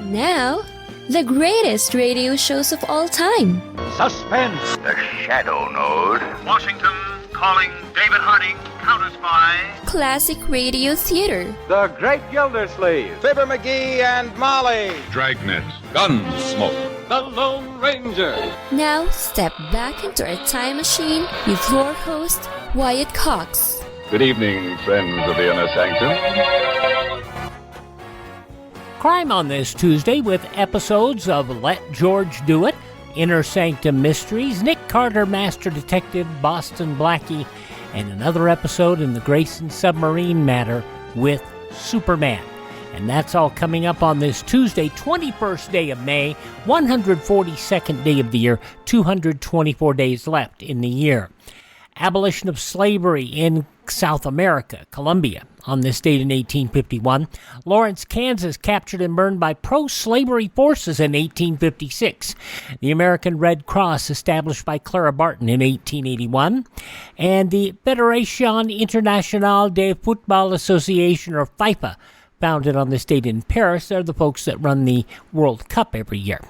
Now, the greatest radio shows of all time. Suspense. The Shadow Node. Washington calling David Harding, Counter-Spy. Classic radio theater. The Great Gildersleeve. Fibber McGee and Molly. Dragnet. Gunsmoke. The Lone Ranger. Now, step back into a time machine with your host, Wyatt Cox. Good evening, friends of the Inner Sanctum. Crime on this Tuesday with episodes of Let George Do It, Inner Sanctum Mysteries, Nick Carter, Master Detective, Boston Blackie, and another episode in the Grayson Submarine matter with Superman. And that's all coming up on this Tuesday, 21st day of May, 142nd day of the year, 224 days left in the year. Abolition of slavery in South America, Colombia, on this date in 1851. Lawrence, Kansas, captured and burned by pro-slavery forces in 1856. The American Red Cross, established by Clara Barton in 1881. And the Fédération Internationale de Football Association, or FIFA, founded on this date in Paris. They're the folks that run the World Cup every year.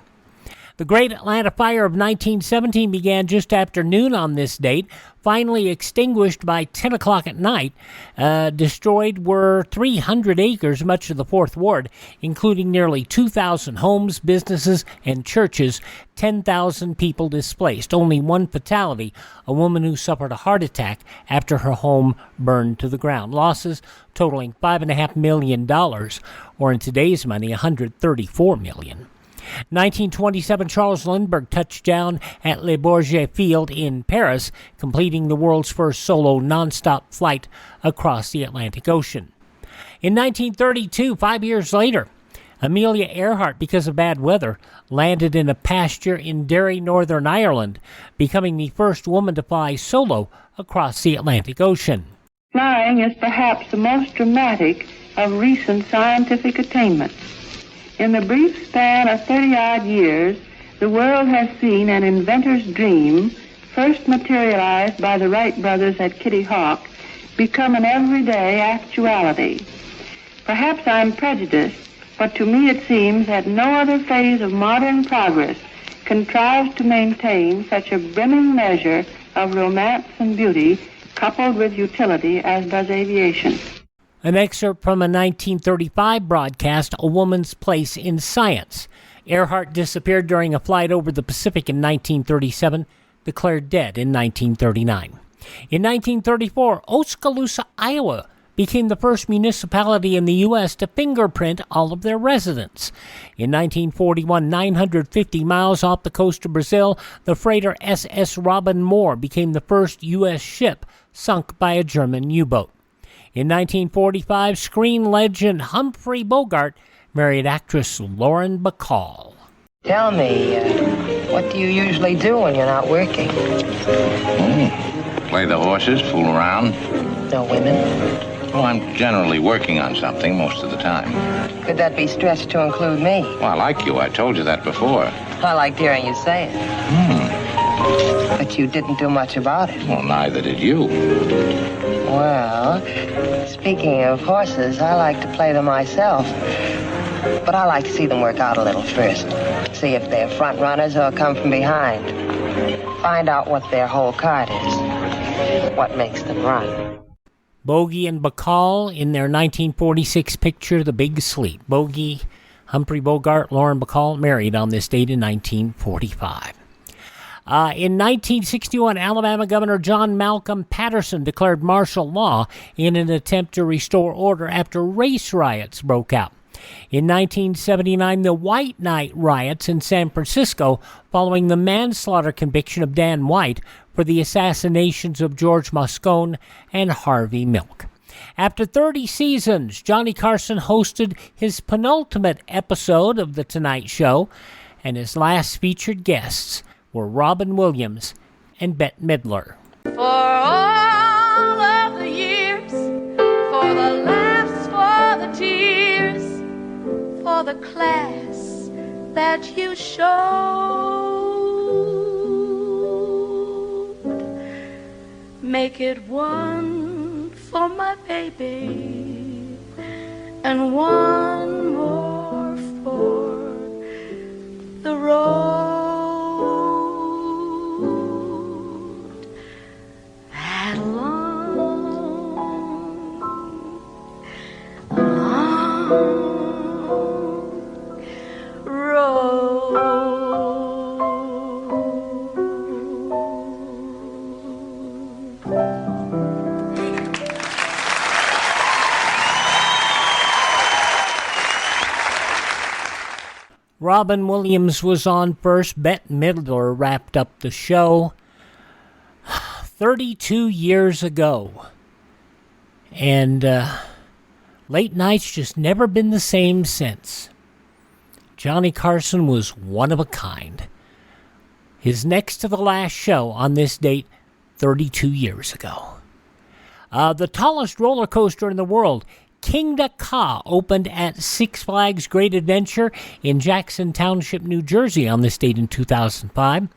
The Great Atlanta Fire of 1917 began just after noon on this date, finally extinguished by 10 o'clock at night. Destroyed were 300 acres, much of the Fourth Ward, including nearly 2,000 homes, businesses, and churches, 10,000 people displaced. Only one fatality, a woman who suffered a heart attack after her home burned to the ground. Losses totaling $5.5 million, or in today's money, $134 million. 1927, Charles Lindbergh touched down at Le Bourget Field in Paris, completing the world's first solo nonstop flight across the Atlantic Ocean. In 1932, 5 years later, Amelia Earhart, because of bad weather, landed in a pasture in Derry, Northern Ireland, becoming the first woman to fly solo across the Atlantic Ocean. Flying is perhaps the most dramatic of recent scientific attainments. In the brief span of 30-odd years, the world has seen an inventor's dream, first materialized by the Wright brothers at Kitty Hawk, become an everyday actuality. Perhaps I'm prejudiced, but to me it seems that no other phase of modern progress contrives to maintain such a brimming measure of romance and beauty coupled with utility as does aviation. An excerpt from a 1935 broadcast, A Woman's Place in Science. Earhart disappeared during a flight over the Pacific in 1937, declared dead in 1939. In 1934, Oskaloosa, Iowa, became the first municipality in the U.S. to fingerprint all of their residents. In 1941, 950 miles off the coast of Brazil, the freighter SS Robin Moore became the first U.S. ship sunk by a German U-boat. In 1945, screen legend Humphrey Bogart married actress Lauren Bacall. Tell me, what do you usually do when you're not working? Play the horses, fool around. No women? Well, I'm generally working on something most of the time. Could that be stretched to include me? Well, I like you. I told you that before. I liked hearing you say it. But you didn't do much about it. Well, neither did you. Well, speaking of horses, I like to play them myself. But I like to see them work out a little first. See if they're front runners or come from behind. Find out what their whole card is. What makes them run. Bogey and Bacall in their 1946 picture, The Big Sleep. Bogey, Humphrey Bogart, Lauren Bacall, married on this date in 1945. In 1961, Alabama Governor John Malcolm Patterson declared martial law in an attempt to restore order after race riots broke out. In 1979, the White Night riots in San Francisco following the manslaughter conviction of Dan White for the assassinations of George Moscone and Harvey Milk. After 30 seasons, Johnny Carson hosted his penultimate episode of The Tonight Show, and his last featured guests were Robin Williams and Bette Midler. For all of the years, for the laughs, for the tears, for the class that you showed, make it one for my baby and one more for road, that long, long road. Robin Williams was on first. Bette Midler wrapped up the show 32 years ago. And late nights just never been the same since. Johnny Carson was one of a kind. His next to the last show on this date 32 years ago. The tallest roller coaster in the world, Kingda Ka, opened at Six Flags Great Adventure in Jackson Township, New Jersey on this date in 2005.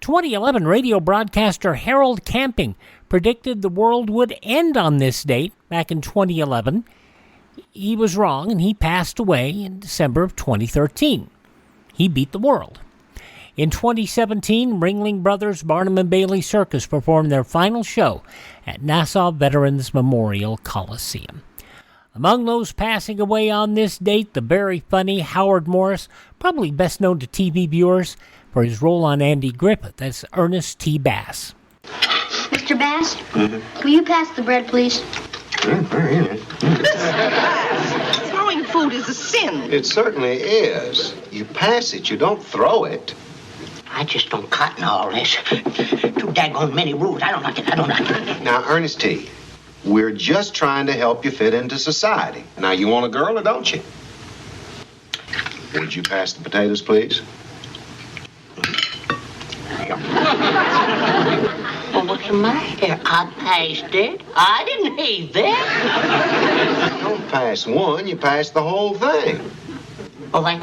2011 radio broadcaster Harold Camping predicted the world would end on this date back in 2011. He was wrong, and he passed away in December of 2013. He beat the world. In 2017, Ringling Brothers Barnum and Bailey Circus performed their final show at Nassau Veterans Memorial Coliseum. Among those passing away on this date, the very funny Howard Morris, probably best known to TV viewers for his role on Andy Griffith. That's Ernest T. Bass. Mr. Bass, will you pass the bread, please? Throwing food is a sin. It certainly is. You pass it, you don't throw it. I just don't cotton all this. Too daggone many rules. I don't like it. Now, Ernest T., we're just trying to help you fit into society. Now, you want a girl or don't you? Would you pass the potatoes, please? Well, what's the matter? I passed it. I didn't eat that. You don't pass one, you pass the whole thing. Oh, thank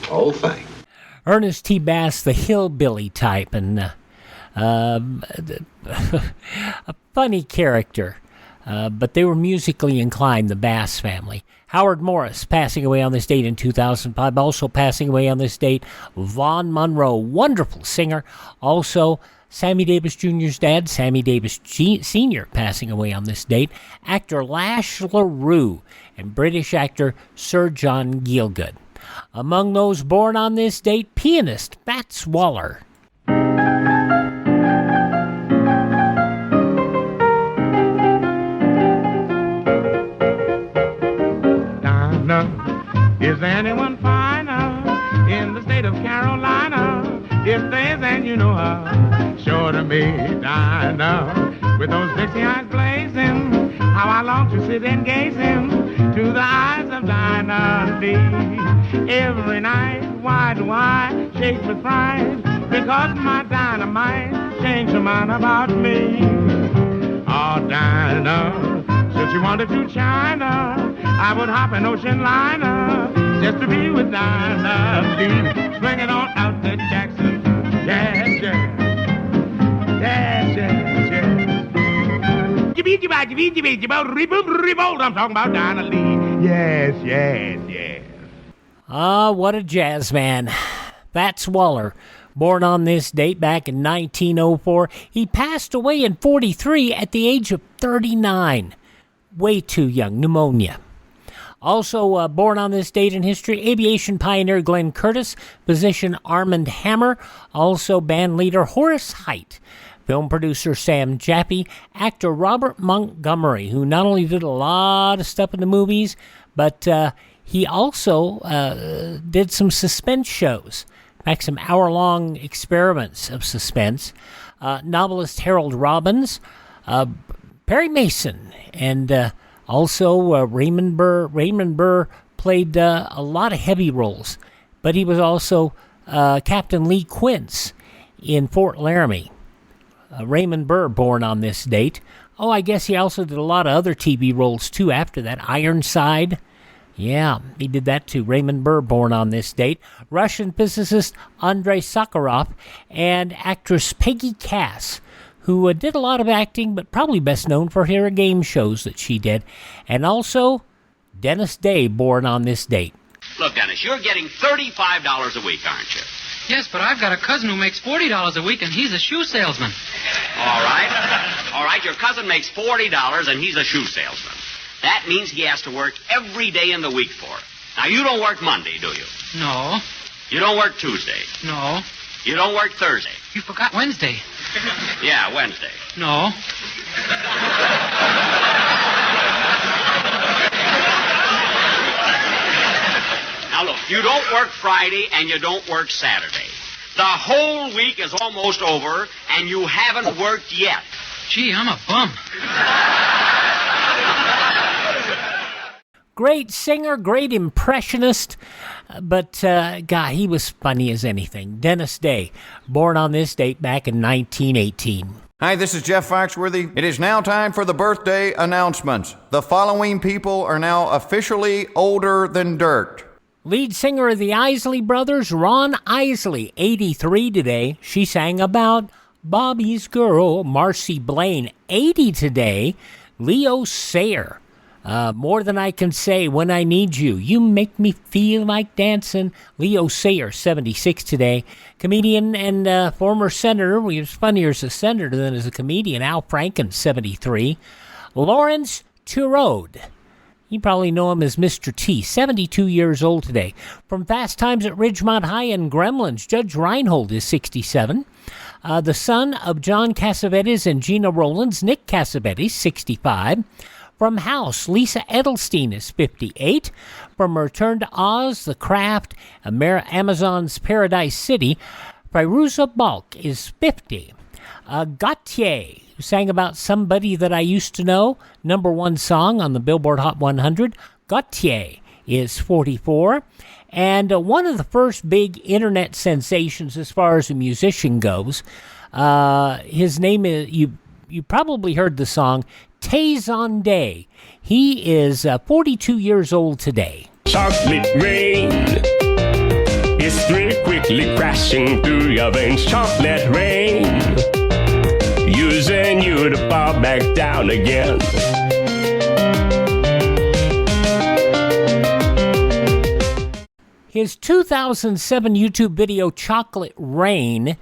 Whole thing. Ernest T. Bass, the hillbilly type, and a funny character. But they were musically inclined, the Bass family. Howard Morris, passing away on this date in 2005. Also passing away on this date, Vaughn Monroe, wonderful singer. Also, Sammy Davis Jr.'s dad, Sammy Davis Sr., passing away on this date. Actor Lash LaRue and British actor Sir John Gielgud. Among those born on this date, pianist Fats Waller. Is anyone finer in the state of Carolina? If there's and you know her, sure to me, Dinah. With those Dixie eyes blazing, how I long to sit and gaze into the eyes of Dinah Lee. Every night, why do I shake with pride? Because my dynamite changed her mind about me. Oh, Dinah, since you wanted to China, I would hop an ocean liner just to be with Dinah Lee. Swing it on out to Jackson. Yes, yes. Yes, yes, yes. I'm talking about Dinah Lee. Yes, yes, yes. Ah, what a jazz man. Fats Waller, born on this date back in 1904. He passed away in 43 at the age of 39. Way too young, pneumonia. Also born on this date in history, aviation pioneer Glenn Curtis, physician Armand Hammer, also band leader Horace Heidt, film producer Sam Jaffe, actor Robert Montgomery, who not only did a lot of stuff in the movies, but he also did some suspense shows, in fact, some hour-long experiments of suspense. Novelist Harold Robbins, Perry Mason, and also Raymond Burr. Raymond Burr played a lot of heavy roles, but he was also Captain Lee Quince in Fort Laramie. Raymond Burr, born on this date. Oh, I guess he also did a lot of other TV roles, too, after that. Ironside. Yeah, he did that, too. Raymond Burr, born on this date. Russian physicist Andrei Sakharov and actress Peggy Cass, who did a lot of acting, but probably best known for her game shows that she did. And also, Dennis Day, born on this date. Look, Dennis, you're getting $35 a week, aren't you? Yes, but I've got a cousin who makes $40 a week, and he's a shoe salesman. All right, your cousin makes $40, and he's a shoe salesman. That means he has to work every day in the week for it. Now, you don't work Monday, do you? No. You don't work Tuesday? No. You don't work Thursday? You forgot Wednesday. Yeah, Wednesday. No. Now, look, you don't work Friday and you don't work Saturday. The whole week is almost over, and you haven't worked yet. Gee, I'm a bum. Great singer, great impressionist, but, God, he was funny as anything. Dennis Day, born on this date back in 1918. Hi, this is Jeff Foxworthy. It is now time for the birthday announcements. The following people are now officially older than dirt. Lead singer of the Isley Brothers, Ron Isley, 83 today. She sang about Bobby's Girl. Marcy Blaine, 80 today. Leo Sayer, More Than I Can Say, When I Need You. You Make Me Feel Like Dancing. Leo Sayer, 76 today. Comedian and former senator. He was funnier as a senator than as a comedian. Al Franken, 73. Lawrence Turode. You probably know him as Mr. T, 72 years old today. From Fast Times at Ridgemont High and Gremlins, Judge Reinhold is 67. The son of John Cassavetes and Gina Rowlands, Nick Cassavetes, 65. From House, Lisa Edelstein is 58. From Return to Oz, The Craft, Amazon's Paradise City, Fairuza Balk is 50. Gautier, who sang about Somebody That I Used to Know, #1 song on the Billboard Hot 100. Gautier is 44. And one of the first big internet sensations as far as a musician goes, his name is, you probably heard the song, Tazon Day. He is 42 years old today. Chocolate rain is really quickly crashing through your veins. Chocolate rain, using you to fall back down again. His 2007 YouTube video, Chocolate Rain,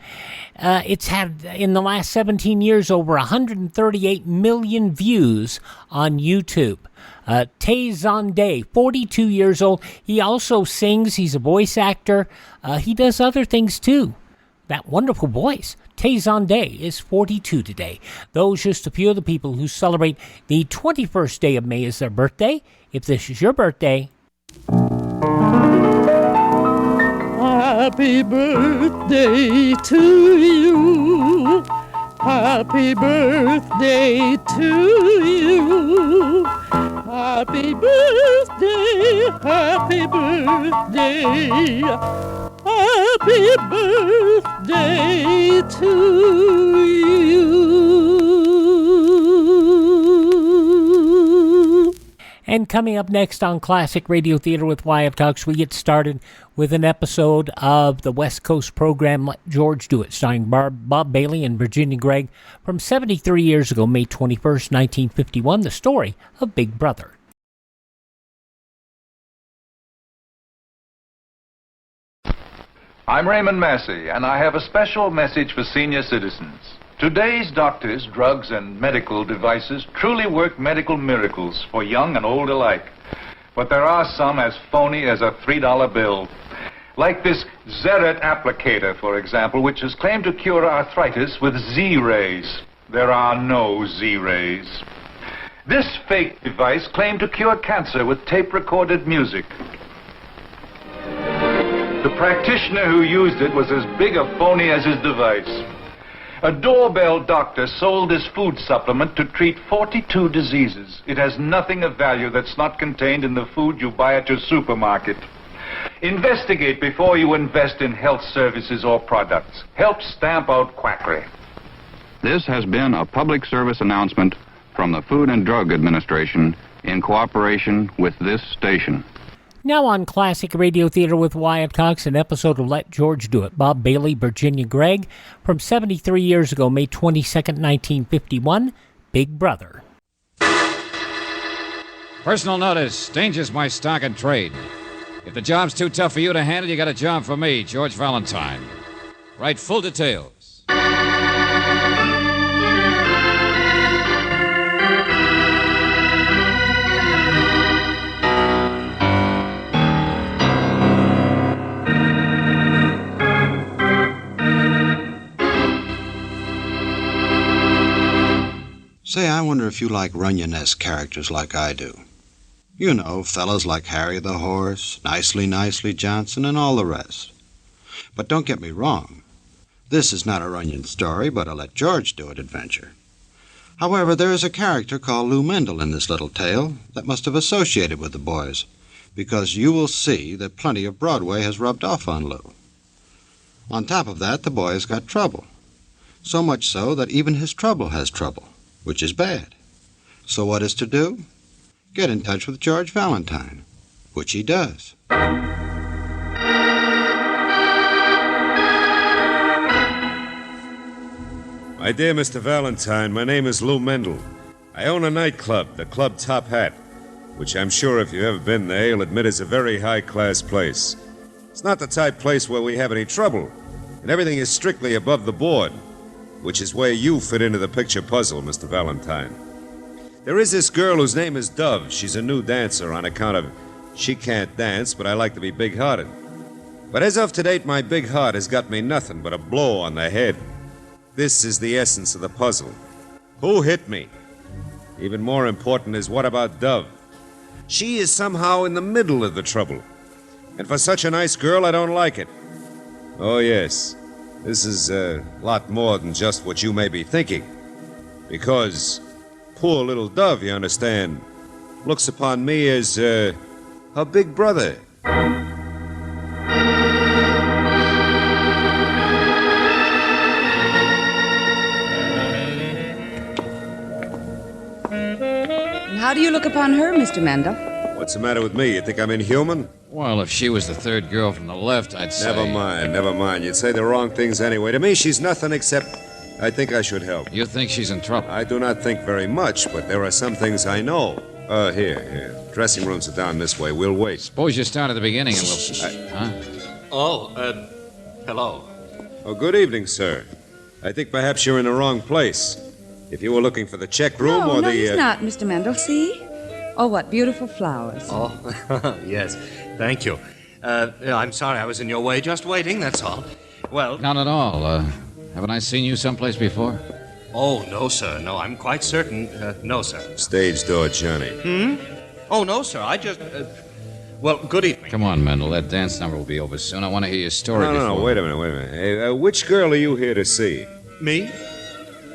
it's had, in the last 17 years, over 138 million views on YouTube. Tazon Day, 42 years old. He also sings. He's a voice actor. He does other things, too. That wonderful voice. Tazon Day is 42 today. Those just a few of the people who celebrate the 21st day of May as their birthday. If this is your birthday... Happy birthday to you. Happy birthday to you. Happy birthday, happy birthday. Happy birthday to you. And coming up next on Classic Radio Theater with Wyatt Talks, we get started with an episode of the West Coast program Let George Do It, starring Bob Bailey and Virginia Gregg from 73 years ago, May 21st, 1951, the story of Big Brother. I'm Raymond Massey, and I have a special message for senior citizens. Today's doctors, drugs, and medical devices truly work medical miracles for young and old alike. But there are some as phony as a $3 bill. Like this Zeret applicator, for example, which is claimed to cure arthritis with Z-rays. There are no Z-rays. This fake device claimed to cure cancer with tape-recorded music. The practitioner who used it was as big a phony as his device. A doorbell doctor sold this food supplement to treat 42 diseases. It has nothing of value that's not contained in the food you buy at your supermarket. Investigate before you invest in health services or products. Help stamp out quackery. This has been a public service announcement from the Food and Drug Administration in cooperation with this station. Now on Classic Radio Theater with Wyatt Cox, an episode of Let George Do It. Bob Bailey, Virginia Gregg, from 73 years ago, May 22nd, 1951, Big Brother. Personal notice, changes my stock and trade. If the job's too tough for you to handle, you got a job for me, George Valentine. Write full details. Say, I wonder if you like Runyon-esque characters like I do. You know, fellas like Harry the Horse, Nicely Johnson, and all the rest. But don't get me wrong. This is not a Runyon story, but a Let George Do It adventure. However, there is a character called Lou Mendel in this little tale that must have associated with the boys, because you will see that plenty of Broadway has rubbed off on Lou. On top of that, the boy has got trouble. So much so that even his trouble has trouble, which is bad. So what is to do? Get in touch with George Valentine, which he does. My dear Mr. Valentine, my name is Lou Mendel. I own a nightclub, the Club Top Hat, which I'm sure if you've ever been there, you'll admit is a very high-class place. It's not the type place where we have any trouble, and everything is strictly above the board, which is where you fit into the picture puzzle, Mr. Valentine. There is this girl whose name is Dove. She's a new dancer on account of she can't dance, but I like to be big-hearted. But as of to date, my big heart has got me nothing but a blow on the head. This is the essence of the puzzle. Who hit me? Even more important is, what about Dove? She is somehow in the middle of the trouble. And for such a nice girl, I don't like it. Oh, yes. This is a lot more than just what you may be thinking. Because poor little Dove, you understand, looks upon me as her big brother. How do you look upon her, Mr. Mendel? What's the matter with me? You think I'm inhuman? Well, if she was the third girl from the left, I'd say... Never mind. You'd say the wrong things anyway. To me, she's nothing except I think I should help. You think she's in trouble? I do not think very much, but there are some things I know. Here. Dressing rooms are down this way. We'll wait. Suppose you start at the beginning and we'll... Hello. Oh, good evening, sir. I think perhaps you're in the wrong place. If you were looking for the check room No, he's not, Mr. Mendel. See? Oh, what beautiful flowers. Oh, yes. Thank you. I'm sorry I was in your way, just waiting, that's all. Well... Not at all. Haven't I seen you someplace before? Oh, no, sir. No, I'm quite certain. No, sir. Stage door, Johnny. Oh, no, sir. I just... Well, good evening. Come on, Mendel. That dance number will be over soon. I want to hear your story before... No, wait a minute. Hey, which girl are you here to see? Me?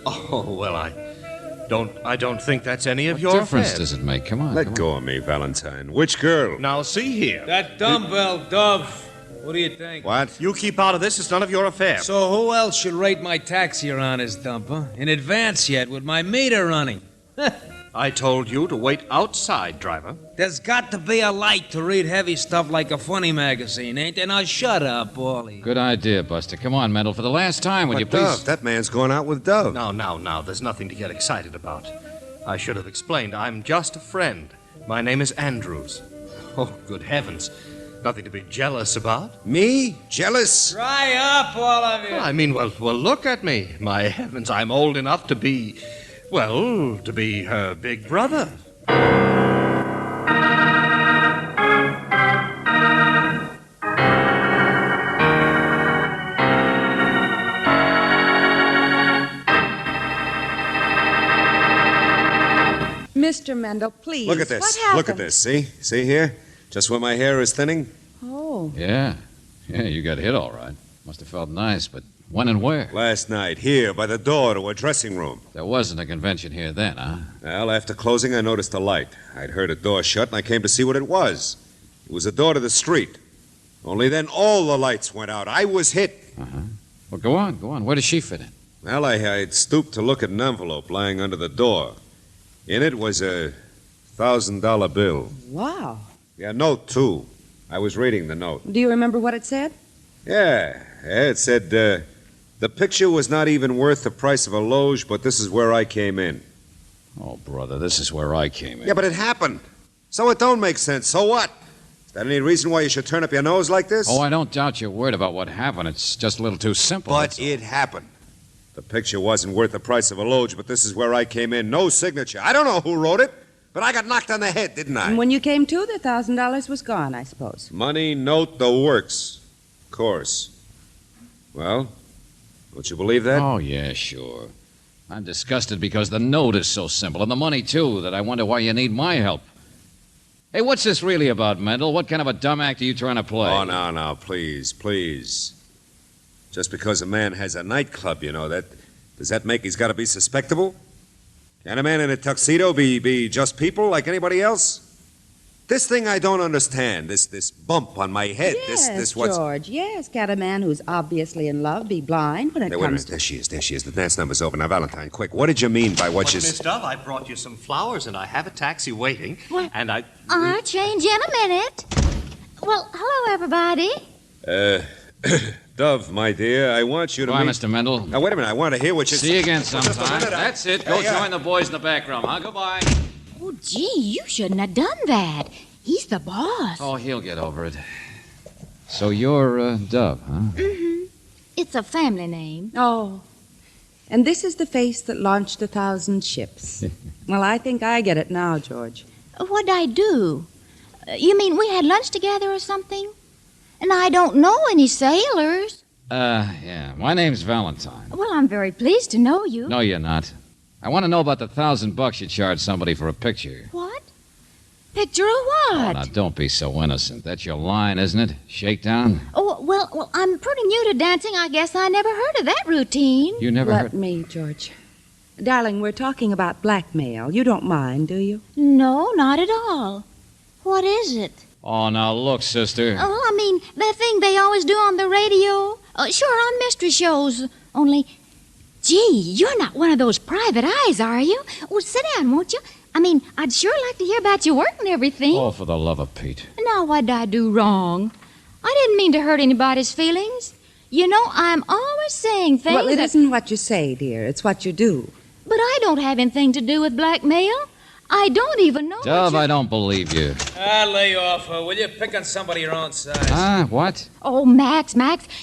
Oh, well, I don't think that's any of your What difference affairs. does it make? Come on. Let go of me, Valentine. Which girl? Now, see here. That dumbbell, Dove. What do you think? What? You keep out of this. It's none of your affair. So who else should rate my tax here on his dump, huh? In advance yet, with my meter running. I told you to wait outside, driver. There's got to be a light to read heavy stuff like a funny magazine, ain't there? Now shut up, Paulie. Good idea, Buster. Come on, Mendel. For the last time, would you please... Dove, that man's going out with Dove. Now. There's nothing to get excited about. I should have explained. I'm just a friend. My name is Andrews. Oh, good heavens. Nothing to be jealous about. Me? Jealous? Dry up, all of you. I mean, well, look at me. My heavens, I'm old enough to be... Well, to be her big brother. Mr. Mendel, please. Look at this. What happened? Look at this. See here? Just where my hair is thinning? Oh. Yeah, you got hit all right. Must have felt nice, but when and where? Last night, here, by the door to a dressing room. There wasn't a convention here then, huh? Well, after closing, I noticed a light. I'd heard a door shut, and I came to see what it was. It was a door to the street. Only then all the lights went out. I was hit. Uh-huh. Well, go on. Where does she fit in? Well, I'd stooped to look at an envelope lying under the door. In it was a $1,000 bill. Wow. Yeah, note, too. I was reading the note. Do you remember what it said? Yeah, it said, the picture was not even worth the price of a loge, but this is where I came in. Oh, brother, this is where I came in. Yeah, but it happened. So it don't make sense. So what? Is that any reason why you should turn up your nose like this? Oh, I don't doubt your word about what happened. It's just a little too simple. But it happened. The picture wasn't worth the price of a loge, but this is where I came in. No signature. I don't know who wrote it, but I got knocked on the head, didn't I? And when you came to, the $1,000 was gone, I suppose. Money, note, the works. Of course. Well, don't you believe that? Oh, yeah, sure. I'm disgusted because the note is so simple, and the money, too, that I wonder why you need my help. Hey, what's this really about, Mendel? What kind of a dumb act are you trying to play? Oh, no, please. Just because a man has a nightclub, does that make he's got to be suspectable? Can a man in a tuxedo be just people like anybody else? This thing I don't understand, this bump on my head, Yes, this what's... George, yes. Can a man who's obviously in love be blind when it Wait a minute, comes to... there she is. The dance number's over. Now, Valentine, quick, what did you mean by what you... Miss Dove, I brought you some flowers, and I have a taxi waiting. What? And I... I'll change in a minute. Well, hello, everybody. Dove, my dear, I want you to Goodbye, meet... Mr. Mendel. Now, wait a minute, I want to hear what you... See you again sometime. Just a minute, That's it. Go join the boys in the back room, huh? Goodbye. Oh, gee, you shouldn't have done that. He's the boss. Oh, he'll get over it. So you're Dove, huh? Mm-hmm. It's a family name. Oh. And this is the face that launched 1,000 ships. Well, I think I get it now, George. What'd I do? You mean we had lunch together or something? And I don't know any sailors. Yeah. My name's Valentine. Well, I'm very pleased to know you. No, you're not. I want to know about the $1,000 you charged somebody for a picture. What? Picture of what? Oh, now, don't be so innocent. That's your line, isn't it? Shakedown? Oh, well, I'm pretty new to dancing. I guess I never heard of that routine. You never Let heard... me, George. Darling, we're talking about blackmail. You don't mind, do you? No, not at all. What is it? Oh, now, look, sister. Oh, I mean, that thing they always do on the radio. Sure, on mystery shows. Only, gee, you're not one of those private eyes, are you? Well, sit down, won't you? I mean, I'd sure like to hear about your work and everything. Oh, for the love of Pete. Now, what'd I do wrong? I didn't mean to hurt anybody's feelings. You know, I'm always saying things Well, it isn't what you say, dear. It's what you do. But I don't have anything to do with blackmail. I don't even know Dove, I don't believe you. Lay off, will you? Pick on somebody your own size. What? Oh, Max,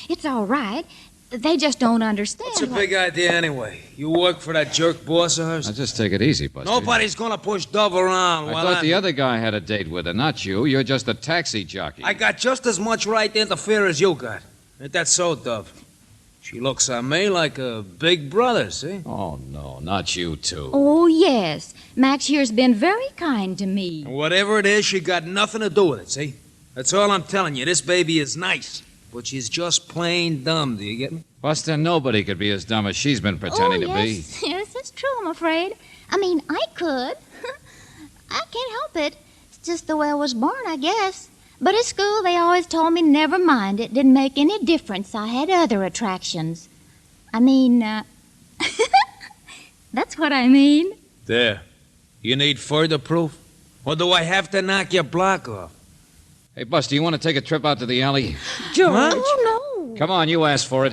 it's all right. They just don't understand. What's your big idea anyway? You work for that jerk boss of hers? Now, just take it easy, Buster. Nobody's gonna push Dove around. I thought the other guy had a date with her, not you. You're just a taxi jockey. I got just as much right to interfere as you got. Ain't that so, Dove? She looks on me like a big brother, see? Oh, no, not you two. Oh, yes. Max here's been very kind to me. Whatever it is, she got nothing to do with it, see? That's all I'm telling you. This baby is nice, but she's just plain dumb, do you get me? Buster, nobody could be as dumb as she's been pretending to be. Yes, that's true, I'm afraid. I mean, I could. I can't help it. It's just the way I was born, I guess. But at school, they always told me never mind. It didn't make any difference. I had other attractions. I mean, that's what I mean. There. You need further proof? Or do I have to knock your block off? Hey, Buster, you want to take a trip out to the alley? George! Oh, no. Come on, you asked for it.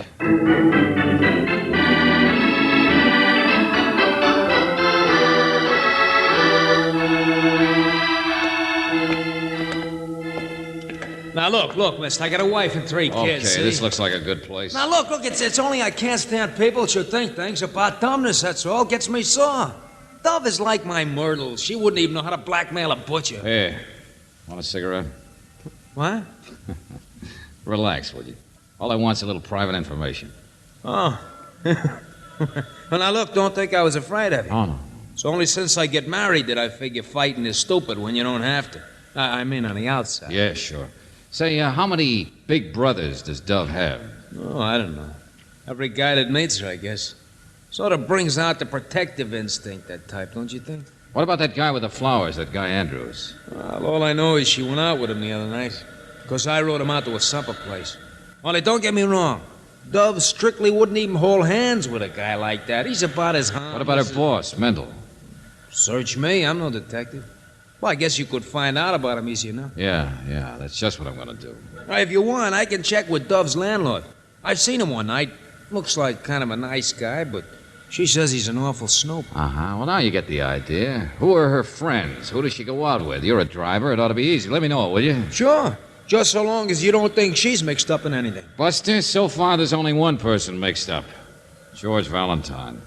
Now, look, mister, I got a wife and 3 kids, see? Okay, this looks like a good place. Now, look, it's only I can't stand people should think things about dumbness, that's all. Gets me sore. Dove is like my Myrtle. She wouldn't even know how to blackmail a butcher. Hey, want a cigarette? What? Relax, will you? All I want's a little private information. Oh. Well, now, look, don't think I was afraid of you. Oh, no. It's only since I get married that I figure fighting is stupid when you don't have to. I mean on the outside. Yeah, sure. Say, how many big brothers does Dove have? Oh, I don't know. Every guy that meets her, I guess. Sort of brings out the protective instinct, that type, don't you think? What about that guy with the flowers, that guy Andrews? Well, all I know is she went out with him the other night. Because I rode him out to a supper place. Only don't get me wrong. Dove strictly wouldn't even hold hands with a guy like that. He's about as harmless. What about her boss, Mendel? Search me. I'm no detective. Well, I guess you could find out about him easy enough. Yeah, that's just what I'm going to do. If you want, I can check with Dove's landlord. I've seen him one night. Looks like kind of a nice guy, but She says he's an awful snoop. Uh-huh. Well, now you get the idea. Who are her friends? Who does she go out with? You're a driver. It ought to be easy. Let me know, will you? Sure. Just so long as you don't think she's mixed up in anything. Buster, so far there's only one person mixed up. George Valentine.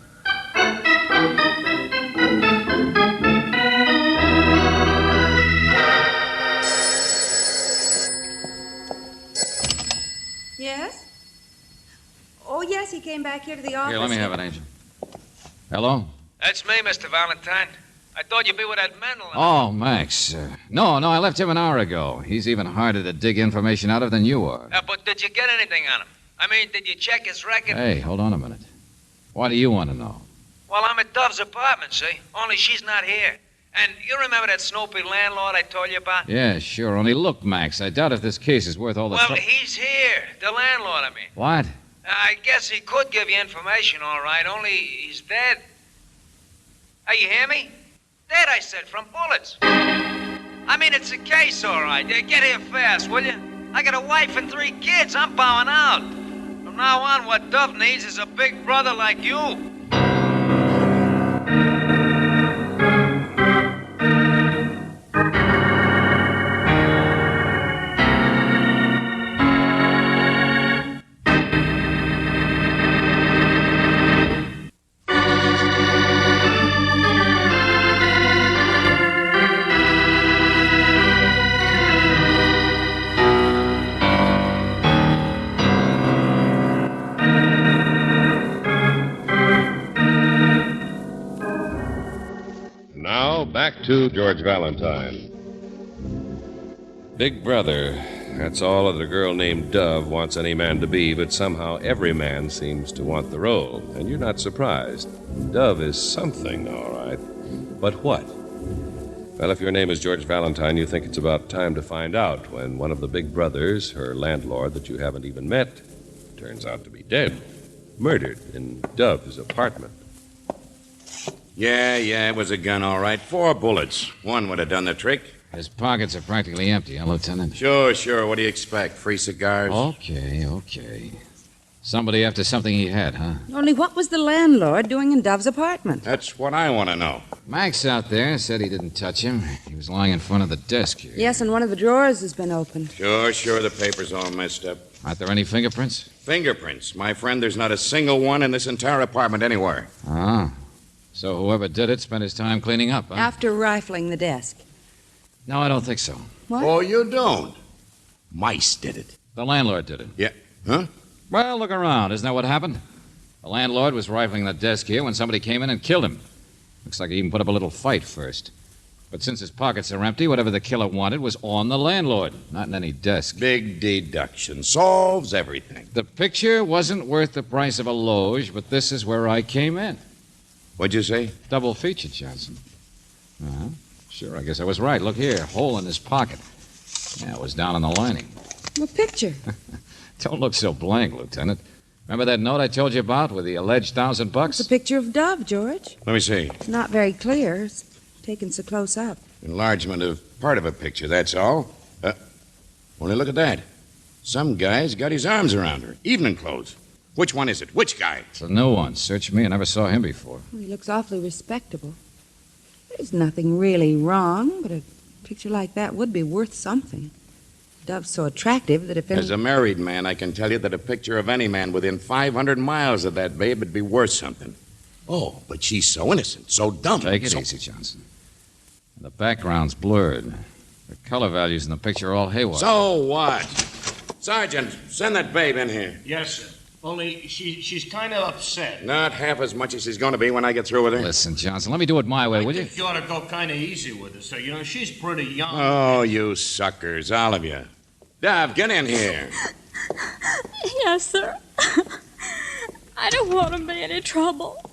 Yes? Oh, yes, he came back here to the office. Here, let me have it, Angel. Hello? That's me, Mr. Valentine. I thought you'd be with that Mendel. Oh, Max. No, I left him an hour ago. He's even harder to dig information out of than you are. But did you get anything on him? I mean, did you check his record? Hey, hold on a minute. Why do you want to know? Well, I'm at Dove's apartment, see? Only she's not here. And you remember that snoopy landlord I told you about? Yeah, sure. Only look, Max, I doubt if this case is worth all the Well, he's here. The landlord, I mean. What? I guess he could give you information, all right, only he's dead. Hey, you hear me? Dead, I said, from bullets. I mean, it's a case, all right. Get here fast, will you? I got a wife and 3 kids. I'm bowing out. From now on, what Dove needs is a big brother like you. Back to George Valentine. Big brother. That's all that a girl named Dove wants any man to be, but somehow every man seems to want the role. And you're not surprised. Dove is something, all right. But what? Well, if your name is George Valentine, you think it's about time to find out when one of the big brothers, her landlord that you haven't even met, turns out to be dead. Murdered in Dove's apartment. Yeah, it was a gun, all right. 4 bullets. One would have done the trick. His pockets are practically empty, huh, Lieutenant? Sure. What do you expect? Free cigars? Okay. Somebody after something he had, huh? Only what was the landlord doing in Dove's apartment? That's what I want to know. Max out there said he didn't touch him. He was lying in front of the desk here. Yes, and one of the drawers has been opened. Sure. The paper's all messed up. Aren't there any fingerprints? Fingerprints? My friend, there's not a single one in this entire apartment anywhere. Ah. So whoever did it spent his time cleaning up, huh? After rifling the desk. No, I don't think so. What? Oh, you don't? Mice did it. The landlord did it. Yeah. Huh? Well, look around. Isn't that what happened? The landlord was rifling the desk here when somebody came in and killed him. Looks like he even put up a little fight first. But since his pockets are empty, whatever the killer wanted was on the landlord, not in any desk. Big deduction. Solves everything. The picture wasn't worth the price of a loge, but this is where I came in. What'd you say? Double feature, Johnson. Uh-huh. Sure, I guess I was right. Look here, hole in his pocket. Yeah, it was down on the lining. A picture. Don't look so blank, Lieutenant. Remember that note I told you about with the alleged $1,000? It's a picture of Dove, George. Let me see. It's not very clear. It's taken so close up. Enlargement of part of a picture, that's all. Only look at that. Some guy's got his arms around her. Evening clothes. Which one is it? Which guy? It's a new one. Search me. I never saw him before. Well, he looks awfully respectable. There's nothing really wrong, but a picture like that would be worth something. Dove's so attractive that if any... As a married man, I can tell you that a picture of any man within 500 miles of that babe would be worth something. Oh, but she's so innocent, so dumb. Take it easy, Johnson. The background's blurred. The color values in the picture are all haywire. So what? Sergeant, send that babe in here. Yes, sir. Only she's kind of upset. Not half as much as she's going to be when I get through with her. Listen, Johnson, let me do it my way, will you? I think you ought to go kind of easy with her, sir. You know, she's pretty young. Oh, you suckers, all of you. Dove, get in here. Yes, sir. I don't want to be any trouble.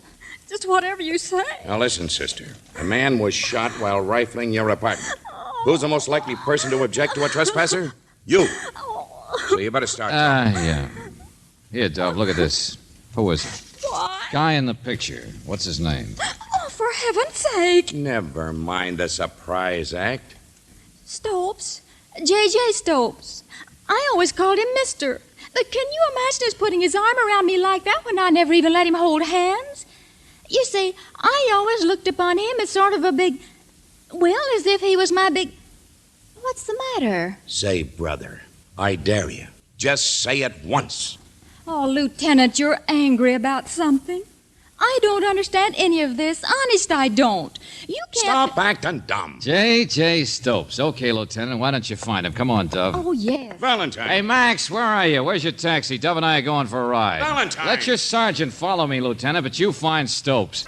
Just whatever you say. Now listen, sister. A man was shot while rifling your apartment. Who's the most likely person to object to a trespasser? You. So you better start. Yeah. Here, Dove, look at this. Who is it? What? Guy in the picture. What's his name? Oh, for heaven's sake. Never mind the surprise act. Stopes. J.J. Stopes. I always called him Mister. But can you imagine us putting his arm around me like that when I never even let him hold hands? You see, I always looked upon him as sort of a big... Well, as if he was my big... What's the matter? Say, brother, I dare you. Just say it once. Oh, Lieutenant, you're angry about something. I don't understand any of this. Honest, I don't. You can't... Stop acting dumb. J.J. Stopes. Okay, Lieutenant, why don't you find him? Come on, Dove. Oh, yes. Valentine. Hey, Max, where are you? Where's your taxi? Dove and I are going for a ride. Valentine. Let your sergeant follow me, Lieutenant, but you find Stopes.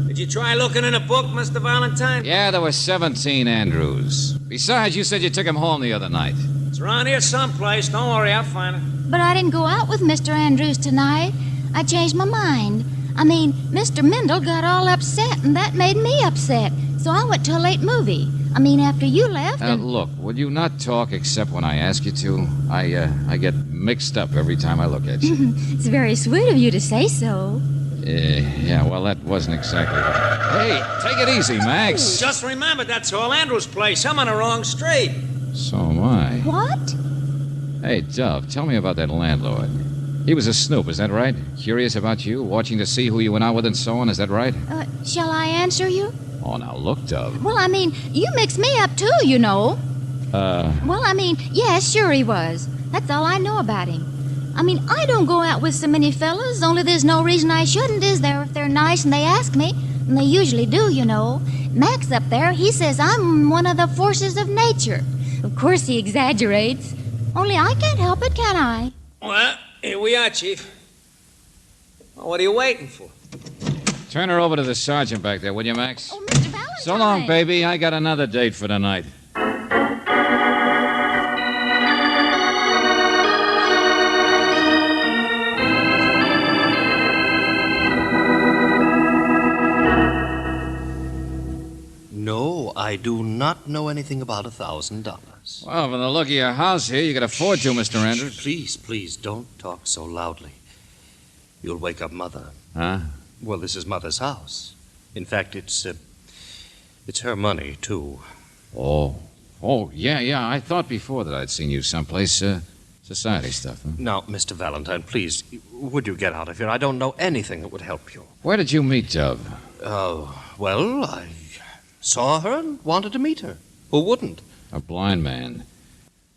Did you try looking in a book, Mr. Valentine? Yeah, there were 17 Andrews. Besides, you said you took him home the other night. It's around here someplace. Don't worry, I'll find it. But I didn't go out with Mr. Andrews tonight. I changed my mind. I mean, Mr. Mendel got all upset, and that made me upset. So I went to a late movie. I mean, after you left and... Look, would you not talk except when I ask you to? I get mixed up every time I look at you. It's very sweet of you to say so. Yeah, well, that wasn't exactly... Hey, take it easy, Max. Just remember, that's all Andrew's place. I'm on the wrong street. So am I. What? Hey, Dove, tell me about that landlord. He was a snoop, is that right? Curious about you, watching to see who you went out with and so on, is that right? Shall I answer you? Oh, now look, Dove. Well, I mean, you mixed me up too, you know. Well, I mean, yes, sure he was. That's all I know about him. I mean, I don't go out with so many fellas, only there's no reason I shouldn't, is there, if they're nice and they ask me? And they usually do, you know. Max up there, he says I'm one of the forces of nature. Of course he exaggerates. Only I can't help it, can I? Well, here we are, Chief. Well, what are you waiting for? Turn her over to the sergeant back there, will you, Max? Oh, Mr. Valentine. So long, baby. I got another date for tonight. No, I do not know anything about $1,000. Well, from the look of your house here, you could afford to, Mr. Andrews. Please, don't talk so loudly. You'll wake up Mother. Huh? Well, this is Mother's house. In fact, it's her money, too. Oh, yeah. I thought before that I'd seen you someplace. Society stuff, huh? Now, Mr. Valentine, please, would you get out of here? I don't know anything that would help you. Where did you meet Dove? Well, I saw her and wanted to meet her. Who wouldn't? A blind man.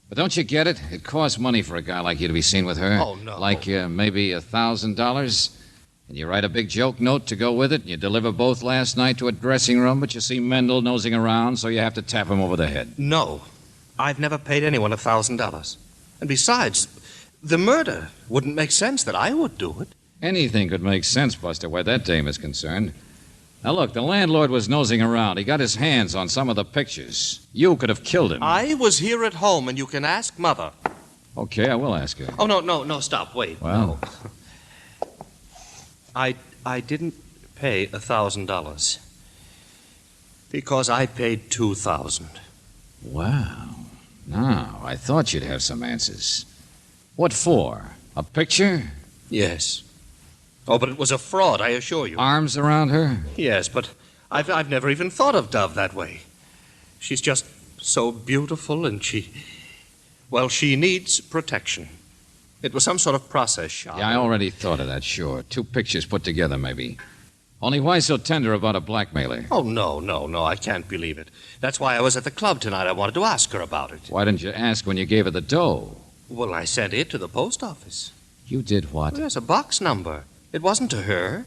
But don't you get it? It costs money for a guy like you to be seen with her. Oh, no. Like maybe $1,000. And you write a big joke note to go with it, and you deliver both last night to a dressing room, but you see Mendel nosing around, so you have to tap him over the head. No. I've never paid anyone $1,000. And besides, the murder wouldn't make sense that I would do it. Anything could make sense, Buster, where that dame is concerned. Now, look, the landlord was nosing around. He got his hands on some of the pictures. You could have killed him. I was here at home, and you can ask Mother. Okay, I will ask her. Oh, no, stop, wait. Well. No. I didn't pay $1,000 because I paid $2,000. Wow. Now, I thought you'd have some answers. What for? A picture? Yes. Oh, but it was a fraud, I assure you. Arms around her? Yes, but I've never even thought of Dove that way. She's just so beautiful, and she needs protection. It was some sort of process shot. Yeah, I already thought of that, sure. 2 pictures put together, maybe. Only why so tender about a blackmailer? Oh, no, I can't believe it. That's why I was at the club tonight. I wanted to ask her about it. Why didn't you ask when you gave her the dough? Well, I sent it to the post office. You did what? Well, there's a box number. It wasn't to her.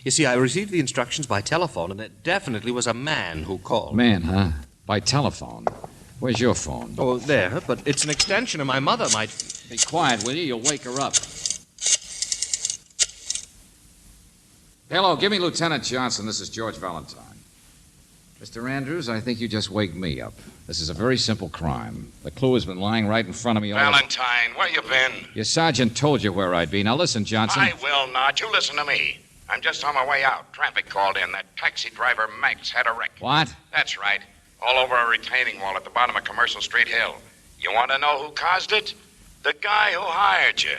You see, I received the instructions by telephone, and it definitely was a man who called. Man, huh? By telephone. Where's your phone? Oh, there, but it's an extension, and my mother might... Be quiet, will you? You'll wake her up. Hello, give me Lieutenant Johnson. This is George Valentine. Mr. Andrews, I think you just waked me up. This is a very simple crime. The clue has been lying right in front of me all... Valentine, where you been? Your sergeant told you where I'd be. Now listen, Johnson. I will not. You listen to me. I'm just on my way out. Traffic called in. That taxi driver, Max, had a wreck. What? That's right. All over a retaining wall at the bottom of Commercial Street Hill. You want to know who caused it? The guy who hired you,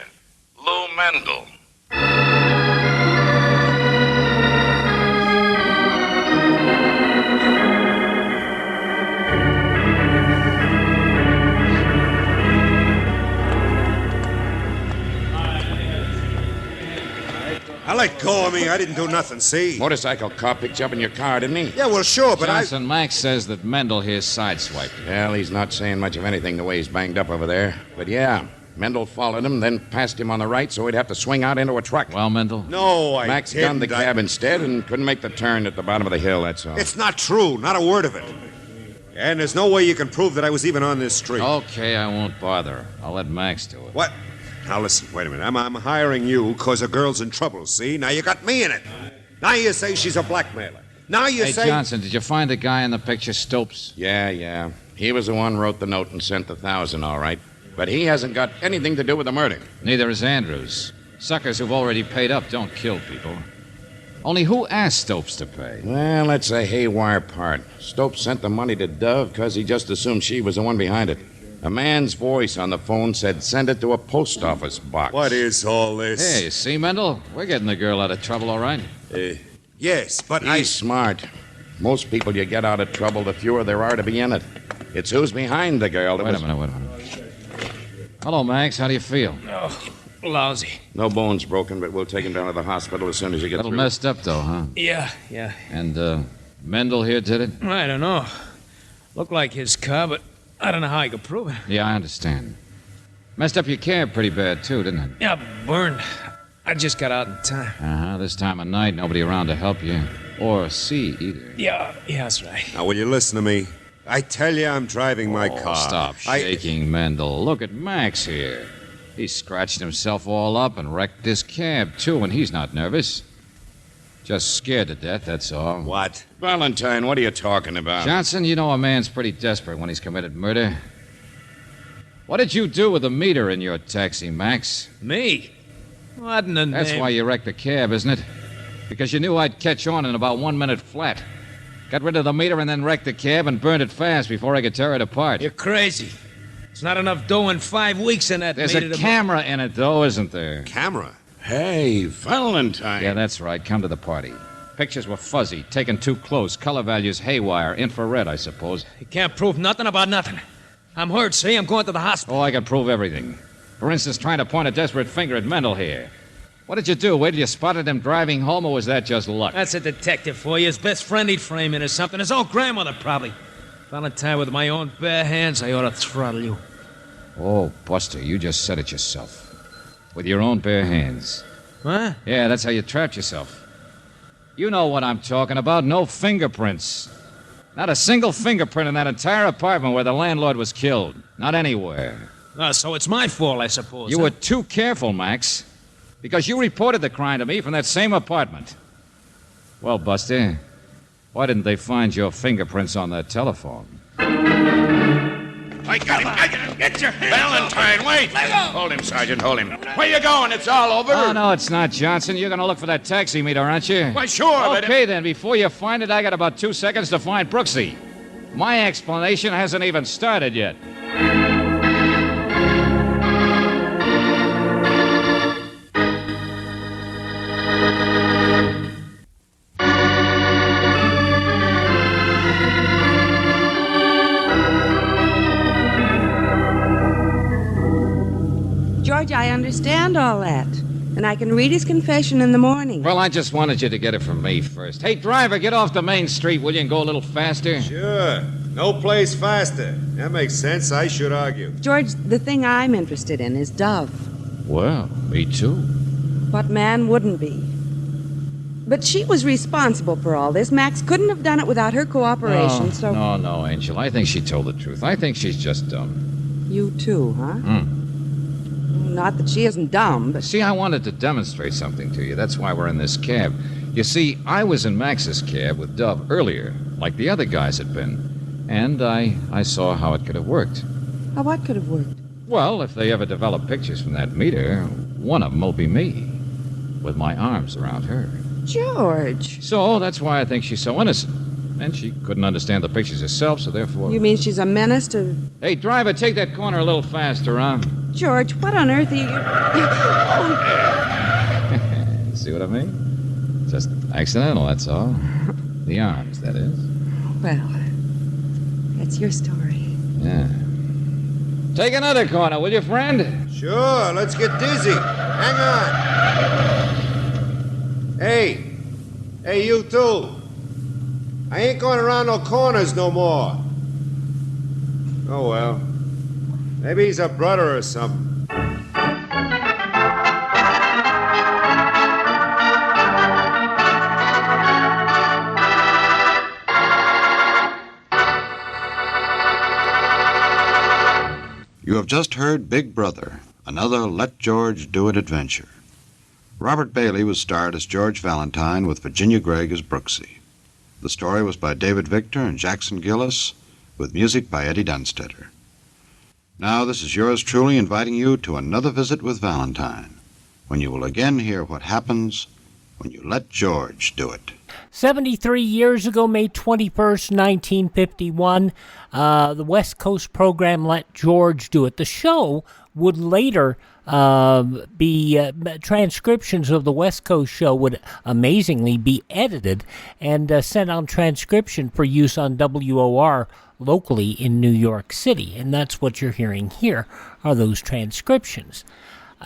Lou Mendel. I mean, I didn't do nothing, see? Motorcycle cop picked you up in your car, didn't he? Yeah, well, sure, but Johnson, Max says that Mendel here sideswiped him. Well, he's not saying much of anything the way he's banged up over there. But yeah, Mendel followed him, then passed him on the right, so he'd have to swing out into a truck. Well, Mendel? No, I Max didn't. gunned the cab instead and couldn't make the turn at the bottom of the hill, that's all. It's not true, not a word of it. And there's no way you can prove that I was even on this street. Okay, I won't bother. I'll let Max do it. What? Now, listen, wait a minute. I'm hiring you because a girl's in trouble, see? Now you got me in it. Now you say she's a blackmailer. Now you Hey, say... Johnson, did you find the guy in the picture, Stopes? Yeah. He was the one who wrote the note and sent the 1,000, all right. But he hasn't got anything to do with the murder. Neither is Andrews. Suckers who've already paid up don't kill people. Only who asked Stopes to pay? Well, that's a haywire part. Stopes sent the money to Dove because he just assumed she was the one behind it. A man's voice on the phone said send it to a post office box. What is all this? Hey, you see, Mendel? We're getting the girl out of trouble, all right? Yes, but He's smart. Most people you get out of trouble, the fewer there are to be in it. It's who's behind the girl that Wait a minute. Hello, Max. How do you feel? Oh, lousy. No bones broken, but we'll take him down to the hospital as soon as you get A little through. messed up, though, huh? Yeah. And, Mendel here did it? I don't know. Looked like his car, but I don't know how I could prove it. Yeah, I understand. Messed up your cab pretty bad, too, didn't it? Yeah, burned. I just got out in time. Uh-huh. This time of night, nobody around to help you. Or see, either. Yeah, that's right. Now, will you listen to me? I tell you, I'm driving my car. Stop shaking, Mendel. Look at Max here. He scratched himself all up and wrecked this cab, too, and he's not nervous. Just scared to death, that's all. What? Valentine, what are you talking about? Johnson, you know a man's pretty desperate when he's committed murder. What did you do with the meter in your taxi, Max? Me? What in the name? That's why you wrecked the cab, isn't it? Because you knew I'd catch on in about 1 minute flat. Got rid of the meter and then wrecked the cab and burned it fast before I could tear it apart. You're crazy. It's not enough dough in 5 weeks in that There's meter a to... camera in it, though, isn't there? Camera? Hey, Valentine. Yeah, that's right. Come to the party. Pictures were fuzzy, taken too close, color values haywire, infrared, I suppose. You can't prove nothing about nothing. I'm hurt, see? I'm going to the hospital. Oh, I can prove everything. For instance, trying to point a desperate finger at Mendel here. What did you do? Wait till you spotted him driving home, or was that just luck? That's a detective for you. His best friend he'd frame in or something. His own grandmother, probably. Valentine, with my own bare hands, I ought to throttle you. Oh, Buster, you just said it yourself. With your own bare hands. What? Yeah, that's how you trapped yourself. You know what I'm talking about. No fingerprints. Not a single fingerprint in that entire apartment where the landlord was killed. Not anywhere. So it's my fault, I suppose. You were too careful, Max. Because you reported the crime to me from that same apartment. Well, Buster, why didn't they find your fingerprints on that telephone? I got him. Get your hands Valentine, wait. Let go. Hold him, Sergeant, hold him. Where you going? It's all over. Oh, no, it's not, Johnson. You're going to look for that taxi meter, aren't you? Why, sure, but... Okay, then. Before you find it, I got about 2 seconds to find Brooksy. My explanation hasn't even started yet. George, I understand all that. And I can read his confession in the morning. Well, I just wanted you to get it from me first. Hey, driver, get off the main street, will you, and go a little faster? Sure. No place faster. That makes sense. I should argue. George, the thing I'm interested in is Dove. Well, me too. What man wouldn't be? But she was responsible for all this. Max couldn't have done it without her cooperation, so... No, Angel. I think she told the truth. I think she's just dumb. You too, huh? Not that she isn't dumb, but... See, I wanted to demonstrate something to you. That's why we're in this cab. You see, I was in Max's cab with Dove earlier, like the other guys had been. And I saw how it could have worked. How what could have worked? Well, if they ever develop pictures from that meter, one of them will be me, with my arms around her. George. So that's why I think she's so innocent. And she couldn't understand the pictures herself, so therefore... You mean she's a menace to... Hey, driver, take that corner a little faster, huh? George, what on earth are you... See what I mean? Just accidental, that's all. The arms, that is. Well, that's your story. Yeah. Take another corner, will you, friend? Sure, let's get dizzy. Hang on. Hey, you too. I ain't going around no corners no more. Oh, well. Maybe he's a brother or something. You have just heard Big Brother, another Let George Do It adventure. Robert Bailey was starred as George Valentine with Virginia Gregg as Brooksy. The story was by David Victor and Jackson Gillis, with music by Eddie Dunstetter. Now this is yours truly inviting you to another visit with Valentine, when you will again hear what happens when you let George do it. 73 years ago, May 21st, 1951, the West Coast program Let George Do It. The show would later be transcriptions of the West Coast show would amazingly be edited and sent on transcription for use on WOR locally in New York City. And that's what you're hearing here are those transcriptions.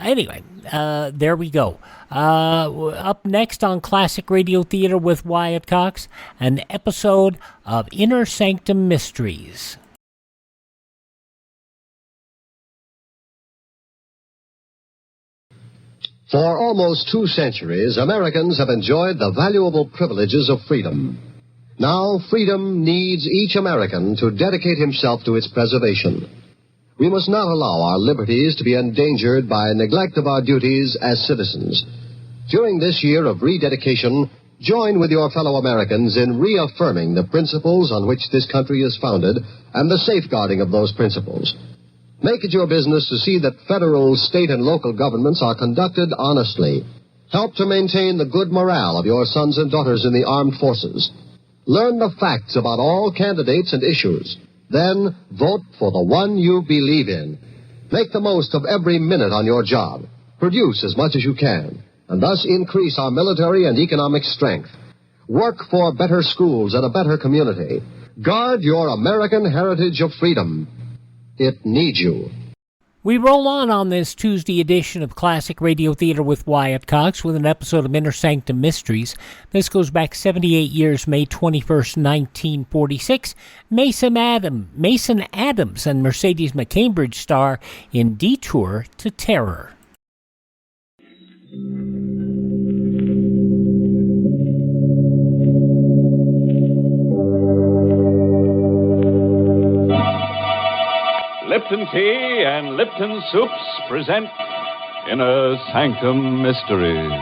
Anyway, there we go. Up next on Classic Radio Theater with Wyatt Cox, an episode of Inner Sanctum Mysteries. For almost 2 centuries, Americans have enjoyed the valuable privileges of freedom. Now, freedom needs each American to dedicate himself to its preservation. We must not allow our liberties to be endangered by neglect of our duties as citizens. During this year of rededication, join with your fellow Americans in reaffirming the principles on which this country is founded and the safeguarding of those principles. Make it your business to see that federal, state, and local governments are conducted honestly. Help to maintain the good morale of your sons and daughters in the armed forces. Learn the facts about all candidates and issues. Then vote for the one you believe in. Make the most of every minute on your job. Produce as much as you can, and thus increase our military and economic strength. Work for better schools and a better community. Guard your American heritage of freedom. It needs you. We roll on this Tuesday edition of Classic Radio Theater with Wyatt Cox with an episode of Inner Sanctum Mysteries. This goes back 78 years, May 21st, 1946. Mason Adams and Mercedes McCambridge star in Detour to Terror. Lipton Tea and Lipton Soups present Inner Sanctum Mysteries.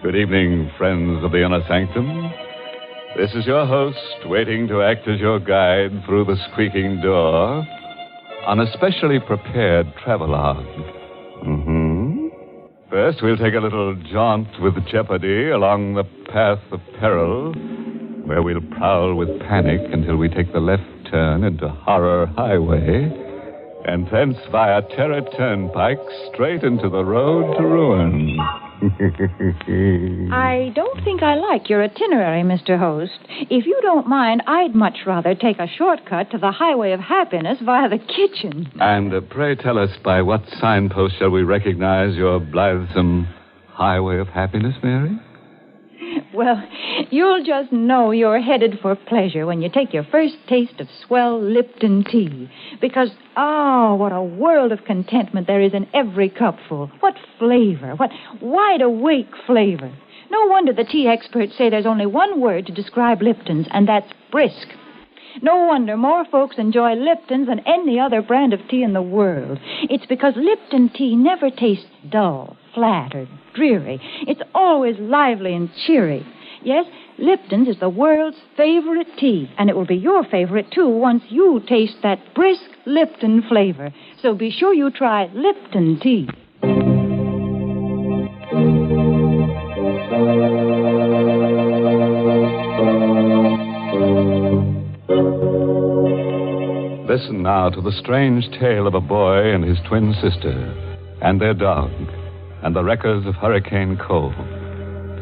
Good evening, friends of the Inner Sanctum. This is your host, waiting to act as your guide through the squeaking door on a specially prepared travelogue. First, we'll take a little jaunt with jeopardy along the path of peril, where we'll prowl with panic until we take the left turn into Horror Highway, and thence via Terror Turnpike straight into the road to ruin. I don't think I like your itinerary, Mr. Host. If you don't mind, I'd much rather take a shortcut to the Highway of Happiness via the kitchen. And pray tell us, by what signpost shall we recognize your blithesome Highway of Happiness, Mary? Well, you'll just know you're headed for pleasure when you take your first taste of swell Lipton tea. Because, what a world of contentment there is in every cupful. What flavor, what wide-awake flavor. No wonder the tea experts say there's only one word to describe Lipton's, and that's brisk. No wonder more folks enjoy Lipton's than any other brand of tea in the world. It's because Lipton tea never tastes dull, flat, or dreary. It's always lively and cheery. Yes, Lipton's is the world's favorite tea, and it will be your favorite, too, once you taste that brisk Lipton flavor. So be sure you try Lipton tea. Listen now to the strange tale of a boy and his twin sister, and their dog, and the wreckers of Hurricane Cove.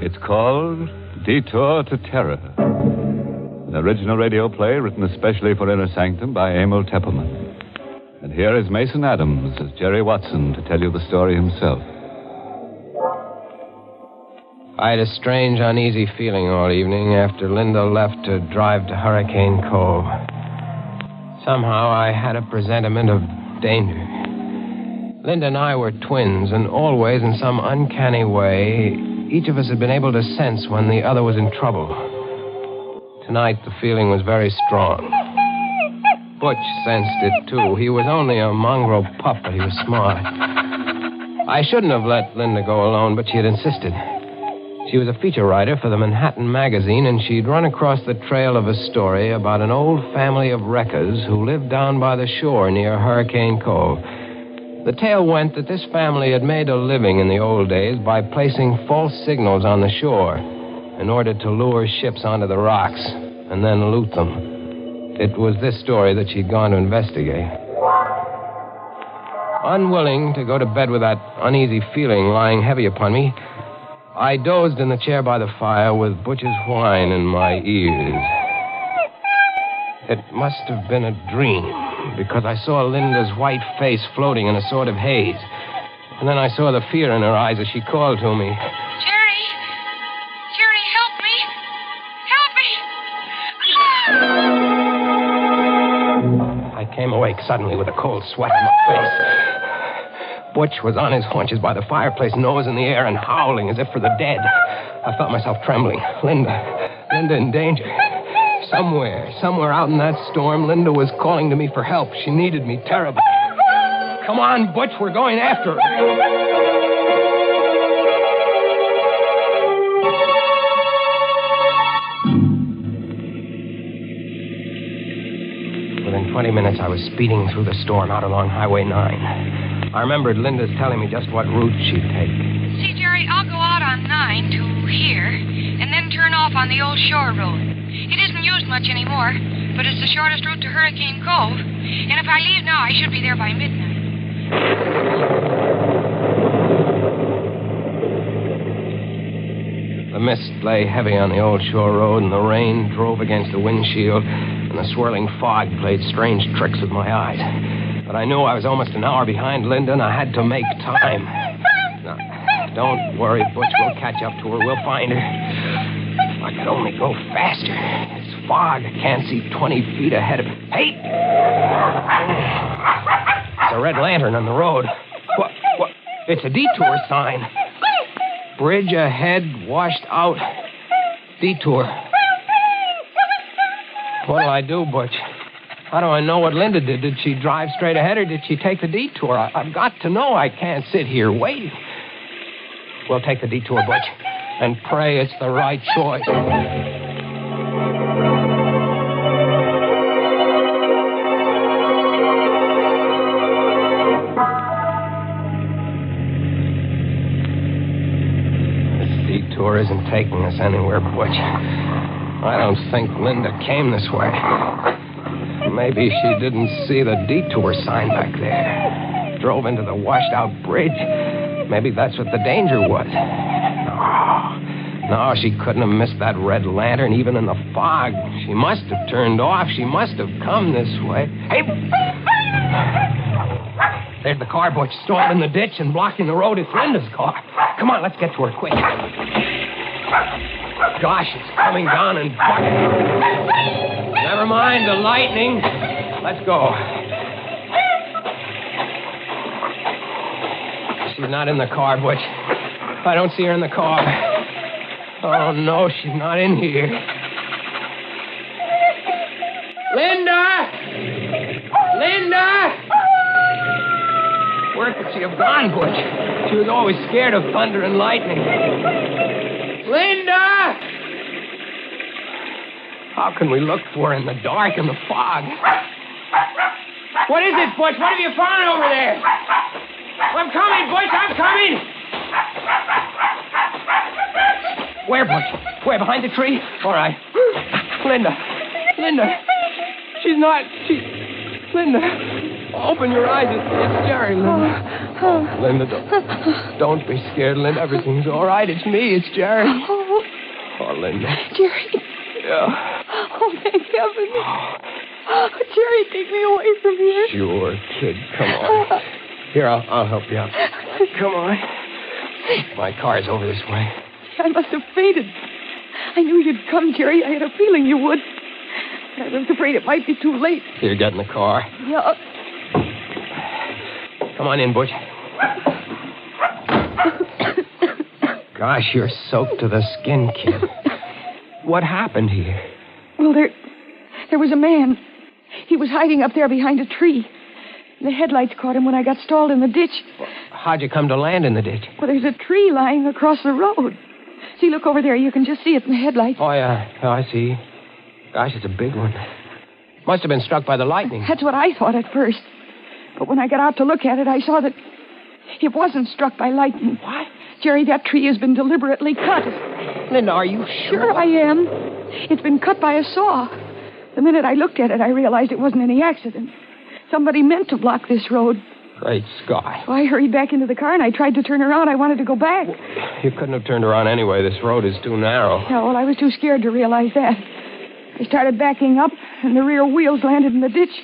It's called Detour to Terror. An original radio play written especially for Inner Sanctum by Emil Tepperman. And here is Mason Adams as Jerry Watson to tell you the story himself. I had a strange, uneasy feeling all evening after Linda left to drive to Hurricane Cove. Somehow I had a presentiment of danger. Linda and I were twins, and always, in some uncanny way, each of us had been able to sense when the other was in trouble. Tonight, the feeling was very strong. Butch sensed it, too. He was only a mongrel pup, but he was smart. I shouldn't have let Linda go alone, but she had insisted. She was a feature writer for the Manhattan magazine, and she'd run across the trail of a story about an old family of wreckers who lived down by the shore near Hurricane Cove. The tale went that this family had made a living in the old days by placing false signals on the shore in order to lure ships onto the rocks and then loot them. It was this story that she'd gone to investigate. Unwilling to go to bed with that uneasy feeling lying heavy upon me, I dozed in the chair by the fire with Butch's whine in my ears. It must have been a dream, because I saw Linda's white face floating in a sort of haze. And then I saw the fear in her eyes as she called to me. Jerry! Jerry, help me! Help me! I came awake suddenly with a cold sweat on my face. Butch was on his haunches by the fireplace, nose in the air and howling as if for the dead. I felt myself trembling. Linda in danger. Somewhere out in that storm, Linda was calling to me for help. She needed me terribly. Come on, Butch, we're going after her. Within 20 minutes, I was speeding through the storm out along Highway 9. I remembered Linda's telling me just what route she'd take. See, Jerry, I'll go out on 9 to here, and then turn off on the old shore road. It isn't used much anymore, but it's the shortest route to Hurricane Cove. And if I leave now, I should be there by midnight. The mist lay heavy on the old shore road, and the rain drove against the windshield, and the swirling fog played strange tricks with my eyes. But I knew I was almost an hour behind Linda, and I had to make time. Now, don't worry, Butch. We'll catch up to her. We'll find her. If I could only go faster. It's fog. I can't see 20 feet ahead of me. Hey! It's a red lantern on the road. What? It's a detour sign. Bridge ahead, washed out. Detour. What'll I do, Butch? How do I know what Linda did? Did she drive straight ahead or did she take the detour? I've got to know. I can't sit here waiting. We'll take the detour, Butch, and pray it's the right choice. This detour isn't taking us anywhere, Butch. I don't think Linda came this way. Maybe she didn't see the detour sign back there. Drove into the washed-out bridge. Maybe that's what the danger was. No, she couldn't have missed that red lantern even in the fog. She must have turned off. She must have come this way. Hey! There's the car, Butch, stopped in the ditch and blocking the road. It's Linda's car. Come on, let's get to her quick. Gosh, it's coming down and bucking. Never mind the lightning. Let's go. She's not in the car, Butch. I don't see her in the car. Oh, no, she's not in here. Linda! Linda! Where could she have gone, Butch? She was always scared of thunder and lightning. Linda! How can we look for her in the dark and the fog? What is it, Butch? What have you found over there? I'm coming, Butch. I'm coming. Where, Butch? Where, behind the tree? All right. Linda. She's not. Linda. Open your eyes. It's Jerry, Linda. Linda, don't be scared, Linda. Everything's all right. It's me. It's Jerry. Oh, Linda. Jerry. Yeah. Oh, thank heaven. Oh, Jerry, take me away from here. Sure, kid. Come on. Here, I'll help you out. Come on. My car's over this way. I must have fainted. I knew you'd come, Jerry. I had a feeling you would. But I was afraid it might be too late. Here, get in the car. Yeah. Come on in, Butch. Gosh, you're soaked to the skin, kid. What happened here? Well, there was a man. He was hiding up there behind a tree. The headlights caught him when I got stalled in the ditch. How'd you come to land in the ditch? Well, there's a tree lying across the road. See, look over there. You can just see it in the headlights. Oh, yeah. Oh, I see. Gosh, it's a big one. Must have been struck by the lightning. That's what I thought at first. But when I got out to look at it, I saw that it wasn't struck by lightning. What? Jerry, that tree has been deliberately cut. Linda, are you sure? Sure I am. It's been cut by a saw. The minute I looked at it, I realized it wasn't any accident. Somebody meant to block this road. Great Scott. So I hurried back into the car, and I tried to turn around. I wanted to go back. You couldn't have turned around anyway. This road is too narrow. Yeah, well, I was too scared to realize that. I started backing up, and the rear wheels landed in the ditch.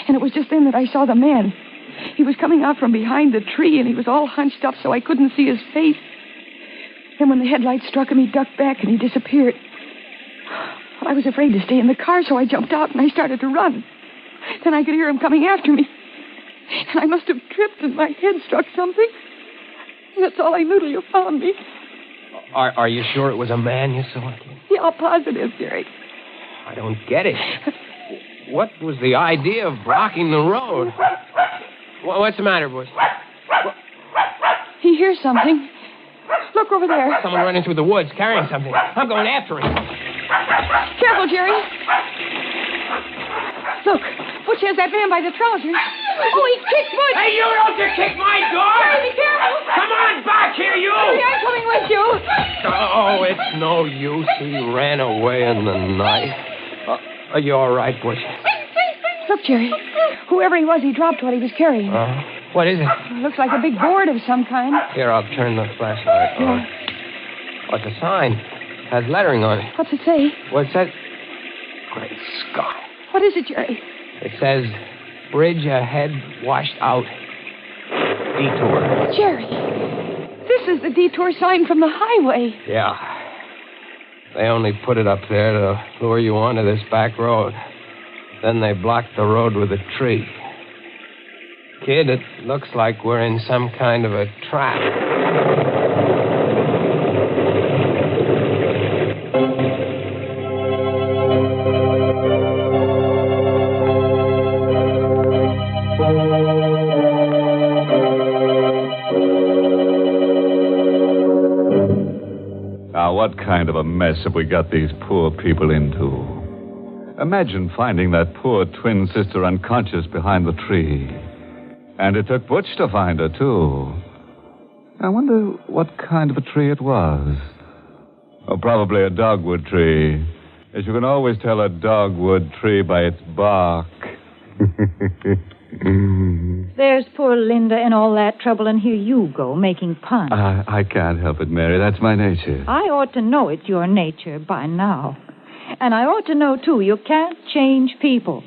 And it was just then that I saw the man. He was coming out from behind the tree, and he was all hunched up so I couldn't see his face. Then when the headlights struck him, he ducked back and he disappeared. Well, I was afraid to stay in the car, so I jumped out and I started to run. Then I could hear him coming after me. And I must have tripped and my head struck something. That's all I knew till you found me. Are you sure it was a man you saw? Yeah, positive, Jerry. I don't get it. What was the idea of blocking the road? What's the matter, boys? He hears something. Look over there. Someone running through the woods carrying something. I'm going after him. Careful, Jerry. Look, Butch has that man by the trousers. Oh, he kicked Butch. Hey, you don't you kick my dog! Jerry, be careful. Come on back here, you! Jerry, I'm coming with you. Oh, it's no use. He ran away in the night. Are you all right, Butch? Look, Jerry. Whoever he was, he dropped what he was carrying. What is it? It looks like a big board of some kind. Here, I'll turn the flashlight on. Oh, it's a sign. It has lettering on it. What's it say? Well, it says... Great Scott. What is it, Jerry? It says, bridge ahead, washed out. Detour. Jerry, this is the detour sign from the highway. Yeah. They only put it up there to lure you onto this back road. Then they blocked the road with a tree. Kid, it looks like we're in some kind of a trap. Now, what kind of a mess have we got these poor people into? Imagine finding that poor twin sister unconscious behind the tree. And it took Butch to find her, too. I wonder what kind of a tree it was. Oh, probably a dogwood tree. As you can always tell a dogwood tree by its bark. There's poor Linda in all that trouble, and here you go, making puns. I can't help it, Mary. That's my nature. I ought to know it's your nature by now. And I ought to know, too, you can't change people.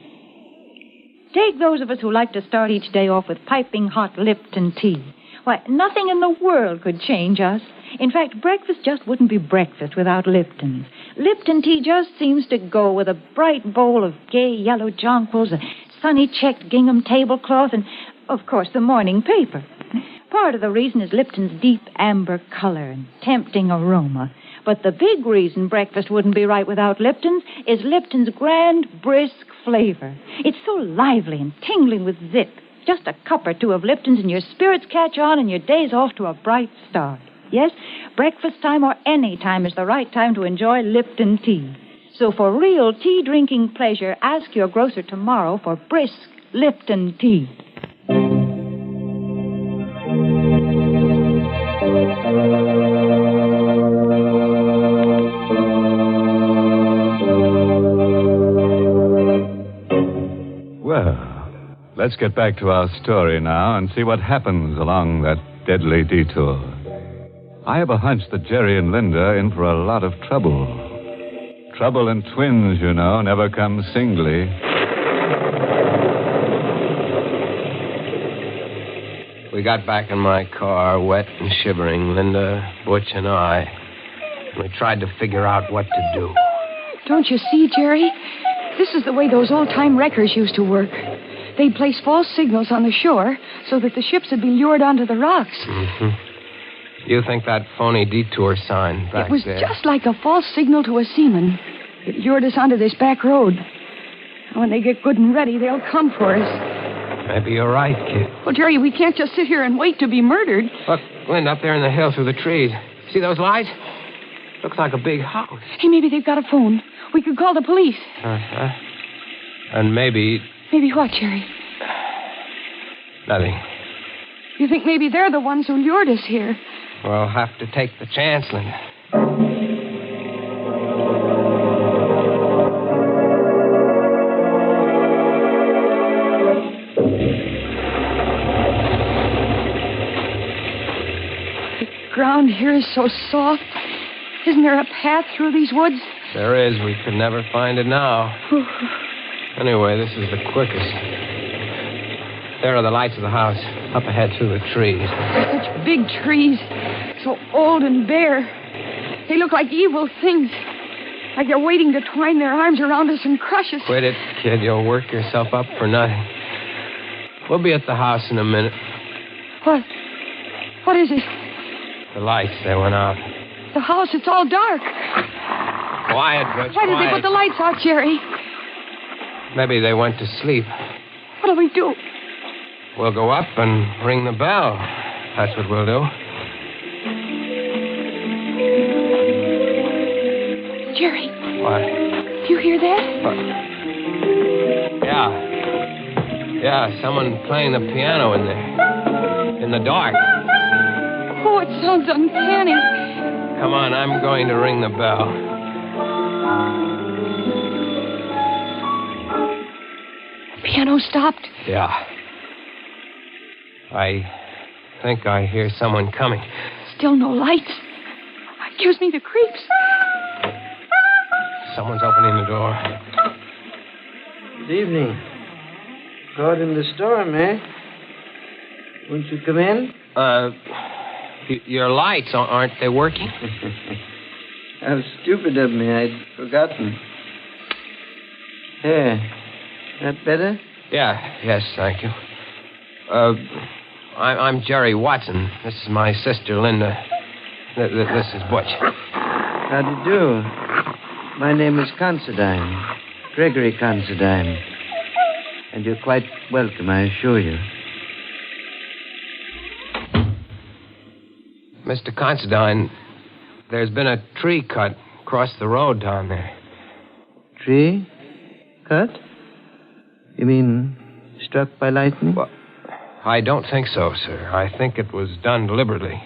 Take those of us who like to start each day off with piping hot Lipton tea. Why, nothing in the world could change us. In fact, breakfast just wouldn't be breakfast without Lipton. Lipton tea just seems to go with a bright bowl of gay yellow jonquils, a sunny checked gingham tablecloth, and, of course, the morning paper. Part of the reason is Lipton's deep amber color and tempting aroma. But the big reason breakfast wouldn't be right without Lipton's is Lipton's grand, brisk flavor. It's so lively and tingling with zip. Just a cup or two of Lipton's and your spirits catch on and your day's off to a bright start. Yes, breakfast time or any time is the right time to enjoy Lipton tea. So for real tea-drinking pleasure, ask your grocer tomorrow for brisk Lipton tea. Well, let's get back to our story now and see what happens along that deadly detour. I have a hunch that Jerry and Linda are in for a lot of trouble. Trouble in twins, you know, never come singly. We got back in my car, wet and shivering, Linda, Butch, and I. We tried to figure out what to do. Don't you see, Jerry? This is the way those old-time wreckers used to work. They'd place false signals on the shore so that the ships would be lured onto the rocks. Mm-hmm. You think that phony detour sign back It was there... just like a false signal to a seaman. It lured us onto this back road. When they get good and ready, they'll come for us. Maybe you're right, kid. Well, Jerry, we can't just sit here and wait to be murdered. Look, Linda, up there in the hill through the trees. See those lights? Looks like a big house. Hey, maybe they've got a phone. We could call the police. Uh-huh. And maybe... Maybe what, Jerry? Nothing. You think maybe they're the ones who lured us here? We'll have to take the chance, Linda. The ground here is so soft. Isn't there a path through these woods? There is. We could never find it now. Anyway, this is the quickest. There are the lights of the house, up ahead through the trees. Such big trees, so old and bare. They look like evil things, like they're waiting to twine their arms around us and crush us. Quit it, kid. You'll work yourself up for nothing. We'll be at the house in a minute. What? What is it? The lights, they went out. The house, it's all dark. Quiet, Butch, Why did they put the lights out, Jerry? Maybe they went to sleep. What'll we do? We'll go up and ring the bell. That's what we'll do. Jerry. What? Do you hear that? What? Yeah, someone playing the piano in there. In the dark. Oh, it sounds uncanny. Come on, I'm going to ring the bell. Piano stopped. Yeah. I think I hear someone coming. Still no lights. It gives me the creeps. Someone's opening the door. Good evening. Caught in the storm, eh? Won't you come in? Your lights, aren't they working? How stupid of me. I'd forgotten. There. That better? Yeah, yes, thank you. I'm Jerry Watson. This is my sister, Linda. This is Butch. How do you do? My name is Considine. Gregory Considine. And you're quite welcome, I assure you. Mr. Considine, there's been a tree cut across the road down there. Tree? Cut? You mean struck by lightning? Well, I don't think so, sir. I think it was done deliberately.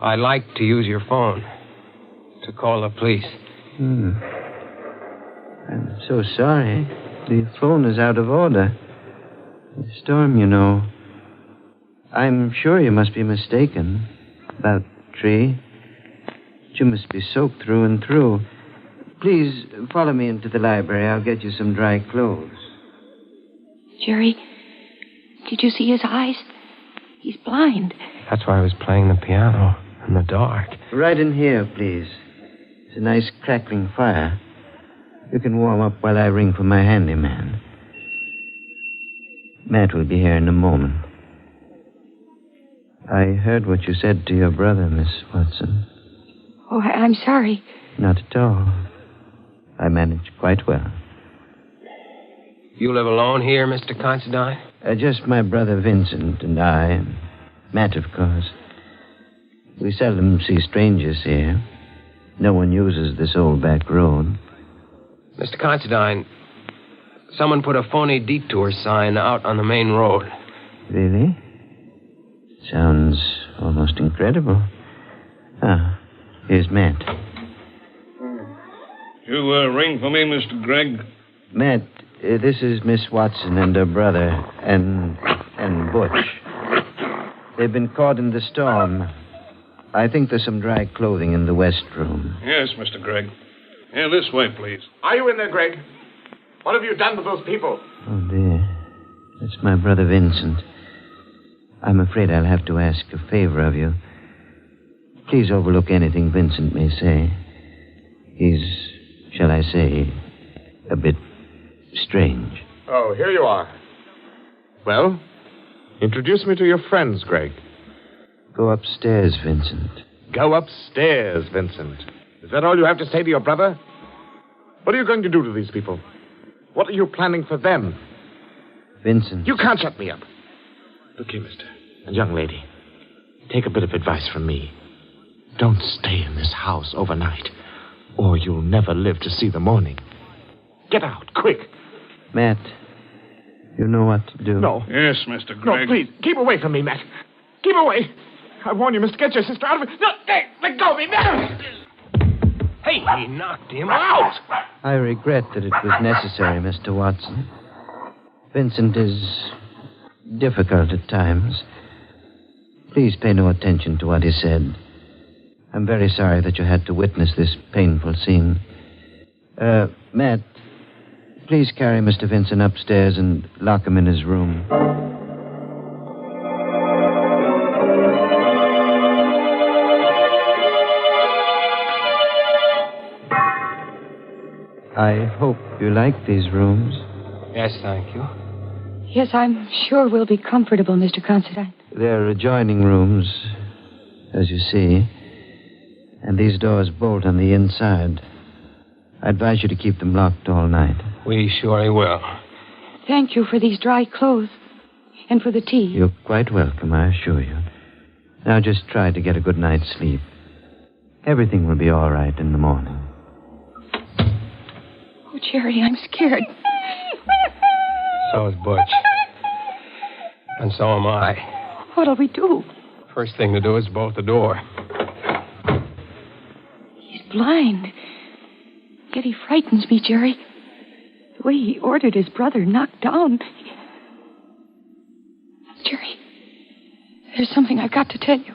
I'd like to use your phone to call the police. I'm so sorry. The phone is out of order. The storm, you know. I'm sure you must be mistaken about the tree. You must be soaked through and through. Please follow me into the library. I'll get you some dry clothes. Jerry, did you see his eyes? He's blind. That's why I was playing the piano in the dark. Right in here, please. It's a nice crackling fire. You can warm up while I ring for my handyman. Matt will be here in a moment. I heard what you said to your brother, Miss Watson. Oh, I'm sorry. Not at all. I managed quite well. You live alone here, Mr. Considine? Just my brother Vincent and I, and Matt, of course. We seldom see strangers here. No one uses this old back road. Mr. Considine, someone put a phony detour sign out on the main road. Really? Sounds almost incredible. Ah, here's Matt. You ring for me, Mr. Gregg? Matt, this is Miss Watson and her brother, and Butch. They've been caught in the storm. I think there's some dry clothing in the west room. Yes, Mr. Gregg. Here, this way, please. Are you in there, Gregg? What have you done with those people? Oh, dear. It's my brother Vincent. I'm afraid I'll have to ask a favor of you. Please overlook anything Vincent may say. He's, shall I say, a bit strange. Oh, here you are. Well, introduce me to your friends, Gregg. Go upstairs, Vincent. Go upstairs, Vincent. Is that all you have to say to your brother? What are you going to do to these people? What are you planning for them? Vincent. You can't shut me up. Look here, mister. And young lady, take a bit of advice from me. Don't stay in this house overnight, or you'll never live to see the morning. Get out, quick. Matt, you know what to do. No. Yes, Mr. No, Gregg. please, keep away from me, Matt. Keep away. I warn you, mister, get your sister out of it. No, hey, let go of me, Matt. Hey, he knocked him out. I regret that it was necessary, Mr. Watson. Vincent is difficult at times. Please pay no attention to what he said. I'm very sorry that you had to witness this painful scene. Matt, please carry Mr. Vincent upstairs and lock him in his room. I hope you like these rooms. Yes, thank you. Yes, I'm sure we'll be comfortable, Mr. Considine. They're adjoining rooms, as you see. And these doors bolt on the inside. I advise you to keep them locked all night. We surely will. Thank you for these dry clothes and for the tea. You're quite welcome, I assure you. Now just try to get a good night's sleep. Everything will be all right in the morning. Oh, Jerry, I'm scared. So is Butch. And so am I. What'll we do? First thing to do is bolt the door. He's blind. Yet he frightens me, Jerry. The way he ordered his brother knocked down. Jerry, there's something I've got to tell you.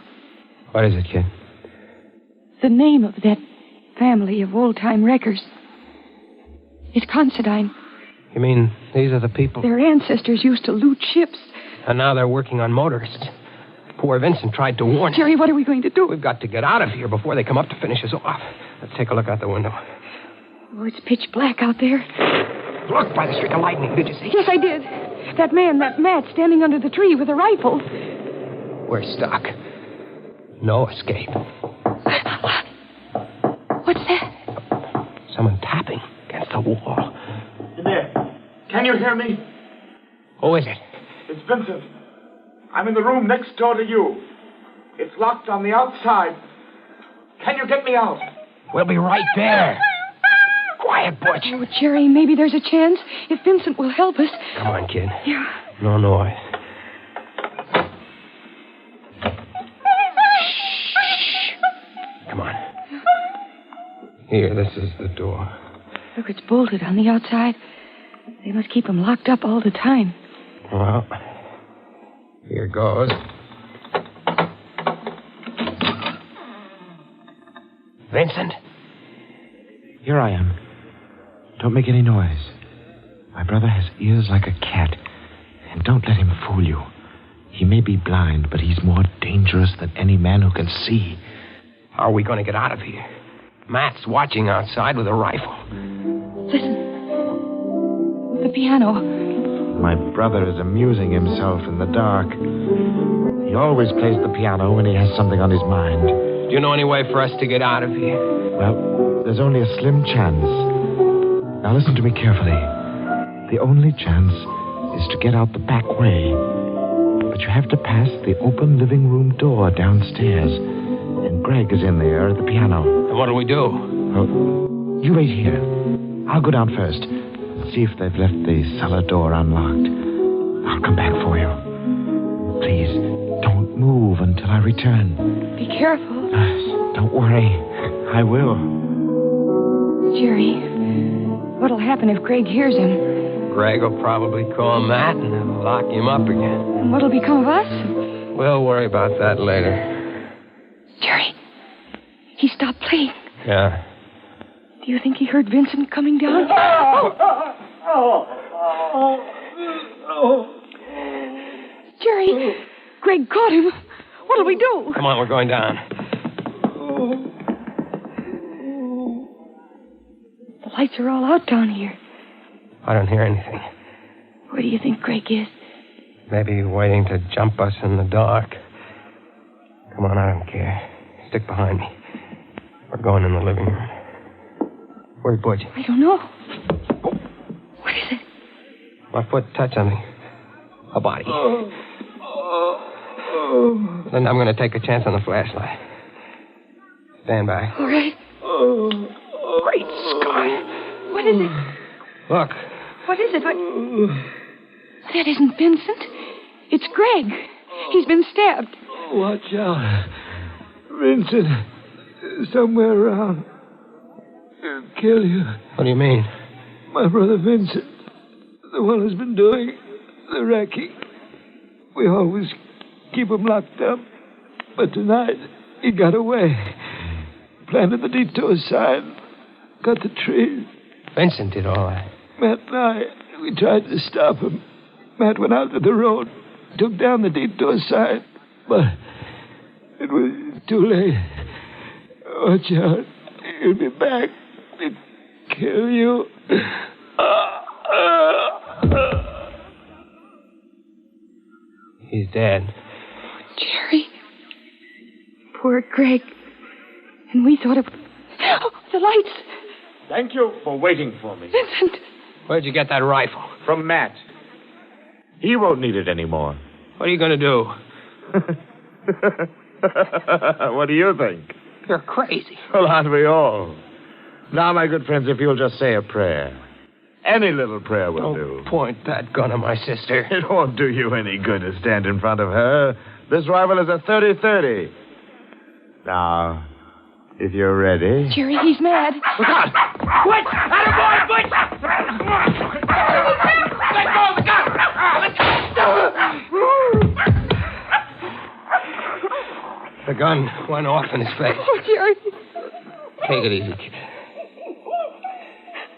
What is it, kid? The name of that family of old-time wreckers is Considine. You mean these are the people? Their ancestors used to loot ships. And now they're working on motorists. Poor Vincent tried to warn him. Jerry, what are we going to do? We've got to get out of here before they come up to finish us off. Let's take a look out the window. Oh, it's pitch black out there. Look, by the streak of lightning, did you see? Yes, I did. That man, that Matt, standing under the tree with a rifle. We're stuck. No escape. What's that? Someone tapping against the wall. In there. Can you hear me? Who is it? It's Vincent. I'm in the room next door to you. It's locked on the outside. Can you get me out? We'll be right there. Quiet, Butch. Oh, Jerry, maybe there's a chance if Vincent will help us. Come on, kid. Yeah. No noise. Shh. Come on. Here, this is the door. Look, it's bolted on the outside. They must keep him locked up all the time. Well, here goes. Vincent? Here I am. Don't make any noise. My brother has ears like a cat. And don't let him fool you. He may be blind, but he's more dangerous than any man who can see. How are we going to get out of here? Matt's watching outside with a rifle. Listen. The piano. My brother is amusing himself in the dark. He always plays the piano when he has something on his mind. Do you know any way for us to get out of here? Well, there's only a slim chance. Now listen to me carefully. The only chance is to get out the back way. But you have to pass the open living room door downstairs. And Gregg is in there at the piano. And what'll we do? Oh, you wait here. I'll go down first and see if they've left the cellar door unlocked. I'll come back for you. Please, don't move until I return. Be careful. Don't worry. I will. Jerry, what'll happen if Gregg hears him? Gregg will probably call Matt and then lock him up again. And what'll become of us? We'll worry about that later. Jerry, He stopped playing. Yeah. Do you think he heard Vincent coming down? Jerry, Gregg caught him. What'll we do? Come on, we're going down. The lights are all out down here. I don't hear anything. Where do you think Gregg is? Maybe waiting to jump us in the dark. Come on, I don't care. Stick behind me. We're going in the living room. Where's Butch? I don't know. What is it? My foot touched something. A body. Then I'm going to take a chance on the flashlight. Stand by. All right. Great Scott. What is it? Look. What is it? That isn't Vincent. It's Gregg. He's been stabbed. Watch out. Vincent is somewhere around. He'll kill you. What do you mean? My brother Vincent, the one who's been doing the wrecking. We always keep him locked up. But tonight, he got away. Planted the Detour sign. Cut the trees. Vincent did all that. Matt and I, we tried to stop him. Matt went out to the road, took down the Detour sign. But it was too late. Watch out. He'll be back to kill you. He's dead. Jerry. Poor Gregg. And we thought it... Oh, the lights. Thank you for waiting for me. Vincent. Where'd you get that rifle? From Matt. He won't need it anymore. What are you going to do? What do you think? You're crazy. Well, aren't we all? Now, my good friends, if you'll just say a prayer. Any little prayer will do. Point that gun at my sister. It won't do you any good to stand in front of her. This rifle is a 30-30. Now, if you're ready... Jerry, he's mad. Look out! Butch! Attaboy, Butch! Let go of the gun! The gun went off in his face. Oh, Jerry. Take it easy, kid.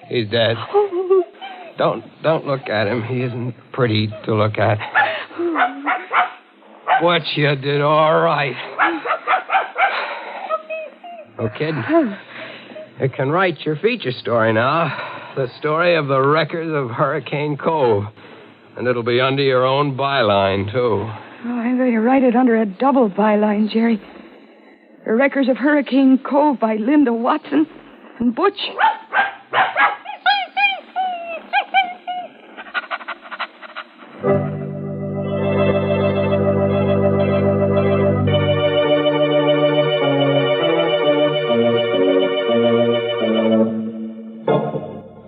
He's dead. Don't look at him. He isn't pretty to look at. What you did all right. Oh, kid, you can write your feature story now. The story of the wreckers of Hurricane Cove. And it'll be under your own byline, too. Oh, I'm going to write it under a double byline, Jerry. The Wreckers of Hurricane Cove by Linda Watson and Butch.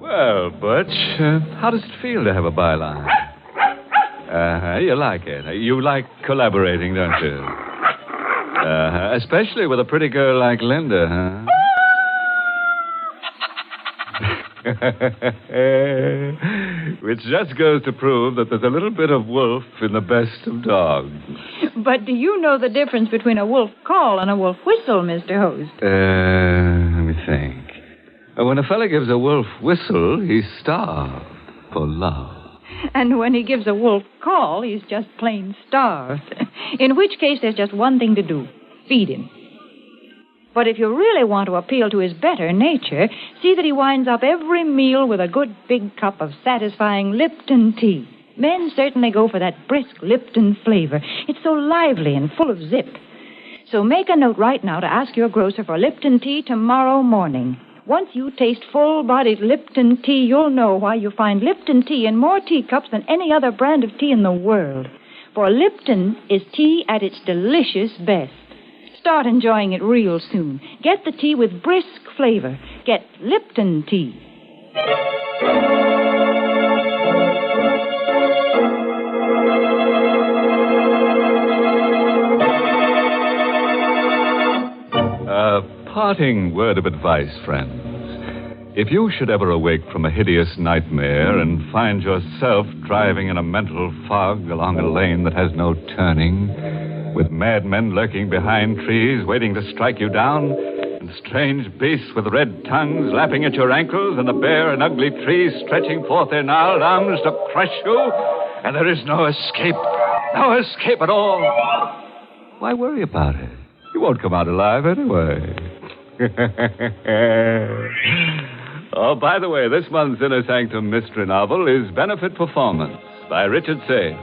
Well, Butch, how does it feel to have a byline? You like it. You like collaborating, don't you? Especially with a pretty girl like Linda, huh? Which just goes to prove that there's a little bit of wolf in the best of dogs. But do you know the difference between a wolf call and a wolf whistle, Mr. Host? Let me think. When a fella gives a wolf whistle, he's starved for love. And when he gives a wolf call, he's just plain starved. In which case, there's just one thing to do. Feed him. But if you really want to appeal to his better nature, see that he winds up every meal with a good big cup of satisfying Lipton tea. Men certainly go for that brisk Lipton flavor. It's so lively and full of zip. So make a note right now to ask your grocer for Lipton tea tomorrow morning. Once you taste full-bodied Lipton tea, you'll know why you find Lipton tea in more teacups than any other brand of tea in the world. For Lipton is tea at its delicious best. Start enjoying it real soon. Get the tea with brisk flavor. Get Lipton tea. Parting word of advice, friends. If you should ever awake from a hideous nightmare and find yourself driving in a mental fog along a lane that has no turning, with madmen lurking behind trees waiting to strike you down, and strange beasts with red tongues lapping at your ankles, and the bare and ugly trees stretching forth their gnarled arms to crush you, and there is no escape. No escape at all. Why worry about it? You won't come out alive anyway. Oh, by the way, this month's Inner Sanctum Mystery novel is Benefit Performance by Richard Sage.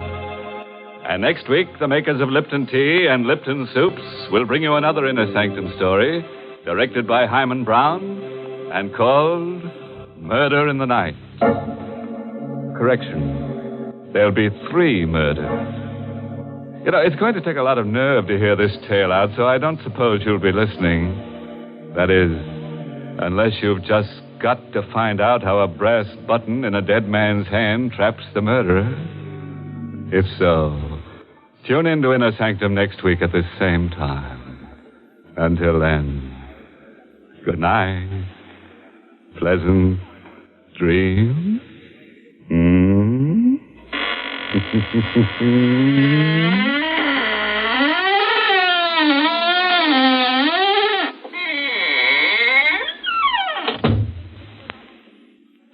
And next week, the makers of Lipton Tea and Lipton Soups will bring you another Inner Sanctum story, directed by Hyman Brown, and called Murder in the Night. Correction. There'll be 3 murders. You know, it's going to take a lot of nerve to hear this tale out, so I don't suppose you'll be listening. That is, unless you've just got to find out how a brass button in a dead man's hand traps the murderer. If so, tune in to Inner Sanctum next week at this same time. Until then, good night. Pleasant dreams.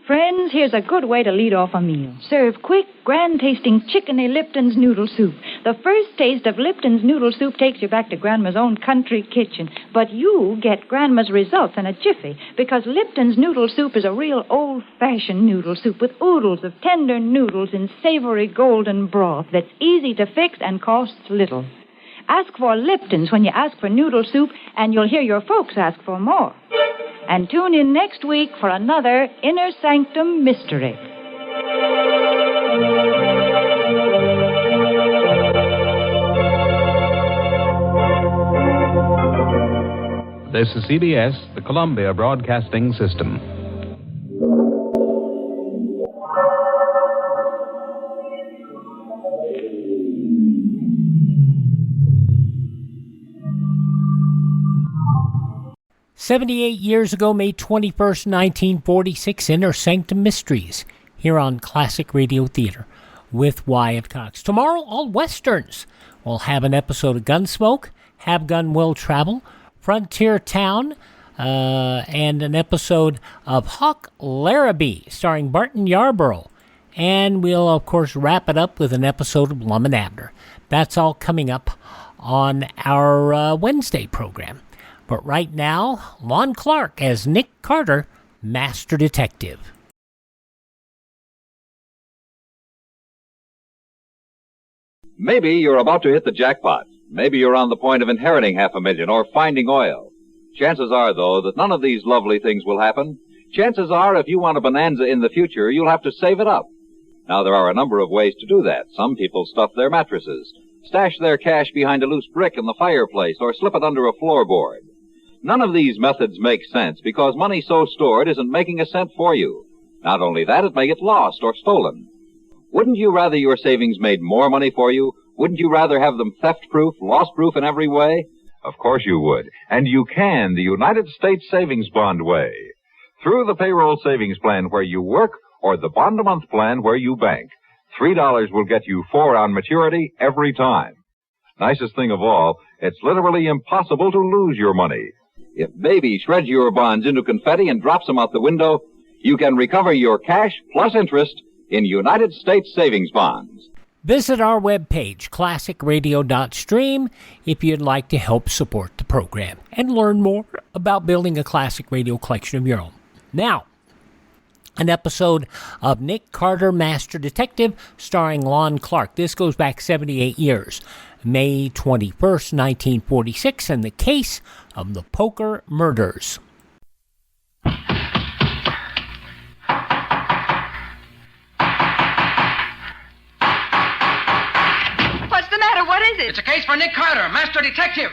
Friends, here's a good way to lead off a meal. Serve quick, grand-tasting chickeny Lipton's noodle soup. The first taste of Lipton's noodle soup takes you back to Grandma's own country kitchen. But you get Grandma's results in a jiffy, because Lipton's noodle soup is a real old-fashioned noodle soup with oodles of tender noodles in savory golden broth that's easy to fix and costs little. Ask for Lipton's when you ask for noodle soup, and you'll hear your folks ask for more. And tune in next week for another Inner Sanctum Mystery. This is CBS, the Columbia Broadcasting System. "78 years ago, May 21st, 1946, Inner Sanctum Mysteries, here on Classic Radio Theater with Wyatt Cox. Tomorrow, all Westerns. We'll have an episode of Gunsmoke, Have Gun Will Travel, Frontier Town, and an episode of Hawk Larrabee, starring Barton Yarborough. And we'll, of course, wrap it up with an episode of Lum and Abner. That's all coming up on our Wednesday program. But right now, Lon Clark as Nick Carter, Master Detective. Maybe you're about to hit the jackpot. Maybe you're on the point of inheriting $500,000 or finding oil. Chances are, though, that none of these lovely things will happen. Chances are, if you want a bonanza in the future, you'll have to save it up. Now, there are a number of ways to do that. Some people stuff their mattresses, stash their cash behind a loose brick in the fireplace, or slip it under a floorboard. None of these methods make sense because money so stored isn't making a cent for you. Not only that, it may get lost or stolen. Wouldn't you rather your savings made more money for you? Wouldn't you rather have them theft-proof, loss-proof in every way? Of course you would. And you can the United States Savings Bond way. Through the payroll savings plan where you work or the bond-a-month plan where you bank. $3 will get you 4 on maturity every time. Nicest thing of all, it's literally impossible to lose your money. If Baby shreds your bonds into confetti and drops them out the window, you can recover your cash plus interest in United States savings bonds. Visit our webpage, classicradio.stream, if you'd like to help support the program and learn more about building a classic radio collection of your own. Now, an episode of Nick Carter, Master Detective, starring Lon Clark. This goes back 78 years. May 21st, 1946, and the case of the Poker Murders. What's the matter? What is it? It's a case for Nick Carter, Master Detective.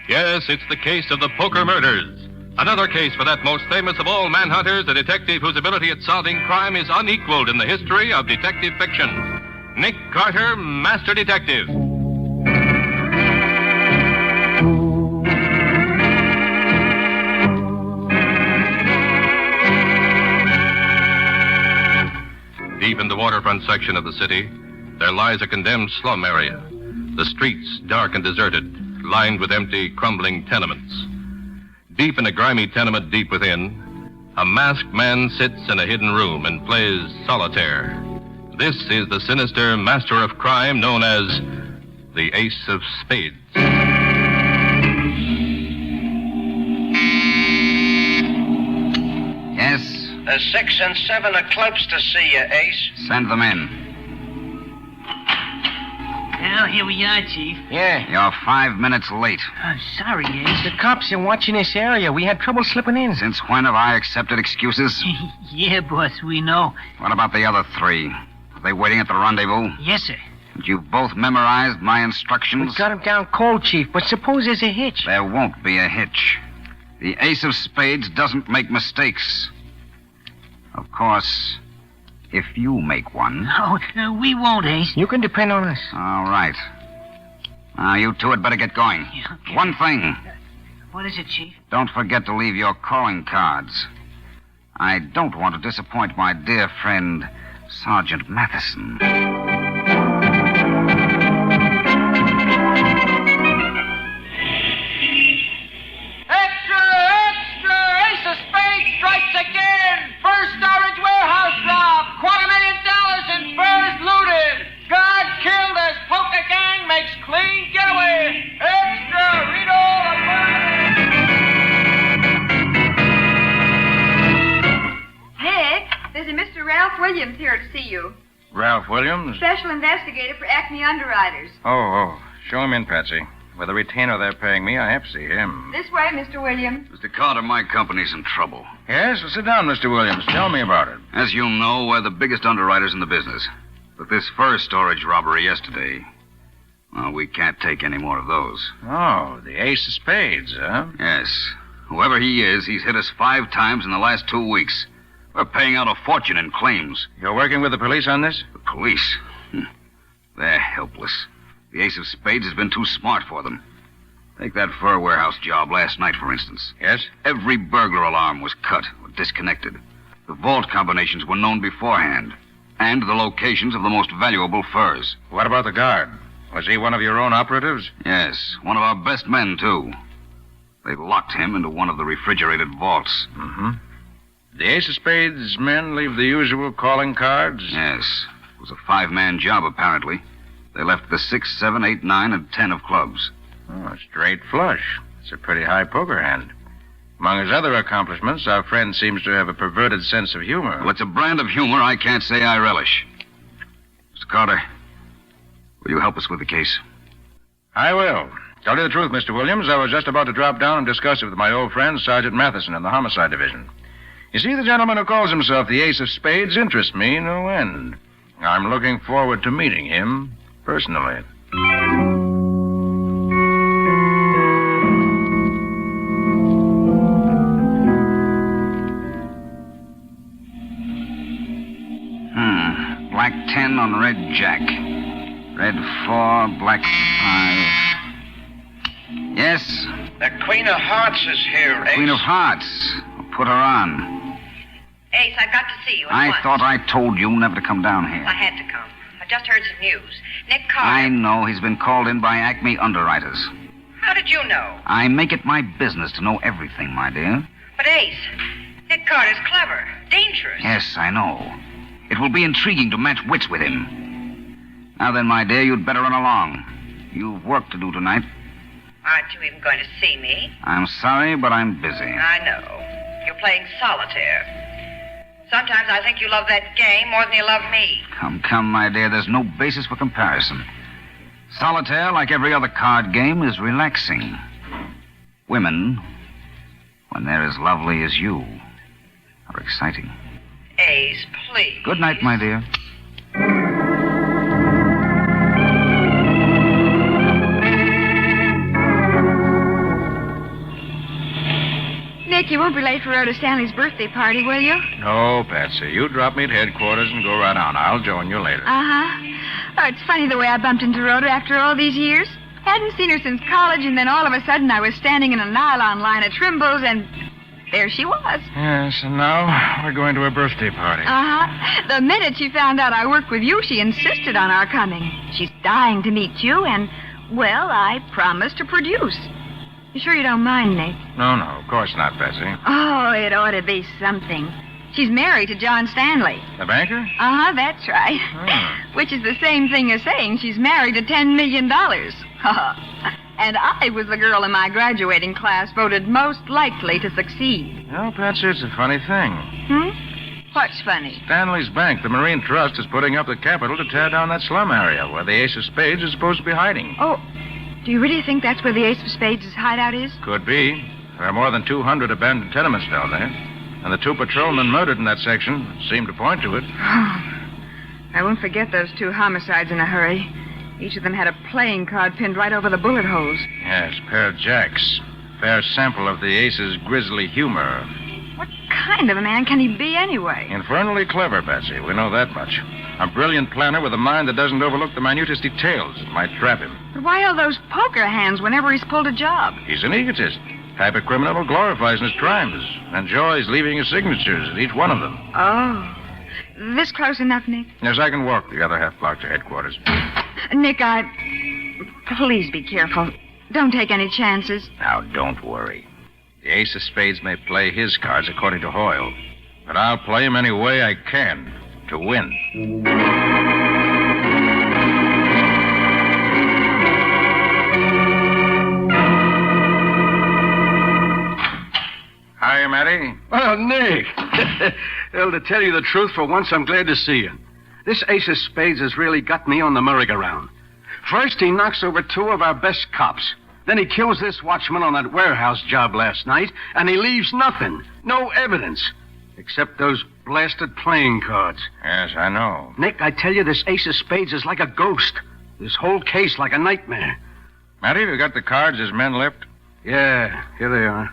Yes, it's the case of the Poker Murders. Another case for that most famous of all manhunters, a detective whose ability at solving crime is unequaled in the history of detective fiction. Nick Carter, Master Detective. Deep in the waterfront section of the city, there lies a condemned slum area. The streets dark and deserted, lined with empty, crumbling tenements. Deep in a grimy tenement deep within, a masked man sits in a hidden room and plays solitaire. This is the sinister master of crime known as the Ace of Spades. Yes? The 6 and 7 of clubs to see you, Ace. Send them in. Well, here we are, Chief. Yeah. You're 5 minutes late. I'm sorry, Ace. The cops are watching this area. We had trouble slipping in. Since when have I accepted excuses? Yeah, boss, we know. What about the other 3? Are they waiting at the rendezvous? Yes, sir. And you've both memorized my instructions? We got him down cold, Chief, but suppose there's a hitch. There won't be a hitch. The Ace of Spades doesn't make mistakes. Of course, if you make one. No, we won't, Ace. You can depend on us. All right. Now, you two had better get going. Yeah, okay. One thing. What is it, Chief? Don't forget to leave your calling cards. I don't want to disappoint my dear friend, Sergeant Matheson. Extra! Extra! Ace of Spades strikes again! First storage warehouse robbed! $250,000 in furs looted! God killed as poker gang makes clean getaway! Extra! Read all about it! Nick, there's a Mr. Ralph Williams here to see you. Ralph Williams? Special investigator for Acme Underwriters. Oh. Show him in, Patsy. With the retainer they're paying me, I have to see him. This way, Mr. Williams. Mr. Carter, my company's in trouble. Yes? Well, sit down, Mr. Williams. Tell me about it. As you know, we're the biggest underwriters in the business. But this fur storage robbery yesterday, well, we can't take any more of those. Oh, the Ace of Spades, huh? Yes. Whoever he is, he's hit us 5 times in the last 2 weeks. We're paying out a fortune in claims. You're working with the police on this? The police? They're helpless. The Ace of Spades has been too smart for them. Take that fur warehouse job last night, for instance. Yes? Every burglar alarm was cut or disconnected. The vault combinations were known beforehand. And the locations of the most valuable furs. What about the guard? Was he one of your own operatives? Yes, one of our best men, too. They locked him into one of the refrigerated vaults. Mm-hmm. The Ace of Spades men leave the usual calling cards? Yes. It was a 5-man job, apparently. They left the 6, 7, 8, 9, and 10 of clubs. Oh, straight flush. It's a pretty high poker hand. Among his other accomplishments, our friend seems to have a perverted sense of humor. Well, it's a brand of humor I can't say I relish. Mr. Carter, will you help us with the case? I will. Tell you the truth, Mr. Williams, I was just about to drop down and discuss it with my old friend, Sergeant Matheson, in the Homicide Division. You see, the gentleman who calls himself the Ace of Spades interests me no end. I'm looking forward to meeting him personally. Black 10 on red jack. Red 4, black 5. Yes? The Queen of Hearts is here, Ace. Queen of Hearts. I'll put her on. Ace, I've got to see you at I once. thought I told you never to come down here. I had to come. I just heard some news. Nick Carter. I know. He's been called in by Acme Underwriters. How did you know? I make it my business to know everything, my dear. But Ace, Nick Carter's clever, dangerous. Yes, I know. It will be intriguing to match wits with him. Now then, my dear, you'd better run along. You've work to do tonight. Aren't you even going to see me? I'm sorry, but I'm busy. I know. You're playing solitaire. Sometimes I think you love that game more than you love me. Come, my dear. There's no basis for comparison. Solitaire, like every other card game, is relaxing. Women, when they're as lovely as you, are exciting. Ace, please. Good night, my dear. Nick, you won't be late for Rhoda Stanley's birthday party, will you? No, Patsy. You drop me at headquarters and go right on. I'll join you later. Uh-huh. Oh, it's funny the way I bumped into Rhoda after all these years. Hadn't seen her since college, and then all of a sudden I was standing in a nylon line at Trimble's, and there she was. Yes, and now we're going to a birthday party. Uh-huh. The minute she found out I worked with you, she insisted on our coming. She's dying to meet you, and, well, I promised to produce. You sure you don't mind, Nick? No, of course not, Betsy. Oh, it ought to be something. She's married to John Stanley. The banker? Uh-huh, that's right. Which is the same thing as saying she's married to $10 million. And I was the girl in my graduating class voted most likely to succeed. Well, Betsy, it's a funny thing. What's funny? Stanley's Bank, the Marine Trust, is putting up the capital to tear down that slum area where the Ace of Spades is supposed to be hiding. Oh, do you really think that's where the Ace of Spades' hideout is? Could be. There are more than 200 abandoned tenements down there. And the 2 patrolmen murdered in that section seem to point to it. I won't forget those 2 homicides in a hurry. Each of them had a playing card pinned right over the bullet holes. Yes, pair of jacks. Fair sample of the Ace's grisly humor. What kind of a man can he be anyway? Infernally clever, Betsy. We know that much. A brilliant planner with a mind that doesn't overlook the minutest details that might trap him. But why all those poker hands whenever he's pulled a job? He's an egotist. Type of criminal who glorifies his crimes. Enjoys leaving his signatures at each one of them. Oh. This close enough, Nick? Yes, I can walk the other half block to headquarters. Nick, please be careful. Don't take any chances. Now, don't worry. The Ace of Spades may play his cards according to Hoyle. But I'll play him any way I can to win. Hi, Matty. Oh, Nick. Well, to tell you the truth, for once, I'm glad to see you. This Ace of Spades has really got me on the merry-go-round. First, he knocks over 2 of our best cops. Then he kills this watchman on that warehouse job last night, and he leaves nothing. No evidence. Except those blasted playing cards. Yes, I know. Nick, I tell you, this Ace of Spades is like a ghost. This whole case like a nightmare. Matty, have you got the cards his men left? Yeah, here they are.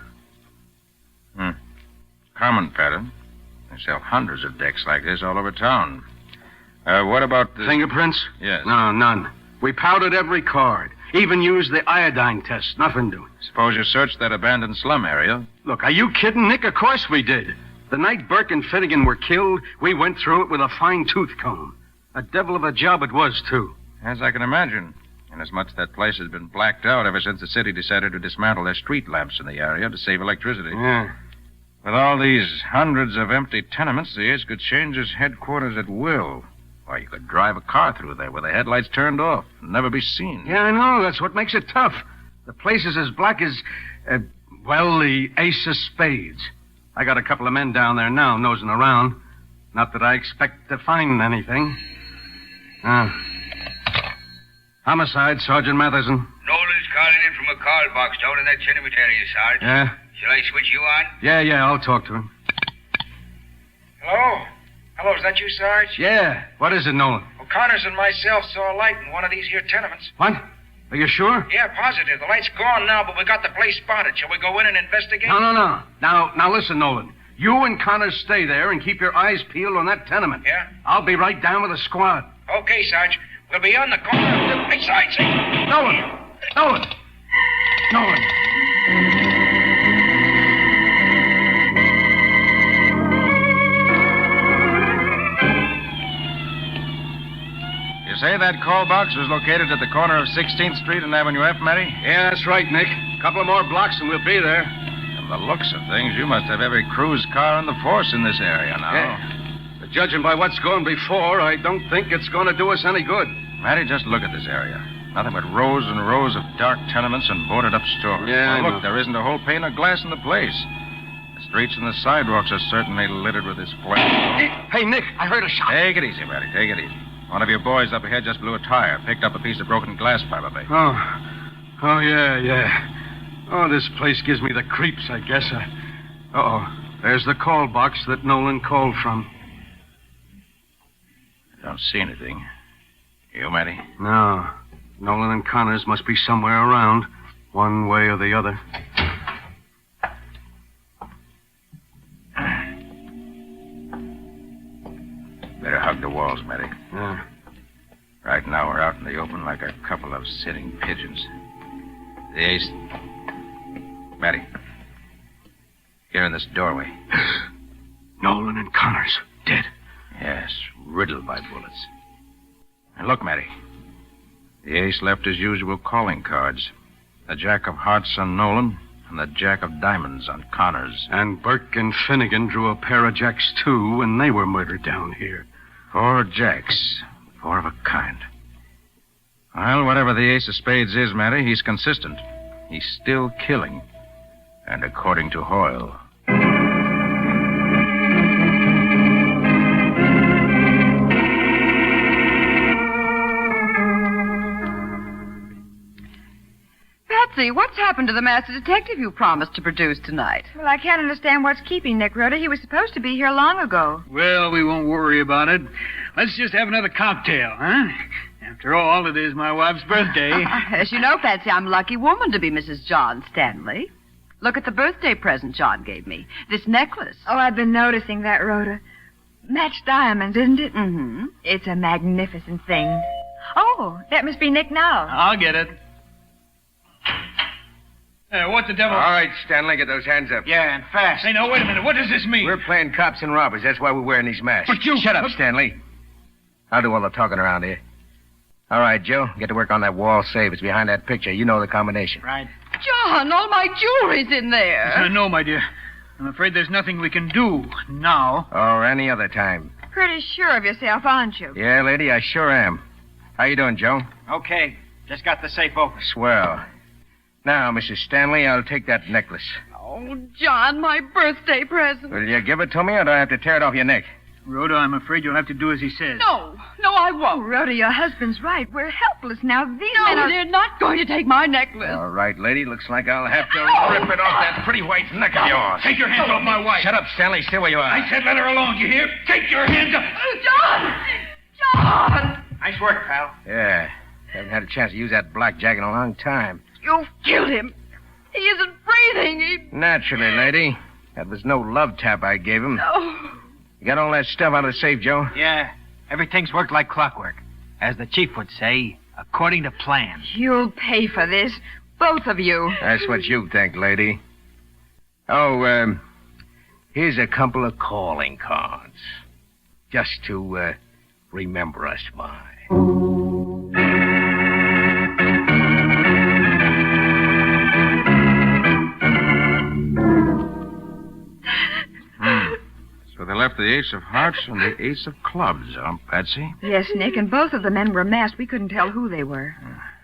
Common pattern. They sell hundreds of decks like this all over town. What about the... Fingerprints? Yes. No, none. We powdered every card. Even used the iodine test. Nothing doing. Suppose you searched that abandoned slum area. Look, are you kidding, Nick? Of course we did. The night Burke and Finnegan were killed, we went through it with a fine-tooth comb. A devil of a job it was, too. As I can imagine. Inasmuch that place has been blacked out ever since the city decided to dismantle their street lamps in the area to save electricity. Yeah. With all these hundreds of empty tenements, the Ace could change his headquarters at will. Why, you could drive a car through there with the headlights turned off and never be seen. Yeah, I know. That's what makes it tough. The place is as black as, the Ace of Spades. I got a couple of men down there now nosing around. Not that I expect to find anything. Homicide, Sergeant Matheson. Nolan's calling in from a call box down in that tenement area, Sarge. Yeah? Shall I switch you on? Yeah, I'll talk to him. Hello? Hello, is that you, Sarge? Yeah. What is it, Nolan? Well, Connors and myself saw a light in one of these here tenements. What? Are you sure? Yeah, positive. The light's gone now, but we got the place spotted. Shall we go in and investigate? No. Now listen, Nolan. You and Connors stay there and keep your eyes peeled on that tenement. Yeah? I'll be right down with a squad. Okay, Sarge. We'll be on the corner. Hey, Sarge, Nolan! You say that call box was located at the corner of 16th Street and Avenue F, Matty? Yeah, that's right, Nick. A couple of more blocks and we'll be there. From the looks of things, you must have every cruise car in the force in this area now. Yeah. But judging by what's gone before, I don't think it's going to do us any good. Matty, just look at this area. Nothing but rows and rows of dark tenements and boarded-up stores. Yeah, Look, there isn't a whole pane of glass in the place. The streets and the sidewalks are certainly littered with this flash. Hey, Nick, I heard a shot. Take it easy, Matty. Take it easy. One of your boys up ahead just blew a tire, picked up a piece of broken glass, probably. Oh, yeah. Oh, this place gives me the creeps, I guess. There's the call box that Nolan called from. I don't see anything. You, Matty? No. Nolan and Connors must be somewhere around, one way or the other. Better hug the walls, Matty. Yeah. Right now we're out in the open like a couple of sitting pigeons. The Ace... Matty. Here in this doorway. Nolan and Connors, dead. Yes, riddled by bullets. And look, Matty. The ace left his usual calling cards. The jack of hearts on Nolan and the jack of diamonds on Connors. And Burke and Finnegan drew a pair of jacks, too, when they were murdered down here. 4 jacks. 4 of a kind. Well, whatever the ace of spades is, Matty, he's consistent. He's still killing. And according to Hoyle. Patsy, what's happened to the master detective you promised to produce tonight? Well, I can't understand what's keeping Nick, Rhoda. He was supposed to be here long ago. Well, we won't worry about it. Let's just have another cocktail, huh? After all, it is my wife's birthday. As you know, Patsy, I'm a lucky woman to be Mrs. John Stanley. Look at the birthday present John gave me. This necklace. Oh, I've been noticing that, Rhoda. Matched diamonds, isn't it? Mm-hmm. It's a magnificent thing. Oh, that must be Nick now. I'll get it. What the devil? All right, Stanley, get those hands up. Yeah, and fast. Hey, now, wait a minute. What does this mean? We're playing cops and robbers. That's why we're wearing these masks. But you... Shut up, Stanley. I'll do all the talking around here. All right, Joe, get to work on that wall safe. It's behind that picture. You know the combination. Right. John, all my jewelry's in there. No, my dear. I'm afraid there's nothing we can do now. Or any other time. Pretty sure of yourself, aren't you? Yeah, lady, I sure am. How you doing, Joe? Okay. Just got the safe open. Swell. Now, Mrs. Stanley, I'll take that necklace. Oh, John, my birthday present. Will you give it to me, or do I have to tear it off your neck? Rhoda, I'm afraid you'll have to do as he says. No, I won't. Oh, Rhoda, your husband's right. We're helpless now. These men No, are... they're not going to take my necklace. All right, lady. Looks like I'll have to rip it off that pretty white neck of yours. Take your hands off my wife. Shut up, Stanley. Stay where you are. I said let her alone, you hear? Take your hands up. John! Nice work, pal. Yeah. Haven't had a chance to use that blackjack in a long time. You've killed him. He isn't breathing. Naturally, lady. That was no love tap I gave him. No. You got all that stuff out of the safe, Joe? Yeah. Everything's worked like clockwork. As the chief would say, according to plan. You'll pay for this. Both of you. That's what you think, lady. Oh, here's a couple of calling cards. Just to, remember us by. So they left the ace of hearts and the ace of clubs, huh, Patsy? Yes, Nick, and both of the men were masked. We couldn't tell who they were.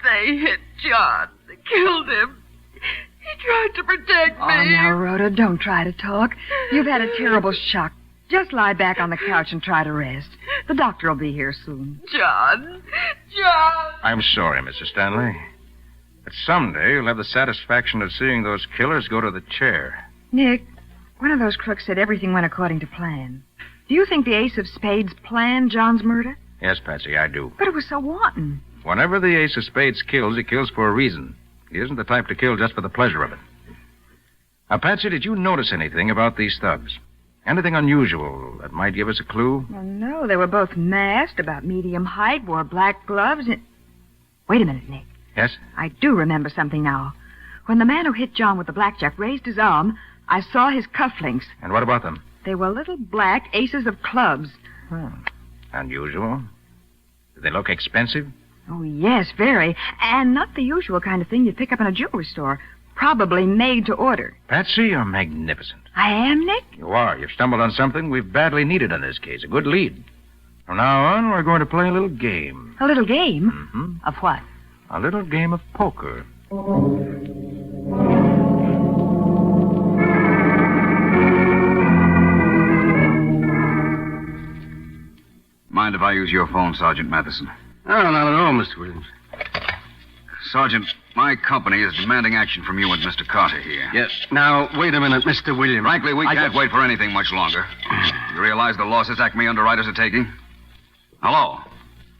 They hit John. They killed him. He tried to protect me. Oh, now, Rhoda, don't try to talk. You've had a terrible shock. Just lie back on the couch and try to rest. The doctor will be here soon. John. I'm sorry, Mrs. Stanley. But someday you'll have the satisfaction of seeing those killers go to the chair. Nick, one of those crooks said everything went according to plan. Do you think the Ace of Spades planned John's murder? Yes, Patsy, I do. But it was so wanton. Whenever the ace of spades kills, he kills for a reason. He isn't the type to kill just for the pleasure of it. Now, Patsy, did you notice anything about these thugs? Anything unusual that might give us a clue? Well, no, they were both masked, about medium height, wore black gloves, and... Wait a minute, Nick. Yes? I do remember something now. When the man who hit John with the blackjack raised his arm, I saw his cufflinks. And what about them? They were little black aces of clubs. Unusual. Do they look expensive? Oh, yes, very. And not the usual kind of thing you'd pick up in a jewelry store. Probably made to order. Patsy, you're magnificent. I am, Nick? You are. You've stumbled on something we've badly needed in this case. A good lead. From now on, we're going to play a little game. A little game? Mm-hmm. Of what? A little game of poker. Mind if I use your phone, Sergeant Matheson? No, not at all, Mr. Williams. Sergeant, my company is demanding action from you and Mr. Carter here. Yes. Now, wait a minute, Mr. Williams. Frankly, we can't wait for anything much longer. You realize the losses Acme underwriters are taking? Hello?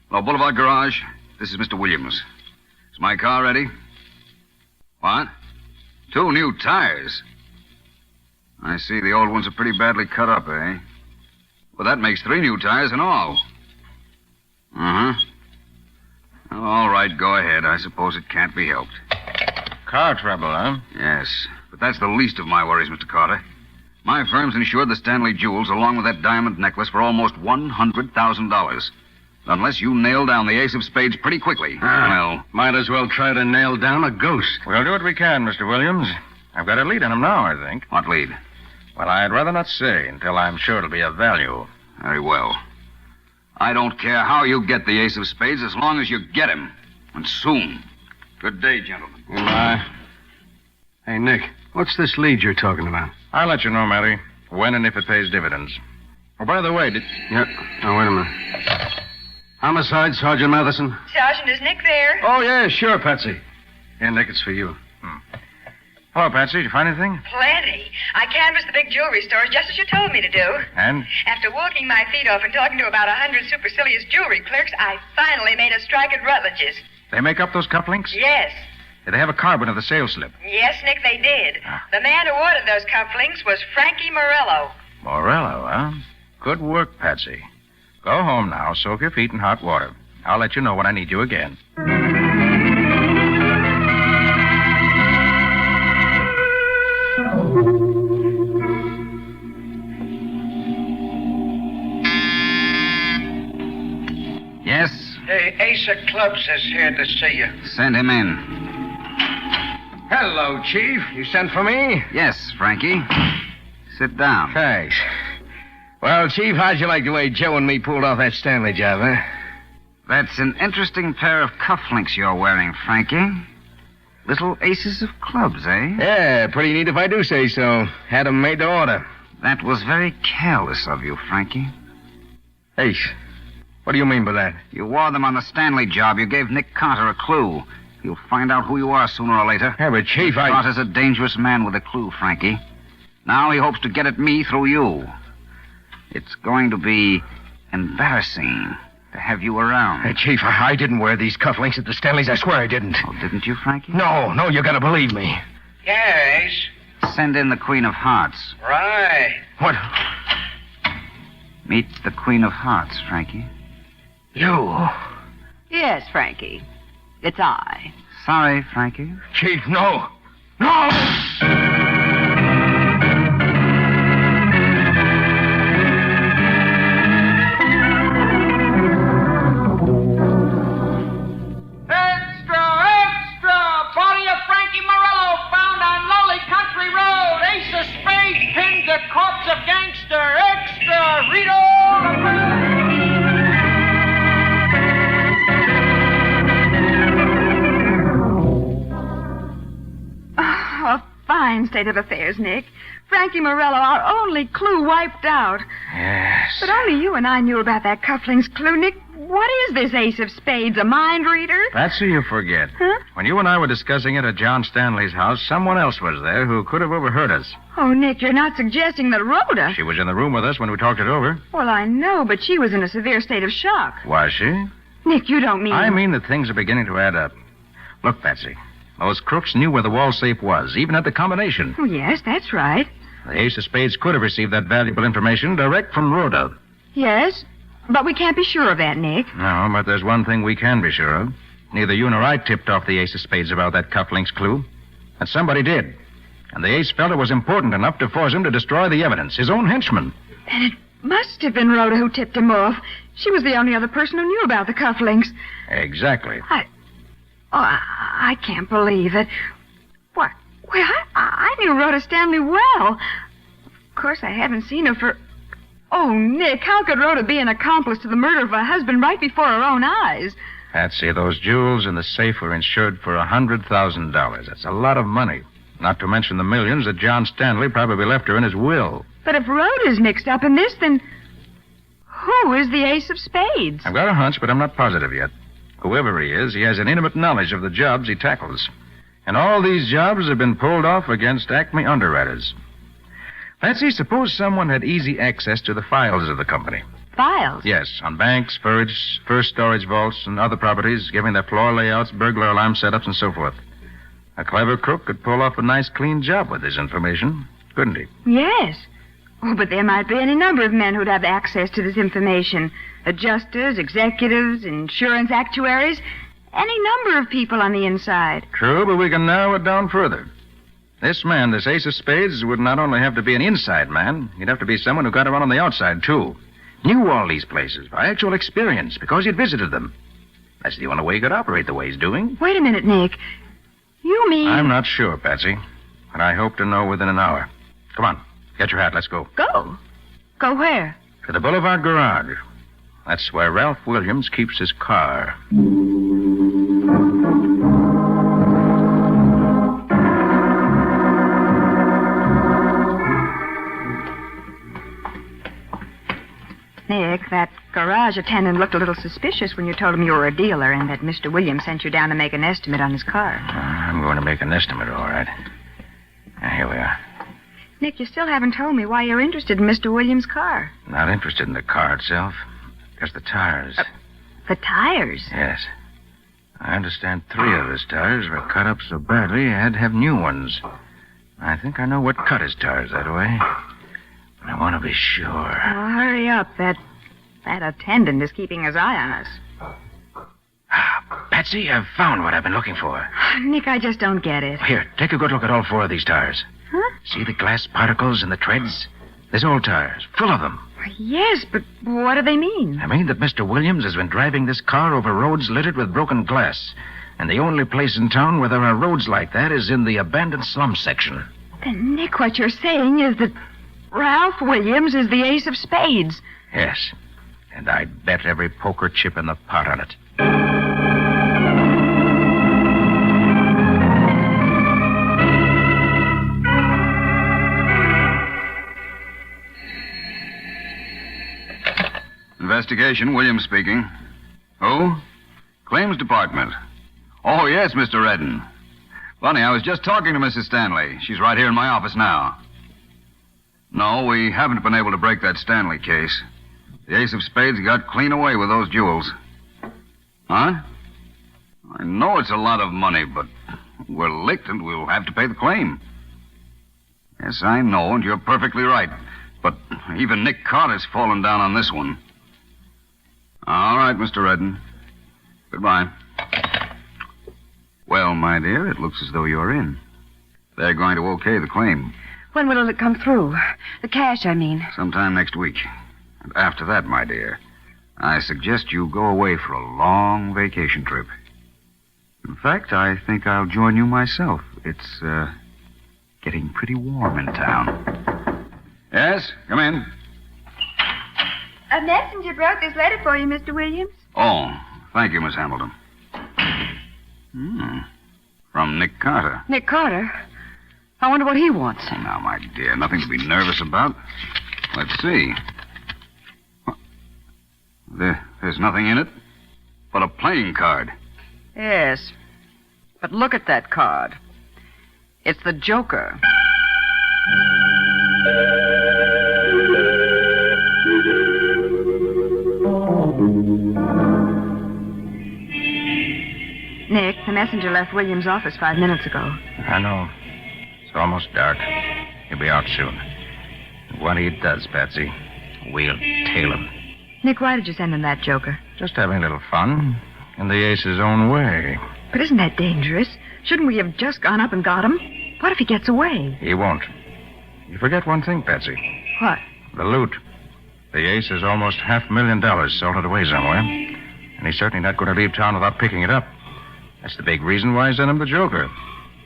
Hello, Boulevard Garage. This is Mr. Williams. Is my car ready? What? 2 new tires? I see the old ones are pretty badly cut up, eh? Well, that makes 3 new tires in all. Uh-huh. All right, go ahead. I suppose it can't be helped. Car trouble, huh? Yes, but that's the least of my worries, Mr. Carter. My firm's insured the Stanley jewels along with that diamond necklace for almost $100,000. Unless you nail down the Ace of Spades pretty quickly. Well, might as well try to nail down a ghost. We'll do what we can, Mr. Williams. I've got a lead on him now, I think. What lead? Well, I'd rather not say until I'm sure it'll be of value. Very well. I don't care how you get the Ace of Spades as long as you get him. And soon. Good day, gentlemen. Goodbye. Hey, Nick, what's this lead you're talking about? I'll let you know, Matty, when and if it pays dividends. Oh, by the way, Yep. Oh, wait a minute. Homicide, Sergeant Matheson? Sergeant, is Nick there? Oh, yeah, sure, Patsy. Here, Nick, it's for you. Hello, Patsy. Did you find anything? Plenty. I canvassed the big jewelry stores just as you told me to do. And? After walking my feet off and talking to about 100 supercilious jewelry clerks, I finally made a strike at Rutledge's. They make up those cufflinks? Yes. Did they have a carbon of the sales slip? Yes, Nick, they did. The man who ordered those cufflinks was Frankie Morello. Morello, huh? Good work, Patsy. Go home now, soak your feet in hot water. I'll let you know when I need you again. Yes? Hey, Ace of Clubs is here to see you. Send him in. Hello, Chief. You sent for me? Yes, Frankie. Sit down. Thanks. Well, Chief, how'd you like the way Joe and me pulled off that Stanley job, huh? That's an interesting pair of cufflinks you're wearing, Frankie. Little aces of clubs, eh? Yeah, pretty neat if I do say so. Had 'em made to order. That was very careless of you, Frankie. Ace, what do you mean by that? You wore them on the Stanley job. You gave Nick Carter a clue. He'll find out who you are sooner or later. Yeah, but Chief, Carter's a dangerous man with a clue, Frankie. Now he hopes to get at me through you. It's going to be embarrassing to have you around. Hey, Chief, I didn't wear these cufflinks at the Stanleys. I swear I didn't. Oh, didn't you, Frankie? No, you gotta believe me. Yeah, Ace. Send in the Queen of Hearts. Right. What? Meet the Queen of Hearts, Frankie. You? Yes, Frankie. It's I. Sorry, Frankie. Chief, no. No! Corpse of gangster, extra, read all A fine state of affairs, Nick. Frankie Morello, our only clue wiped out. Yes. But only you and I knew about that cufflinks clue, Nick. What is this Ace of Spades, a mind reader? Patsy, you forget. Huh? When you and I were discussing it at John Stanley's house, someone else was there who could have overheard us. Oh, Nick, you're not suggesting that Rhoda... She was in the room with us when we talked it over. Well, I know, but she was in a severe state of shock. Was she? Nick, you don't mean... I mean that things are beginning to add up. Look, Patsy, those crooks knew where the wall safe was, even at the combination. Oh, yes, that's right. The Ace of Spades could have received that valuable information direct from Rhoda. Yes, but we can't be sure of that, Nick. No, but there's one thing we can be sure of. Neither you nor I tipped off the Ace of Spades about that cufflinks clue. And somebody did. And the Ace fella was important enough to force him to destroy the evidence, his own henchman. Then it must have been Rhoda who tipped him off. She was the only other person who knew about the cufflinks. Exactly. I can't believe it. What? Well, I knew Rhoda Stanley well. Of course, I haven't seen her for... Oh, Nick, how could Rhoda be an accomplice to the murder of her husband right before her own eyes? Patsy, those jewels in the safe were insured for $100,000. That's a lot of money. Not to mention the millions that John Stanley probably left her in his will. But if Rhoda's mixed up in this, then who is the Ace of Spades? I've got a hunch, but I'm not positive yet. Whoever he is, he has an intimate knowledge of the jobs he tackles. And all these jobs have been pulled off against Acme underwriters. Patsy, suppose someone had easy access to the files of the company. Files? Yes, on banks, first storage vaults, and other properties, giving their floor layouts, burglar alarm setups, and so forth. A clever crook could pull off a nice, clean job with this information, couldn't he? Yes. Oh, but there might be any number of men who'd have access to this information. Adjusters, executives, insurance actuaries, any number of people on the inside. True, but we can narrow it down further. This man, this Ace of Spades, would not only have to be an inside man, he'd have to be someone who got around on the outside, too. Knew all these places by actual experience because he'd visited them. That's the only way he could operate the way he's doing. Wait a minute, Nick. You mean... I'm not sure, Patsy, but I hope to know within an hour. Come on, get your hat, let's go. Go? Go where? To the Boulevard Garage. That's where Ralph Williams keeps his car. Nick, that garage attendant looked a little suspicious when you told him you were a dealer and that Mr. Williams sent you down to make an estimate on his car. I'm going to make an estimate, all right. Here we are. Nick, you still haven't told me why you're interested in Mr. Williams' car. Not interested in the car itself, just the tires. The tires? Yes. I understand 3 of his tires were cut up so badly he had to have new ones. I think I know what cut his tires that way. But I want to be sure. Well, hurry up. That attendant is keeping his eye on us. Patsy, I've found what I've been looking for. Nick, I just don't get it. Here, take a good look at all 4 of these tires. Huh? See the glass particles in the treads? There's old tires, full of them. Yes, but what do they mean? I mean that Mr. Williams has been driving this car over roads littered with broken glass. And the only place in town where there are roads like that is in the abandoned slum section. Then, Nick, what you're saying is that Ralph Williams is the Ace of Spades. Yes. And I'd bet every poker chip in the pot on it. Investigation, Williams speaking. Who? Claims Department. Oh, yes, Mr. Redden. Funny, I was just talking to Mrs. Stanley. She's right here in my office now. No, we haven't been able to break that Stanley case. The Ace of Spades got clean away with those jewels. Huh? I know it's a lot of money, but we're licked and we'll have to pay the claim. Yes, I know, and you're perfectly right. But even Nick Carter's fallen down on this one. All right, Mr. Redden. Goodbye. Well, my dear, it looks as though you're in. They're going to okay the claim. When will it come through? The cash, I mean. Sometime next week. And after that, my dear, I suggest you go away for a long vacation trip. In fact, I think I'll join you myself. It's, getting pretty warm in town. Yes, come in. A messenger brought this letter for you, Mr. Williams. Oh, thank you, Miss Hamilton. From Nick Carter. Nick Carter? I wonder what he wants. Now, my dear, nothing to be nervous about. Let's see. There's nothing in it but a playing card. Yes. But look at that card. It's the Joker. Nick, the messenger left Williams' office 5 minutes ago. I know. It's almost dark. He'll be out soon. When he does, Patsy, we'll tail him. Nick, why did you send him that Joker? Just having a little fun. In the Ace's own way. But isn't that dangerous? Shouldn't we have just gone up and got him? What if he gets away? He won't. You forget one thing, Patsy. What? The loot. The Ace has almost $500,000 salted away somewhere. And he's certainly not going to leave town without picking it up. That's the big reason why I sent him the Joker.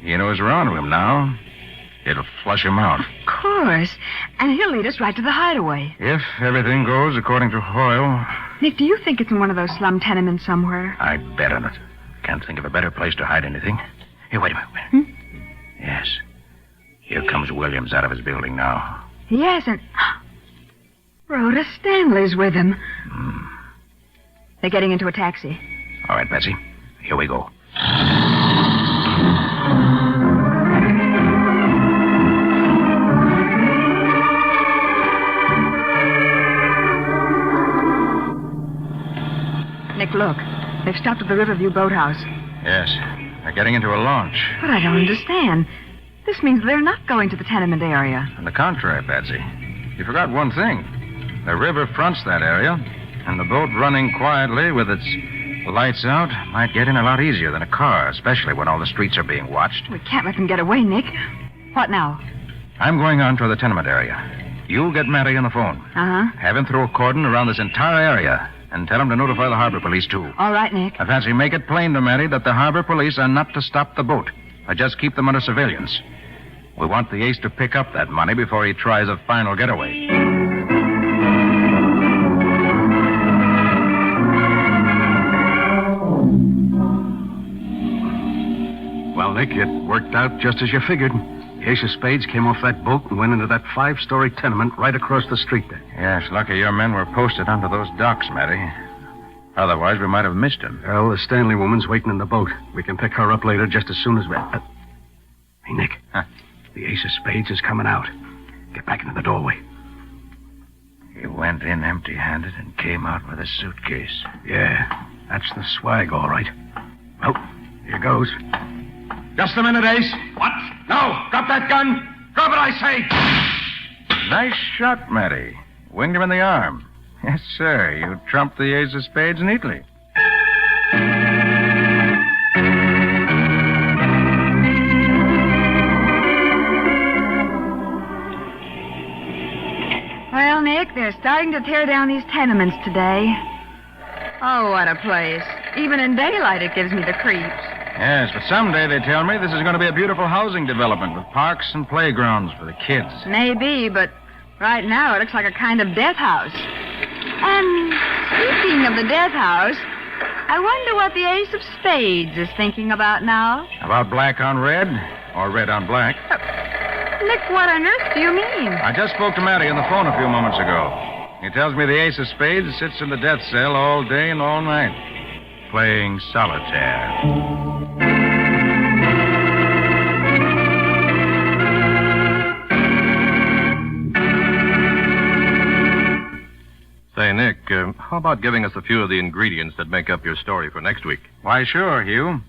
He knows we're on to him now. It'll flush him out. Of course. And he'll lead us right to the hideaway. If everything goes according to Hoyle. Nick, do you think it's in one of those slum tenements somewhere? I'd bet on it. Can't think of a better place to hide anything. Here, wait a minute. Yes. Here comes Williams out of his building now. Yes, and Rhoda Stanley's with him. They're getting into a taxi. All right, Patsy. Here we go. Nick, look. They've stopped at the Riverview boathouse. Yes. They're getting into a launch. But I don't understand. This means they're not going to the tenement area. On the contrary, Patsy. You forgot one thing. The river fronts that area, and the boat running quietly with its lights out might get in a lot easier than a car, especially when all the streets are being watched. We can't let them get away, Nick. What now? I'm going on to the tenement area. You get Matty on the phone. Uh-huh. Have him throw a cordon around this entire area and tell him to notify the harbor police, too. All right, Nick. I fancy make it plain to Matty that the harbor police are not to stop the boat, or just keep them under surveillance. We want the ace to pick up that money before he tries a final getaway. Well, Nick, it worked out just as you figured. Ace of Spades came off that boat and went into that 5-story tenement right across the street there. Yes, lucky your men were posted onto those docks, Matty. Otherwise, we might have missed him. Well, the Stanley woman's waiting in the boat. We can pick her up later just as soon as we... Hey, Nick. Huh? The Ace of Spades is coming out. Get back into the doorway. He went in empty-handed and came out with a suitcase. Yeah, that's the swag, all right. Well, here goes. Just a minute, Ace. What? No, drop that gun. Drop it, I say. Nice shot, Matty. Winged him in the arm. Yes, sir. You trumped the Ace of Spades neatly. Well, Nick, they're starting to tear down these tenements today. Oh, what a place. Even in daylight, it gives me the creeps. Yes, but someday, they tell me, this is going to be a beautiful housing development with parks and playgrounds for the kids. Maybe, but right now it looks like a kind of death house. And speaking of the death house, I wonder what the Ace of Spades is thinking about now. About black on red or red on black? Nick, what on earth do you mean? I just spoke to Matty on the phone a few moments ago. He tells me the Ace of Spades sits in the death cell all day and all night, playing solitaire. Say, Nick, how about giving us a few of the ingredients that make up your story for next week? Why, sure, Hugh.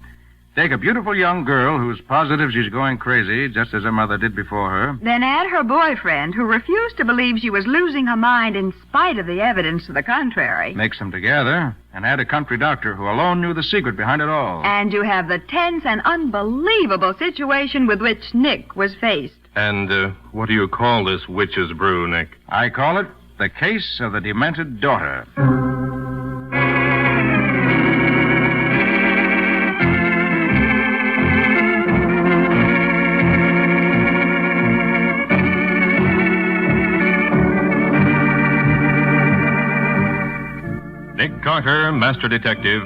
Take a beautiful young girl who's positive she's going crazy, just as her mother did before her. Then add her boyfriend, who refused to believe she was losing her mind in spite of the evidence to the contrary. Mix them together, and add a country doctor who alone knew the secret behind it all. And you have the tense and unbelievable situation with which Nick was faced. And what do you call this witch's brew, Nick? I call it the case of the demented daughter. Nick Carter, Master Detective,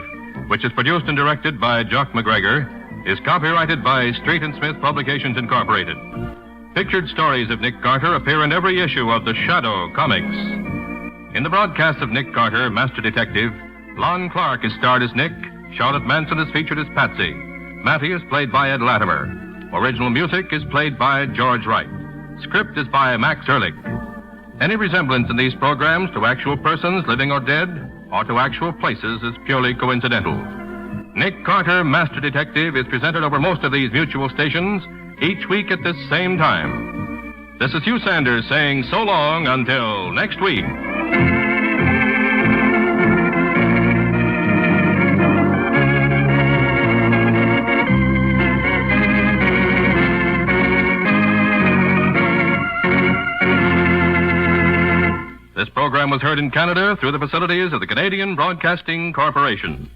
which is produced and directed by Jock McGregor, is copyrighted by Street & Smith Publications, Incorporated. Pictured stories of Nick Carter appear in every issue of the Shadow comics. In the broadcast of Nick Carter, Master Detective, Lon Clark is starred as Nick, Charlotte Manson is featured as Patsy, Matty is played by Ed Latimer. Original music is played by George Wright. Script is by Max Ehrlich. Any resemblance in these programs to actual persons, living or dead, or to actual places is purely coincidental. Nick Carter, Master Detective, is presented over most of these mutual stations each week at this same time. This is Hugh Sanders saying so long until next week. This program was heard in Canada through the facilities of the Canadian Broadcasting Corporation.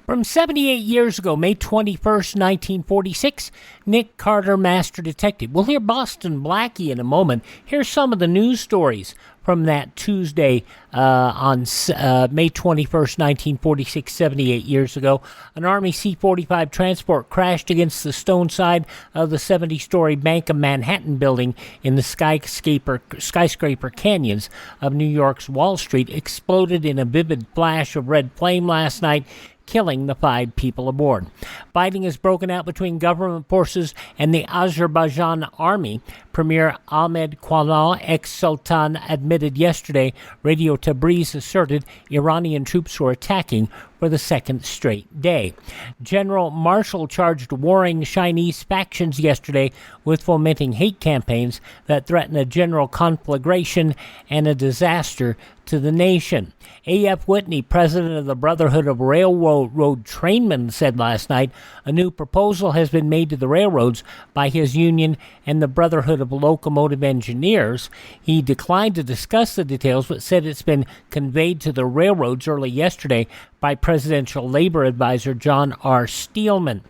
From 78 years ago, May 21st, 1946, Nick Carter, Master Detective. We'll hear Boston Blackie in a moment. Here's some of the news stories from that Tuesday on May 21st, 1946, 78 years ago. An Army C-45 transport crashed against the stone side of the 70-story Bank of Manhattan building in the skyscraper canyons of New York's Wall Street, exploded in a vivid flash of red flame last night, killing the 5 people aboard. Fighting has broken out between government forces and the Azerbaijan army. Premier Ahmed Quanal, ex-Sultan, admitted yesterday Radio Tabriz asserted Iranian troops were attacking for the second straight day. General Marshall charged warring Chinese factions yesterday with fomenting hate campaigns that threaten a general conflagration and a disaster to the nation. A.F. Whitney, president of the Brotherhood of Railroad Trainmen, said last night a new proposal has been made to the railroads by his union and the Brotherhood of Locomotive Engineers. He declined to discuss the details, but said it's been conveyed to the railroads early yesterday by presidential labor advisor John R. Steelman.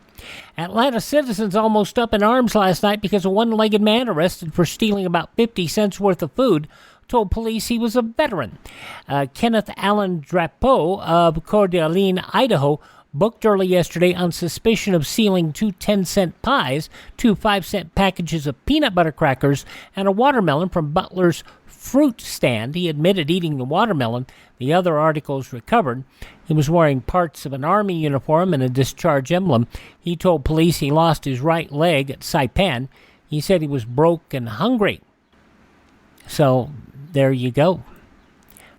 Atlanta citizens almost up in arms last night because a one-legged man arrested for stealing about 50 cents worth of food told police he was a veteran. Kenneth Allen Drapeau of Coeur d'Alene, Idaho, booked early yesterday on suspicion of stealing 2 10-cent pies, 2 5-cent packages of peanut butter crackers, and a watermelon from Butler's fruit stand. He admitted eating the watermelon. The other articles recovered. He was wearing parts of an army uniform and a discharge emblem. He told police he lost his right leg at Saipan. He said he was broke and hungry. So, there you go.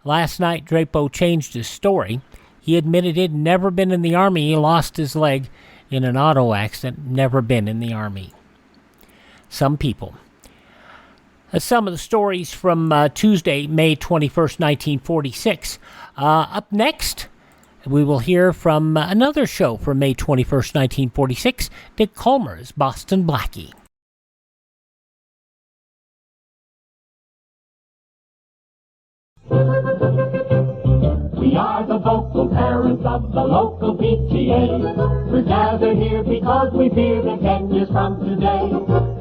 Last night, Drapeau changed his story. He admitted he'd never been in the Army. He lost his leg in an auto accident. Never been in the Army. Some people. Some of the stories from Tuesday, May 21st, 1946. Up next, we will hear from another show from May 21st, 1946, Dick Calmer's Boston Blackie. We are the vocal parents of the local PTA. We're gathered here because we fear that 10 years from today,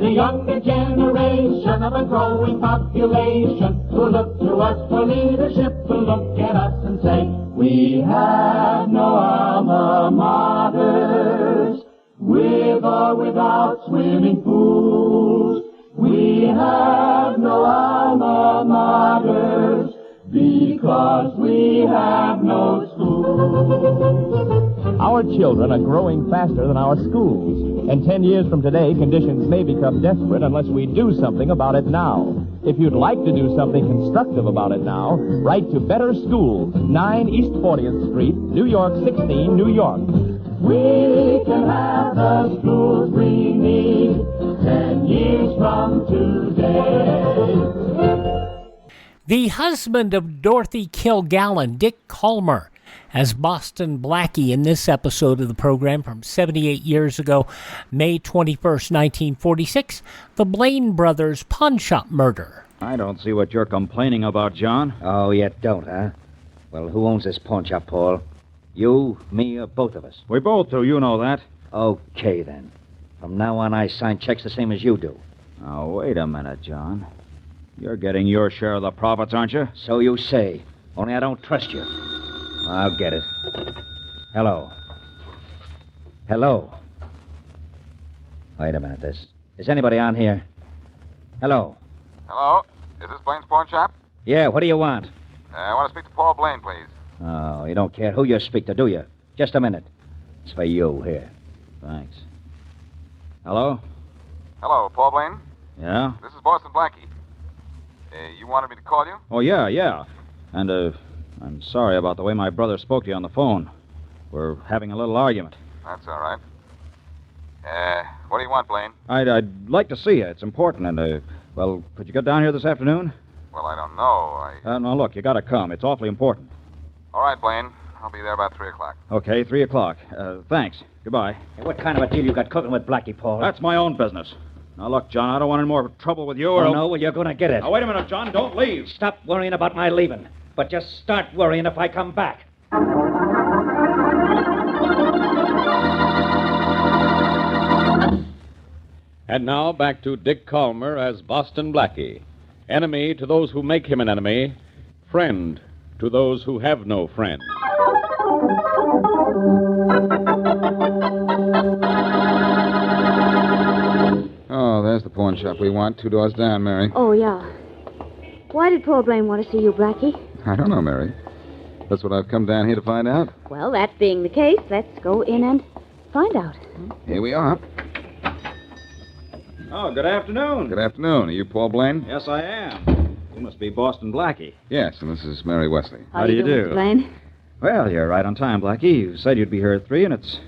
the younger generation of a growing population will look to us for leadership, will look at us and say, we have no alma maters, with or without swimming pools. We have no alma maters, because we have no schools. Our children are growing faster than our schools. And 10 years from today, conditions may become desperate unless we do something about it now. If you'd like to do something constructive about it now, write to Better Schools, 9 East 40th Street, New York 16, New York. We can have the schools we need 10 years from today. The husband of Dorothy Kilgallen, Dick Calmer, as Boston Blackie in this episode of the program from 78 years ago, May 21st, 1946, the Blaine brothers pawn shop murder. I don't see what you're complaining about, John. Oh, you don't, huh? Well, who owns this pawn shop, Paul? You, me, or both of us? We both do, you know that. Okay, then. From now on, I sign checks the same as you do. Now, wait a minute, John. You're getting your share of the profits, aren't you? So you say. Only I don't trust you. I'll get it. Hello. Hello. Wait a minute. Is anybody on here? Hello. Hello? Is this Blaine's pawn shop? Yeah, what do you want? I want to speak to Paul Blaine, please. Oh, you don't care who you speak to, do you? Just a minute. It's for you, here. Thanks. Hello? Hello, Paul Blaine? Yeah? This is Boston Blackie. You wanted me to call you? Oh, yeah. And, I'm sorry about the way my brother spoke to you on the phone. We're having a little argument. That's all right. What do you want, Blaine? I'd like to see you. It's important, and, well, could you get down here this afternoon? Well, I don't know. No, look, you gotta come. It's awfully important. All right, Blaine. I'll be there about 3 o'clock. Okay, 3 o'clock. Thanks. Goodbye. Hey, what kind of a deal you got cooking with Blackie, Paul? That's my own business. Now, look, John, I don't want any more trouble with you or... Oh, no? Well, you're going to get it. Now, wait a minute, John. Don't leave. Stop worrying about my leaving. But just start worrying if I come back. And now, back to Dick Calmer as Boston Blackie. Enemy to those who make him an enemy. Friend to those who have no friend. Oh, there's the pawn shop we want. 2 doors down, Mary. Oh, yeah. Why did Paul Blaine want to see you, Blackie? I don't know, Mary. That's what I've come down here to find out. Well, that being the case, let's go in and find out. Here we are. Oh, good afternoon. Good afternoon. Are you Paul Blaine? Yes, I am. You must be Boston Blackie. Yes, and this is Mary Wesley. How do you do? Blaine? Well, you're right on time, Blackie. You said you'd be here at 3, and it's,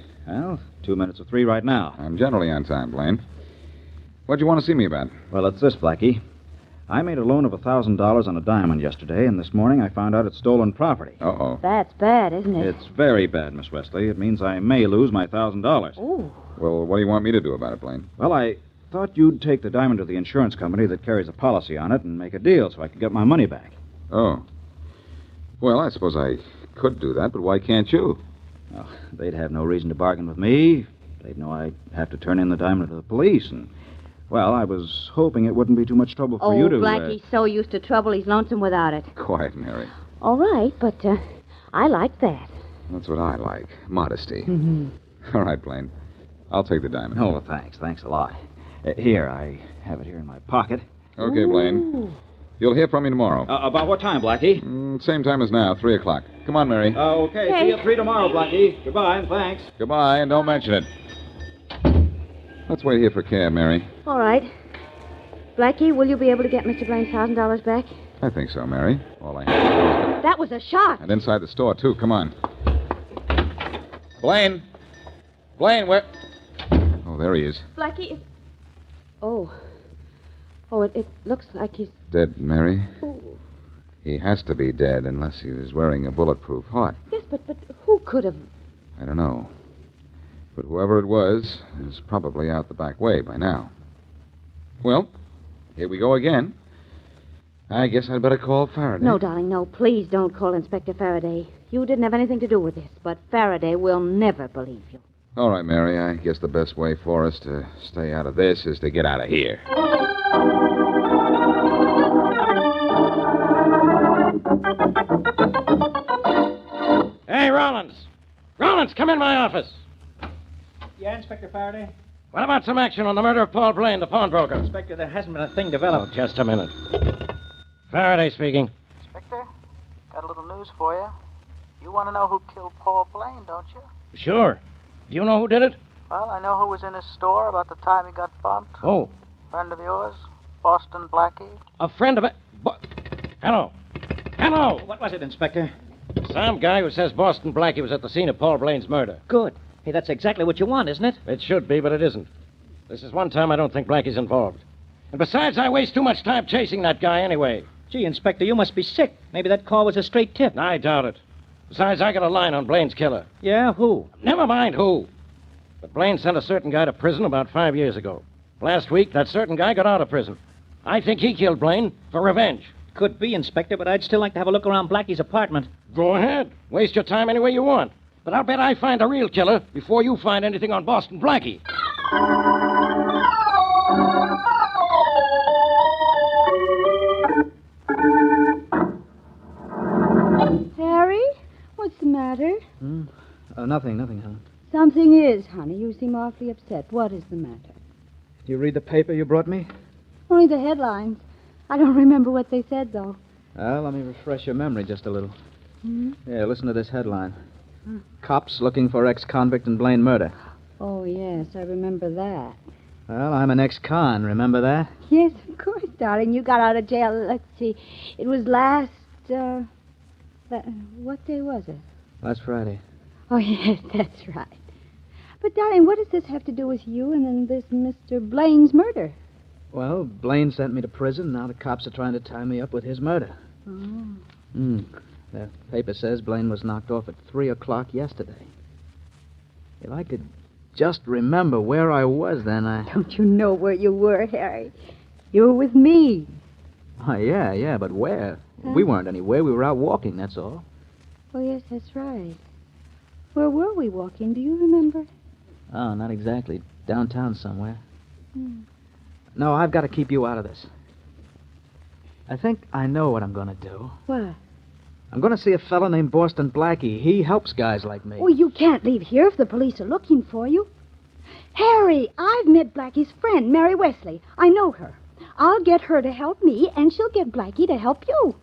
2 minutes of 3 right now. I'm generally on time, Blaine. What'd you want to see me about? Well, it's this, Blackie. I made a loan of $1,000 on a diamond yesterday, and this morning I found out it's stolen property. Uh-oh. That's bad, isn't it? It's very bad, Miss Wesley. It means I may lose my $1,000. Ooh. Well, what do you want me to do about it, Blaine? Well, I thought you'd take the diamond to the insurance company that carries a policy on it and make a deal so I could get my money back. Oh. Well, I suppose I could do that, but why can't you? Well, they'd have no reason to bargain with me. They'd know I'd have to turn in the diamond to the police, and... Well, I was hoping it wouldn't be too much trouble for you to... Blackie's so used to trouble, he's lonesome without it. Quiet, Mary. All right, but I like that. That's what I like. Modesty. Mm-hmm. All right, Blaine. I'll take the diamond. Oh, thanks. Thanks a lot. Here, I have it here in my pocket. Okay, Blaine. You'll hear from me tomorrow. About what time, Blackie? Same time as now, 3 o'clock. Come on, Mary. Okay. See you at 3 tomorrow, Blackie. Goodbye, and thanks. Goodbye, and don't mention it. Let's wait here for cab, Mary. All right. Blackie, will you be able to get Mr. Blaine's $1,000 back? I think so, Mary. All I have. That was a shot. And inside the store, too. Come on. Blaine. Blaine, where... Oh, there he is. Blackie... Oh, it looks like he's... Dead, Mary. Ooh. He has to be dead unless he was wearing a bulletproof heart. Yes, but who could have... I don't know. But whoever it was is probably out the back way by now. Well, here we go again. I guess I'd better call Faraday. No, darling, no. Please don't call Inspector Faraday. You didn't have anything to do with this, but Faraday will never believe you. All right, Mary. I guess the best way for us to stay out of this is to get out of here. Hey, Rollins. Rollins, come in my office. Yeah, Inspector Faraday? What about some action on the murder of Paul Blaine, the pawnbroker? Inspector, there hasn't been a thing developed. Oh, just a minute. Faraday speaking. Inspector, got a little news for you. You want to know who killed Paul Blaine, don't you? Sure. Do you know who did it? Well, I know who was in his store about the time he got bumped. Oh. Friend of yours? Boston Blackie? A friend of it. Hello. Hello. What was it, Inspector? Some guy who says Boston Blackie was at the scene of Paul Blaine's murder. Good. Hey, that's exactly what you want, isn't it? It should be, but it isn't. This is one time I don't think Blackie's involved. And besides, I waste too much time chasing that guy anyway. Gee, Inspector, you must be sick. Maybe that call was a straight tip. I doubt it. Besides, I got a line on Blaine's killer. Yeah, who? Never mind who. But Blaine sent a certain guy to prison about 5 years ago. Last week, that certain guy got out of prison. I think he killed Blaine for revenge. Could be, Inspector, but I'd still like to have a look around Blackie's apartment. Go ahead. Waste your time any way you want. But I'll bet I find a real killer before you find anything on Boston Blackie. Harry? What's the matter? Nothing, hon. Something is, honey. You seem awfully upset. What is the matter? Did you read the paper you brought me? Only the headlines. I don't remember what they said, though. Well, let me refresh your memory just a little. Hmm? Yeah, listen to this headline. Cops looking for ex-convict in Blaine murder. Oh, yes, I remember that. Well, I'm an ex-con, remember that? Yes, of course, darling. You got out of jail, let's see. It was last, what day was it? Last Friday. Oh, yes, that's right. But, darling, what does this have to do with you and then this Mr. Blaine's murder? Well, Blaine sent me to prison. Now the cops are trying to tie me up with his murder. Oh. The paper says Blaine was knocked off at 3 o'clock yesterday. If I could just remember where I was then, Don't you know where you were, Harry? You were with me. Oh, yeah, but where? Huh? We weren't anywhere. We were out walking, that's all. Oh, yes, that's right. Where were we walking? Do you remember? Oh, not exactly. Downtown somewhere. Hmm. No, I've got to keep you out of this. I think I know what I'm going to do. What? I'm going to see a fellow named Boston Blackie. He helps guys like me. Oh, you can't leave here if the police are looking for you. Harry, I've met Blackie's friend, Mary Wesley. I know her. I'll get her to help me, and she'll get Blackie to help you.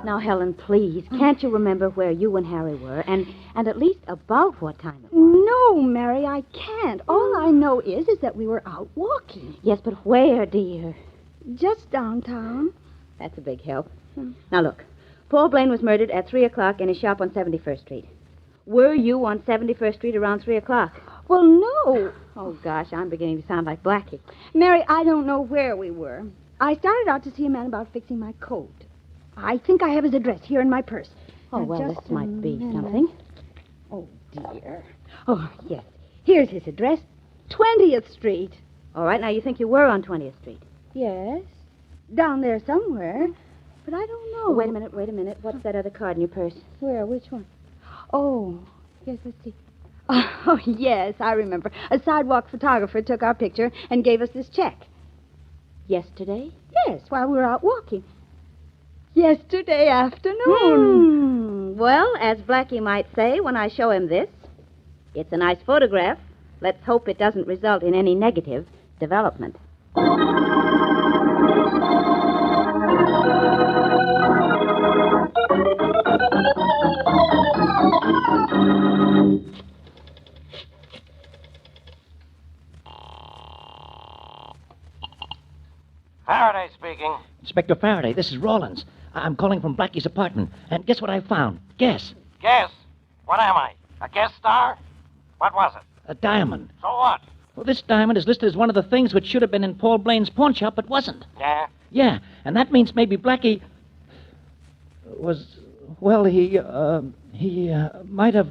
Now, Helen, please, can't you remember where you and Harry were, and at least about what time it was? No, Mary, I can't. All I know is that we were out walking. Yes, but where, dear? Just downtown. That's a big help. Now, look, Paul Blaine was murdered at 3 o'clock in his shop on 71st Street. Were you on 71st Street around 3 o'clock? Well, no. Oh, gosh, I'm beginning to sound like Blackie. Mary, I don't know where we were. I started out to see a man about fixing my coat. I think I have his address here in my purse. Oh, Now, well, just this a might be minute. something. Oh, dear. Oh, yes. Here's his address. 20th Street. All right, now you think you were on 20th Street. Yes. Down there somewhere. But I don't know. Oh, wait a minute. What's that other card in your purse? Where? Which one? Oh, yes, let's see. Oh, yes, I remember. A sidewalk photographer took our picture and gave us this check. Yesterday? Yes, while we were out walking. Yesterday afternoon. Well, as Blackie might say when I show him this, it's a nice photograph. Let's hope it doesn't result in any negative development. Faraday speaking. Inspector Faraday, this is Rawlins. I'm calling from Blackie's apartment. And guess what I found? Guess. Guess? What am I? A guest star? What was it? A diamond. So what? Well, this diamond is listed as one of the things which should have been in Paul Blaine's pawn shop, but wasn't. Yeah? Yeah, and that means maybe Blackie was... Well, he might have...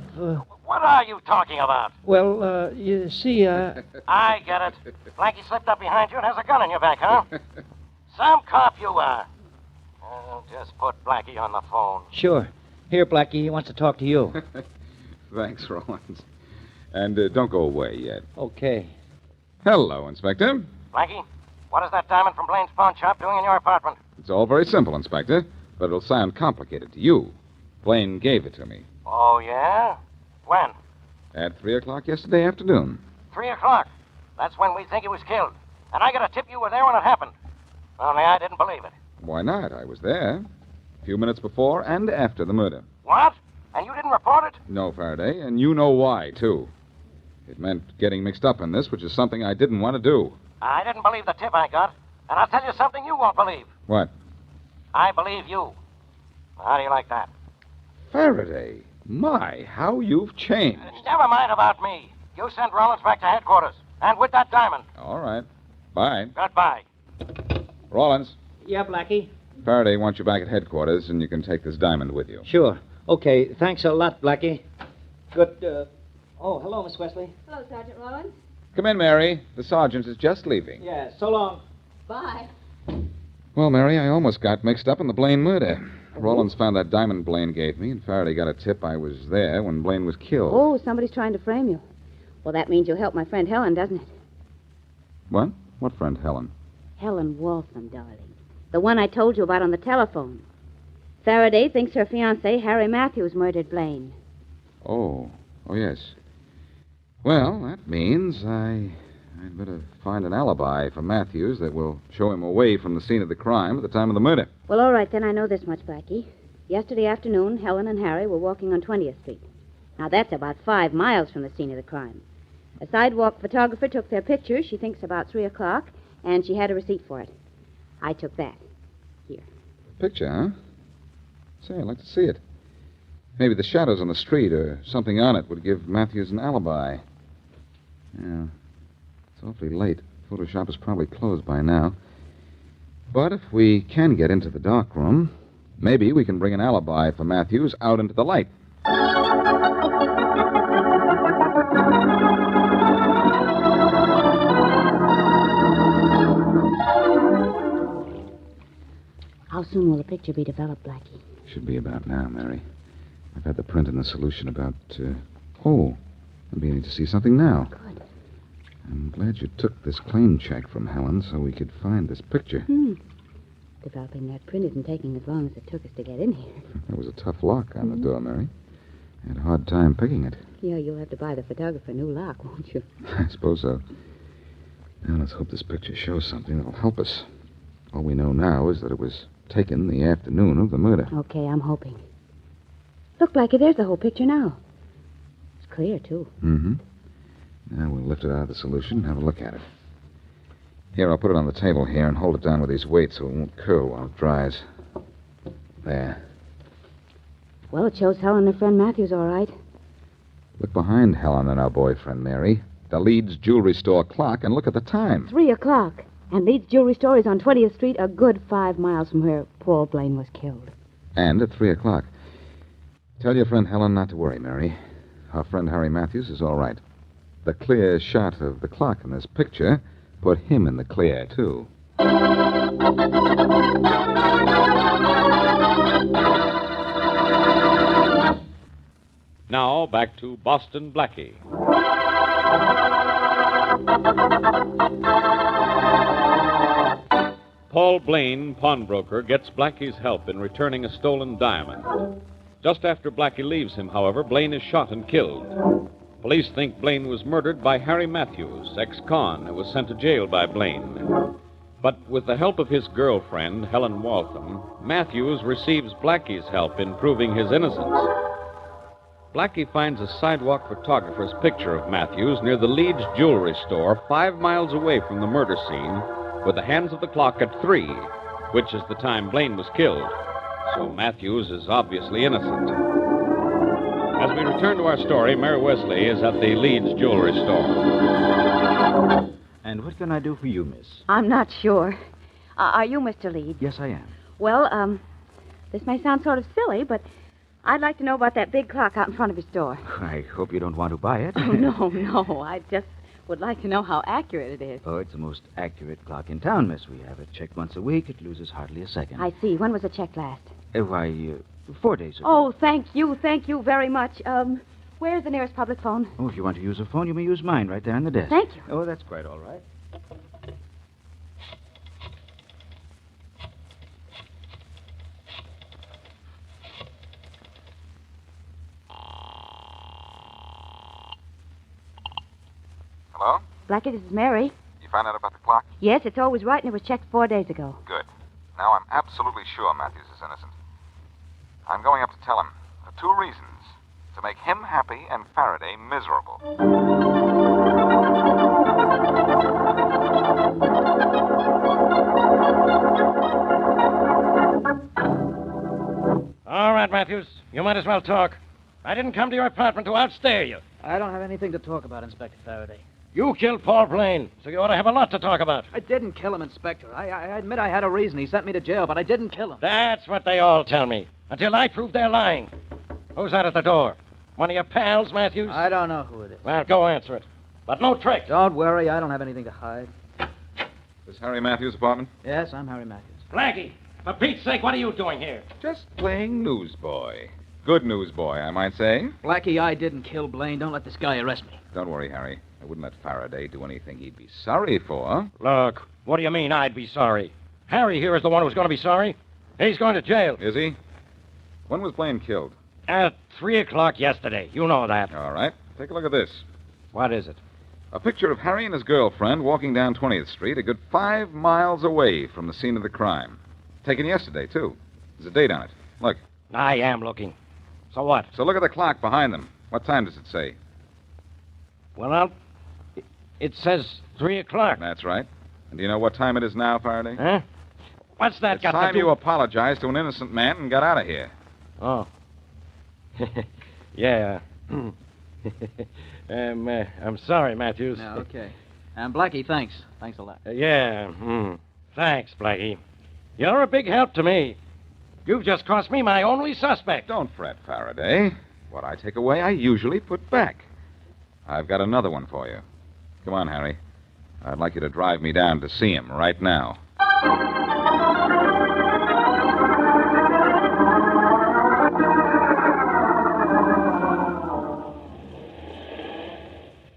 What are you talking about? Well, you see, I get it. Blackie slipped up behind you and has a gun in your back, huh? Some cop you are. Just put Blackie on the phone. Sure. Here, Blackie, he wants to talk to you. Thanks, Rollins. And don't go away yet. Okay. Hello, Inspector. Blackie, what is that diamond from Blaine's pawn shop doing in your apartment? It's all very simple, Inspector, but it'll sound complicated to you. Blaine gave it to me Oh, yeah? When? at 3 o'clock yesterday afternoon. 3 o'clock. That's when we think he was killed. And I got a tip you were there when it happened. Only I didn't believe it. Why not? I was there. A few minutes before and after the murder. What? And you didn't report it? No, Faraday, and you know why, too. It meant getting mixed up in this, which is something I didn't want to do. I didn't believe the tip I got. And I'll tell you something you won't believe. What? I believe you. How do you like that? Faraday, my, how you've changed. Never mind about me. You sent Rollins back to headquarters. And with that diamond. All right. Bye. Goodbye. Rollins, Yeah, Blackie? Faraday wants you back at headquarters, and you can take this diamond with you. Sure. Okay, thanks a lot, Blackie. Good, Oh, hello, Miss Wesley. Hello, Sergeant Rollins. Come in, Mary. The sergeant is just leaving. Yeah, so long. Bye. Well, Mary, I almost got mixed up in the Blaine murder. Rollins found that diamond Blaine gave me, and Faraday got a tip I was there when Blaine was killed. Oh, somebody's trying to frame you. Well, that means you'll help my friend Helen, doesn't it? What? What friend, Helen? Helen Waltham, darling. The one I told you about on the telephone. Faraday thinks her fiancé, Harry Matthews, murdered Blaine. Oh, yes. Well, that means I'd better find an alibi for Matthews that will show him away from the scene of the crime at the time of the murder. Well, all right, then I know this much, Blackie. Yesterday afternoon, Helen and Harry were walking on 20th Street. Now, that's about 5 miles from the scene of the crime. A sidewalk photographer took their picture, she thinks about 3 o'clock, and she had a receipt for it. I took that. Here. Picture, huh? Say, I'd like to see it. Maybe the shadows on the street or something on it would give Matthews an alibi. Yeah. It's awfully late. Photoshop is probably closed by now. But if we can get into the dark room, maybe we can bring an alibi for Matthews out into the light. How soon will the picture be developed, Blackie? Should be about now, Mary. I've had the print and the solution about, Oh, I'm beginning to see something now. Good. I'm glad you took this claim check from Helen so we could find this picture. Developing that print isn't taking as long as it took us to get in here. There was a tough lock on the door, Mary. I had a hard time picking it. Yeah, you'll have to buy the photographer a new lock, won't you? I suppose so. Now, let's hope this picture shows something that'll help us. All we know now is that it was taken the afternoon of the murder. Okay, I'm hoping. Look, Blackie, there's the whole picture now. It's clear, too. Mm-hmm. Now we'll lift it out of the solution and have a look at it. Here, I'll put it on the table here and hold it down with these weights so it won't curl while it dries. There. Well, it shows Helen and her friend Matthews all right. Look behind Helen and our boyfriend, Mary. The Leeds jewelry store clock, and look at the time. 3:00. And Leeds Jewelry Store is on 20th Street, a good 5 miles from where Paul Blaine was killed. And at 3:00. Tell your friend Helen not to worry, Mary. Our friend Harry Matthews is all right. The clear shot of the clock in this picture put him in the clear, too. Now, back to Boston Blackie. Paul Blaine, pawnbroker, gets Blackie's help in returning a stolen diamond. Just after Blackie leaves him, however, Blaine is shot and killed. Police think Blaine was murdered by Harry Matthews, ex-con, who was sent to jail by Blaine. But with the help of his girlfriend, Helen Waltham, Matthews receives Blackie's help in proving his innocence. Blackie finds a sidewalk photographer's picture of Matthews near the Leeds jewelry store 5 miles away from the murder scene with the hands of the clock at 3, which is the time Blaine was killed. So Matthews is obviously innocent. As we return to our story, Mary Wesley is at the Leeds jewelry store. And what can I do for you, miss? I'm not sure. Are you Mr. Leeds? Yes, I am. Well, this may sound sort of silly, but I'd like to know about that big clock out in front of your store. I hope you don't want to buy it. Oh, no. I just would like to know how accurate it is. Oh, it's the most accurate clock in town, miss. We have it checked once a week. It loses hardly a second. I see. When was it checked last? Why, 4 days ago. Oh, thank you very much. Where's the nearest public phone? Oh, if you want to use a phone, you may use mine right there on the desk. Thank you. Oh, that's quite all right. Hello? Blackie, this is Mary. You found out about the clock? Yes, it's always right, and it was checked 4 days ago. Good. Now I'm absolutely sure Matthews is innocent. I'm going up to tell him for 2 reasons. To make him happy and Faraday miserable. All right, Matthews. You might as well talk. I didn't come to your apartment to outstay you. I don't have anything to talk about, Inspector Faraday. You killed Paul Blaine, so you ought to have a lot to talk about. I didn't kill him, Inspector. I admit I had a reason. He sent me to jail, but I didn't kill him. That's what they all tell me, until I prove they're lying. Who's that at the door? One of your pals, Matthews? I don't know who it is. Well, go answer it. But no trick. Don't worry, I don't have anything to hide. This Harry Matthews' apartment? Yes, I'm Harry Matthews. Blackie, for Pete's sake, what are you doing here? Just playing newsboy. Good newsboy, I might say. Blackie, I didn't kill Blaine. Don't let this guy arrest me. Don't worry, Harry. I wouldn't let Faraday do anything he'd be sorry for. Look, what do you mean I'd be sorry? Harry here is the one who's going to be sorry. He's going to jail. Is he? When was Blaine killed? At 3:00 yesterday. You know that. All right. Take a look at this. What is it? A picture of Harry and his girlfriend walking down 20th Street a good 5 miles away from the scene of the crime. Taken yesterday, too. There's a date on it. Look. I am looking. So what? So look at the clock behind them. What time does it say? Well, it says 3:00. That's right. And do you know what time it is now, Faraday? Huh? What's that it's got to do? It's time you apologized to an innocent man and got out of here. Oh. Yeah. I'm sorry, Matthews. No, okay. And Blackie, thanks. Thanks a lot. Yeah. Thanks, Blackie. You're a big help to me. You've just cost me my only suspect. Don't fret, Faraday. What I take away, I usually put back. I've got another one for you. Come on, Harry. I'd like you to drive me down to see him right now.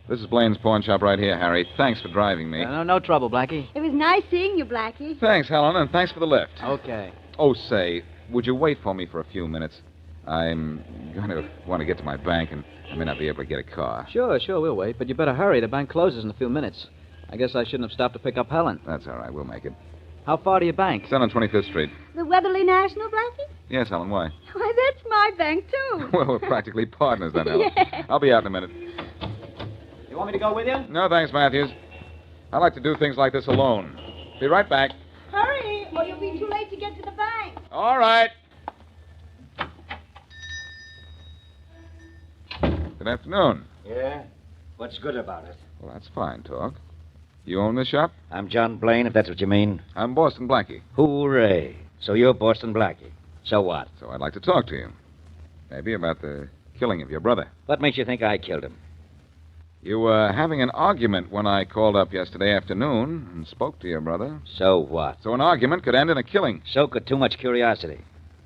This is Blaine's pawn shop right here, Harry. Thanks for driving me. No trouble, Blackie. It was nice seeing you, Blackie. Thanks, Helen, and thanks for the lift. Okay. Oh, say, would you wait for me for a few minutes? I'm going to want to get to my bank, and I may not be able to get a car. Sure, we'll wait. But you better hurry. The bank closes in a few minutes. I guess I shouldn't have stopped to pick up Helen. That's all right. We'll make it. How far to your bank? It's down on 25th Street. The Weatherly National, Blackie? Yes, Helen, why? Why, that's my bank, too. Well, we're practically partners then, Helen. Yeah. I'll be out in a minute. You want me to go with you? No, thanks, Matthews. I like to do things like this alone. Be right back. Hurry, or you'll be too late to get to the bank. All right. Good afternoon. Yeah? What's good about it? Well, that's fine talk. You own this shop? I'm John Blaine, if that's what you mean. I'm Boston Blackie. Hooray. So you're Boston Blackie. So what? So I'd like to talk to you. Maybe about the killing of your brother. What makes you think I killed him? You were having an argument when I called up yesterday afternoon and spoke to your brother. So what? So an argument could end in a killing. So could too much curiosity.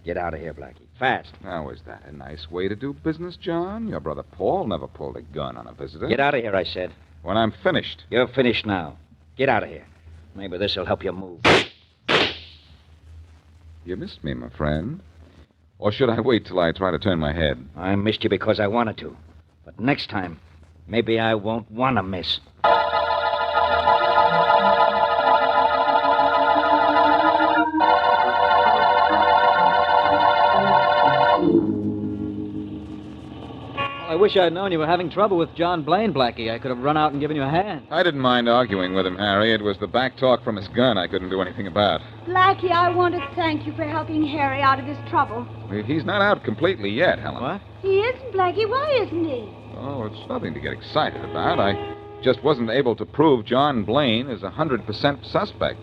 Get out of here, Blackie. Fast. Now, is that a nice way to do business, John? Your brother Paul never pulled a gun on a visitor. Get out of here, I said. When I'm finished. You're finished now. Get out of here. Maybe this'll help you move. You missed me, my friend. Or should I wait till I try to turn my head? I missed you because I wanted to. But next time, maybe I won't want to miss. I wish I'd known you were having trouble with John Blaine, Blackie. I could have run out and given you a hand. I didn't mind arguing with him, Harry. It was the back talk from his gun I couldn't do anything about. Blackie, I want to thank you for helping Harry out of his trouble. He's not out completely yet, Helen. What? He isn't, Blackie. Why isn't he? Oh, it's nothing to get excited about. I just wasn't able to prove John Blaine is 100% suspect.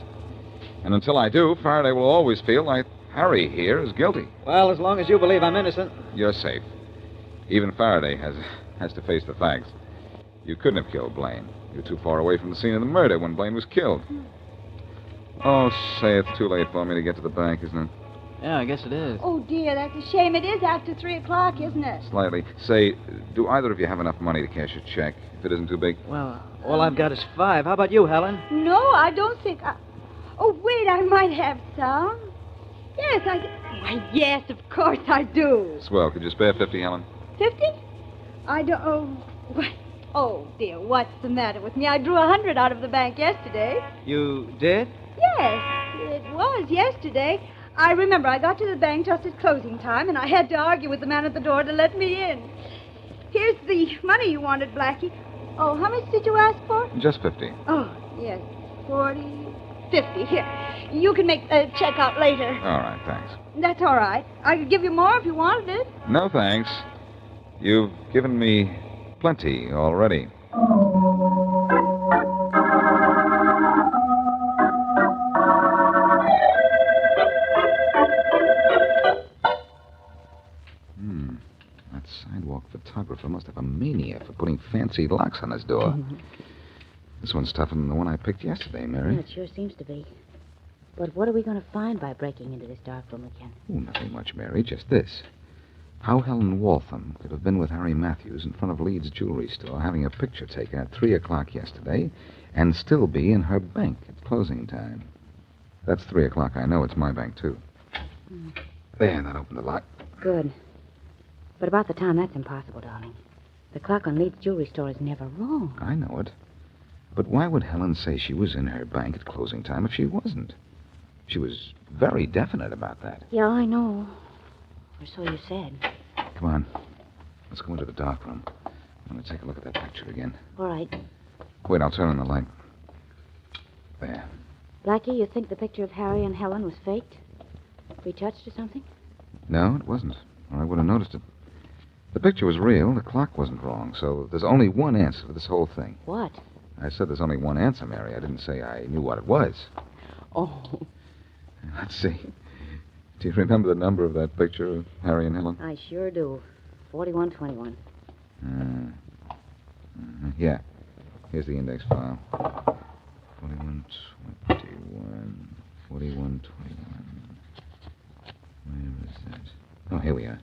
And until I do, Faraday will always feel like Harry here is guilty. Well, as long as you believe I'm innocent. You're safe. Even Faraday has to face the facts. You couldn't have killed Blaine. You were too far away from the scene of the murder when Blaine was killed. Oh, say, it's too late for me to get to the bank, isn't it? Yeah, I guess it is. Oh, dear, that's a shame. It is after 3 o'clock, isn't it? Slightly. Say, do either of you have enough money to cash a check, if it isn't too big? Well, all I've got is 5. How about you, Helen? No, I don't think Oh, wait, I might have some. Yes, Why, yes, of course I do. Swell. Could you spare 50, Helen? 50? I don't... Oh, dear, what's the matter with me? I drew 100 out of the bank yesterday. You did? Yes, it was yesterday. I remember I got to the bank just at closing time, and I had to argue with the man at the door to let me in. Here's the money you wanted, Blackie. Oh, how much did you ask for? Just 50. Oh, yes, 40, 50. Here, you can make a check out later. All right, thanks. That's all right. I could give you more if you wanted it. No, thanks. You've given me plenty already. That sidewalk photographer must have a mania for putting fancy locks on his door. This one's tougher than the one I picked yesterday, Mary. Yeah, it sure seems to be. But what are we going to find by breaking into this dark room again? Oh, nothing much, Mary. Just this. How Helen Waltham could have been with Harry Matthews in front of Leeds jewelry store having a picture taken at 3 o'clock yesterday and still be in her bank at closing time. That's 3 o'clock. I know it's my bank, too. There, that opened the lock. Good. But about the time, that's impossible, darling. The clock on Leeds jewelry store is never wrong. I know it. But why would Helen say she was in her bank at closing time if she wasn't? She was very definite about that. Yeah, I know. Or so you said. Come on. Let's go into the dark room. I'm going to take a look at that picture again. All right. Wait, I'll turn on the light. There. Blackie, you think the picture of Harry and Helen was faked? Retouched or something? No, it wasn't. Or I would have noticed it. The picture was real. The clock wasn't wrong. So there's only one answer for this whole thing. What? I said there's only one answer, Mary. I didn't say I knew what it was. Oh. Let's see. Do you remember the number of that picture of Harry and Helen? I sure do. 4121. Yeah. Here's the index file. 4121. 4121. Where is that? Oh, here we are.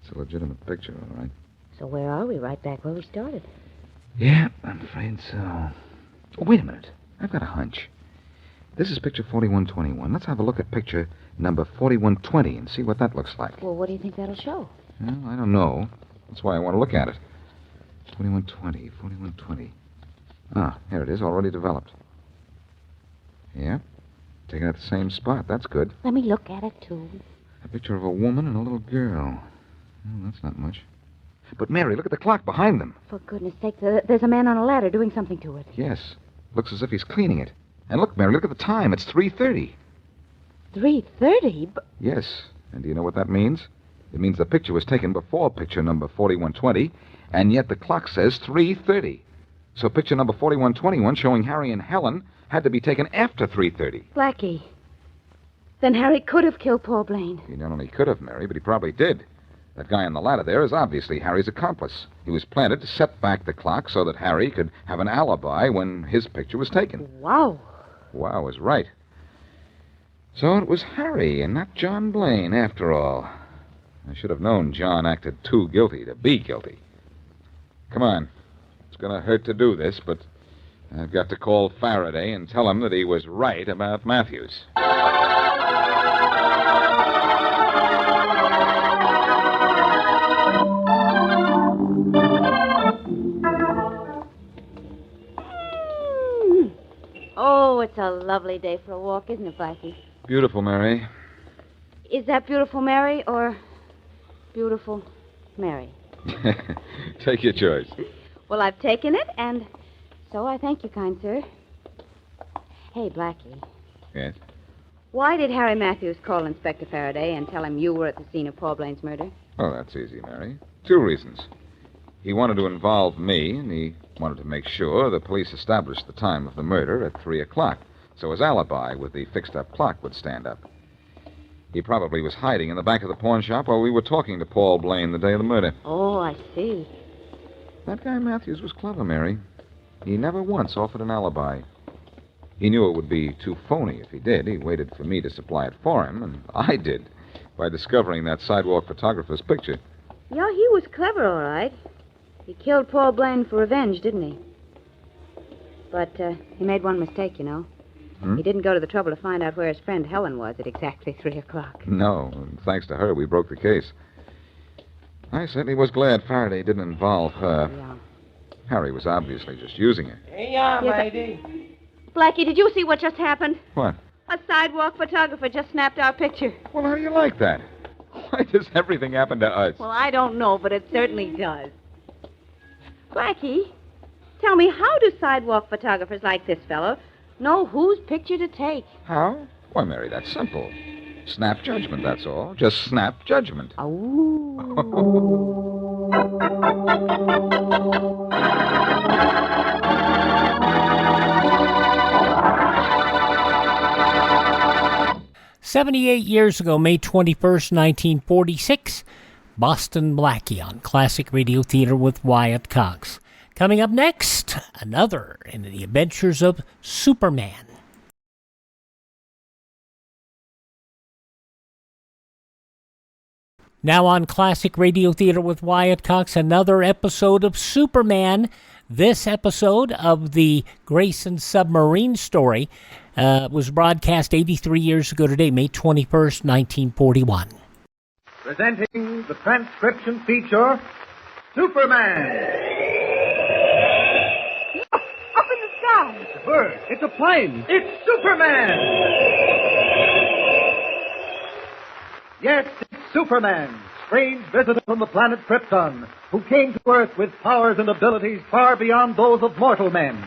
It's a legitimate picture, all right. So where are we? Right back where we started. Yeah, I'm afraid so. Oh, wait a minute. I've got a hunch. This is picture 4121. Let's have a look at picture number 4120 and see what that looks like. Well, what do you think that'll show? Well, I don't know. That's why I want to look at it. 4120, 4120. Ah, here it is, already developed. Yeah, taken at the same spot. That's good. Let me look at it, too. A picture of a woman and a little girl. Well, that's not much. But, Mary, look at the clock behind them. For goodness sake, there's a man on a ladder doing something to it. Yes. Looks as if he's cleaning it. And look, Mary, look at the time. It's 3:30. 3:30? Yes. And do you know what that means? It means the picture was taken before picture number 4120, and yet the clock says 3:30. So picture number 4121 showing Harry and Helen had to be taken after 3:30. Blackie. Then Harry could have killed Paul Blaine. He not only could have, Mary, but he probably did. That guy on the ladder there is obviously Harry's accomplice. He was planted to set back the clock so that Harry could have an alibi when his picture was taken. Wow. Wow is right. So it was Harry and not John Blaine, after all. I should have known John acted too guilty to be guilty. Come on. It's going to hurt to do this, but I've got to call Faraday and tell him that he was right about Matthews. Oh, it's a lovely day for a walk, isn't it, Blackie? Beautiful, Mary. Is that Beautiful Mary or Beautiful Mary? Take your choice. Well, I've taken it, and so I thank you, kind sir. Hey, Blackie. Yes? Why did Harry Matthews call Inspector Faraday and tell him you were at the scene of Paul Blaine's murder? Oh, that's easy, Mary. 2 reasons. He wanted to involve me, and he wanted to make sure the police established the time of the murder at 3 o'clock, so his alibi with the fixed-up clock would stand up. He probably was hiding in the back of the pawn shop while we were talking to Paul Blaine the day of the murder. Oh, I see. That guy Matthews was clever, Mary. He never once offered an alibi. He knew it would be too phony if he did. He waited for me to supply it for him, and I did, by discovering that sidewalk photographer's picture. Yeah, he was clever, all right. He killed Paul Blaine for revenge, didn't he? But he made one mistake, you know. He didn't go to the trouble to find out where his friend Helen was at exactly 3 o'clock. No, and thanks to her, we broke the case. I certainly was glad Faraday didn't involve her. Yeah. Harry was obviously just using her. Hey, lady. Blackie, did you see what just happened? What? A sidewalk photographer just snapped our picture. Well, how do you like that? Why does everything happen to us? Well, I don't know, but it certainly does. Blackie, tell me, how do sidewalk photographers like this fellow know whose picture to take? How? Why, Mary, that's simple. Snap judgment, that's all. Just snap judgment. Oh. 78 years ago, May 21st, 1946, Boston Blackie on Classic Radio Theater with Wyatt Cox. Coming up next, another in the adventures of Superman. Now on Classic Radio Theater with Wyatt Cox, another episode of Superman. This episode of the Grayson submarine story was broadcast 83 years ago today, May 21st, 1941. Presenting the transcription feature, Superman. Look, up in the sky. It's a bird. It's a plane. It's Superman. Yes, it's Superman, strange visitor from the planet Krypton, who came to Earth with powers and abilities far beyond those of mortal men.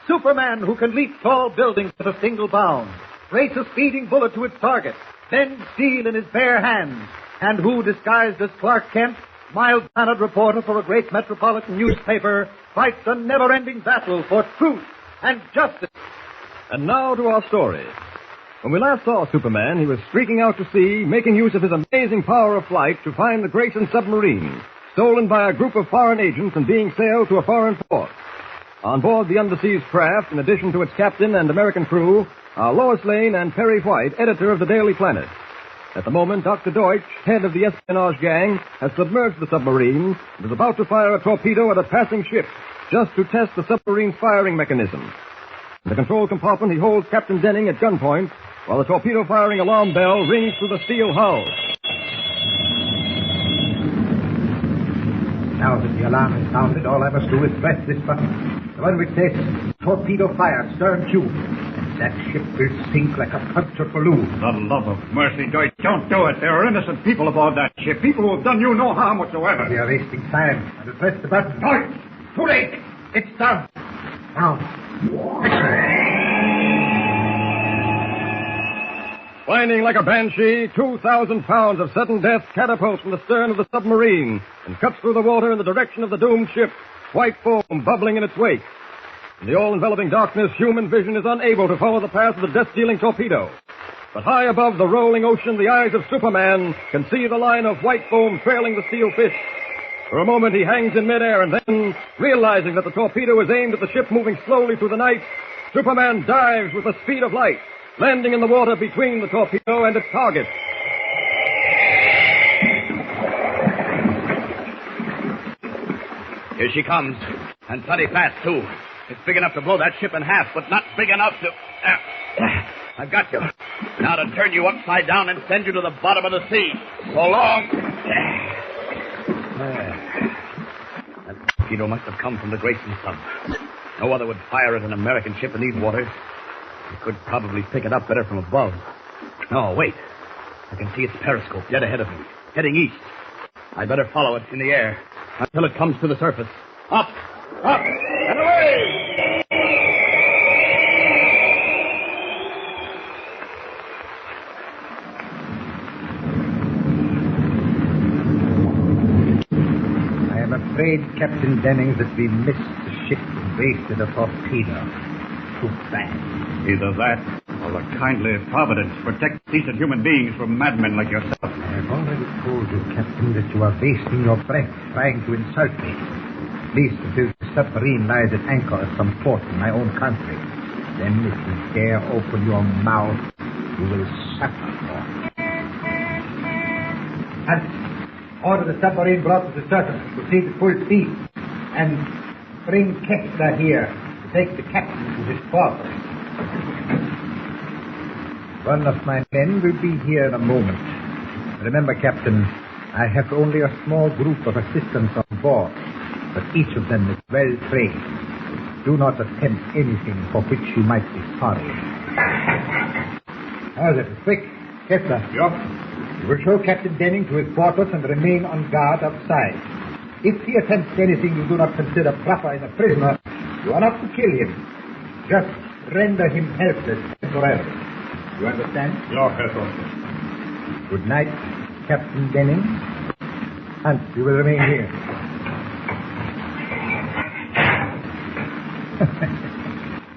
Superman, who can leap tall buildings at a single bound, race a speeding bullet to its target, bend steel in his bare hands, and who, disguised as Clark Kent, mild-mannered reporter for a great metropolitan newspaper, fights a never-ending battle for truth and justice. And now to our story. When we last saw Superman, he was streaking out to sea, making use of his amazing power of flight to find the Grayson submarine, stolen by a group of foreign agents and being sailed to a foreign port. On board the underseas craft, in addition to its captain and American crew, are Lois Lane and Perry White, editor of the Daily Planet. At the moment, Dr. Deutsch, head of the espionage gang, has submerged the submarine and is about to fire a torpedo at a passing ship, just to test the submarine's firing mechanism. In the control compartment, he holds Captain Denning at gunpoint, while the torpedo-firing alarm bell rings through the steel hull. Now that the alarm is sounded, all I must do is press this button, the one which says torpedo fired, stern tube. And that ship will sink like a punctured balloon. The love of mercy, Deutsch, don't do it. There are innocent people aboard that ship, people who have done you no harm whatsoever. We are wasting time. I will press the button. Deutsch! Too late! It's done. Now. Finding like a banshee, 2,000 pounds of sudden death catapults from the stern of the submarine and cuts through the water in the direction of the doomed ship, white foam bubbling in its wake. In the all-enveloping darkness, human vision is unable to follow the path of the death-dealing torpedo. But high above the rolling ocean, the eyes of Superman can see the line of white foam trailing the steel fish. For a moment, he hangs in midair, and then, realizing that the torpedo is aimed at the ship moving slowly through the night, Superman dives with the speed of light, landing in the water between the torpedo and its target. Here she comes, and plenty fast, too. It's big enough to blow that ship in half, but not big enough to... I've got you. Now to turn you upside down and send you to the bottom of the sea. So long. That torpedo must have come from the Grayson sub. No other would fire at an American ship in these waters. You could probably pick it up better from above. No, wait. I can see its periscope dead ahead of me, heading east. I'd better follow it in the air until it comes to the surface. Up, and away! I am afraid, Captain Denning, that we missed the ship and wasted a torpedo. Too bad. Either that, or the kindly providence protects decent human beings from madmen like yourself. I have already told you, Captain, that you are wasting your breath trying to insult me. At least until the submarine lies at anchor at some port in my own country. Then, if you dare open your mouth, you will suffer for it. And order the submarine brought to the surface to proceed at full speed. And bring Kessler here to take the captain to his quarters. One of my men will be here in a moment. Remember, Captain, I have only a small group of assistants on board, but each of them is well trained. Do not attempt anything for which you might be sorry. Now, that is quick. Kessler. Yup. You will show Captain Denning to his quarters and remain on guard outside. If he attempts anything you do not consider proper in a prisoner, you are not to kill him. Just render him helpless temporarily. You understand? Yes, sir. Good night, Captain Denning. And you will remain here.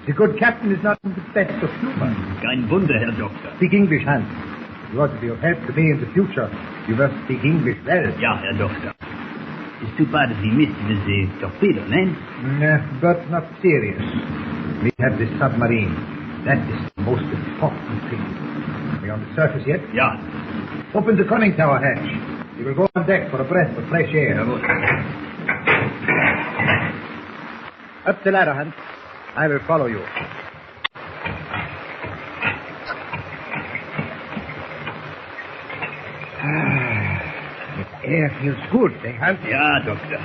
The good captain is not in the best of humor. Kein Wunder, Herr Doktor. Speak English, Hans. You ought to be of help to me in the future. You must speak English well. Ja, Herr Doktor. It's too bad he missed the torpedo, eh? But not serious. We have this submarine. That is the most important thing. Are we on the surface yet? Yeah. Open the conning tower hatch. You will go on deck for a breath of fresh air. Up the ladder, Hans. I will follow you. The air feels good, eh, Hans? Yeah, Doctor.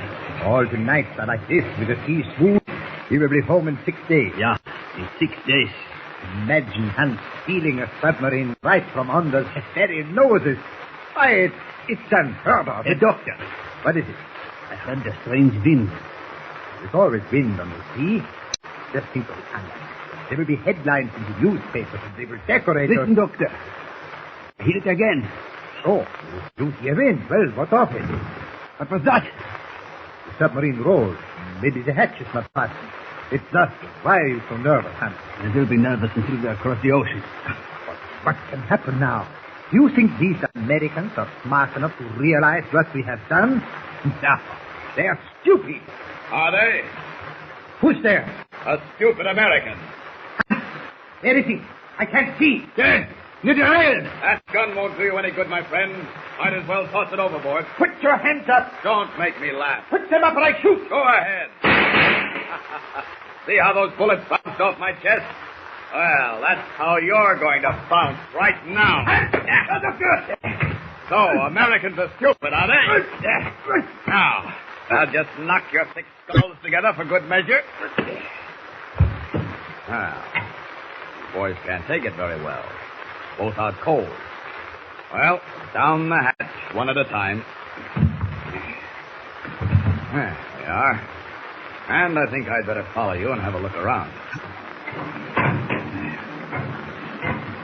All the nights are like this, with the sea smooth. We will be home in 6 days. Yeah, in 6 days. Imagine Hans stealing a submarine right from under the very noses. Why, it's unheard of. Hey, Doctor. What is it? I heard the strange wind. There's always wind on the sea. Just think of it, Hans. There will be headlines in the newspapers, and they will decorate... Listen, Doctor. I hear it again. Oh, you hear wind. Well, what of it? What was that? The submarine rolls. Maybe the hatch is not fastened. It's dust. Why are you so nervous, Hans? I will be nervous until we are across the ocean. What can happen now? Do you think these Americans are smart enough to realize what we have done? No, they are stupid. Are they? Who's there? A stupid American. Where is he? I can't see. Dead. Near the rail. That gun won't do you any good, my friend. Might as well toss it overboard. Put your hands up. Don't make me laugh. Put them up or I shoot. Go ahead. See how those bullets bounced off my chest? Well, that's how you're going to bounce right now. So, Americans are stupid, are they? Now, I'll just knock your thick skulls together for good measure. Now, boys can't take it very well. Both are cold. Well, down the hatch, one at a time. There we are. And I think I'd better follow you and have a look around.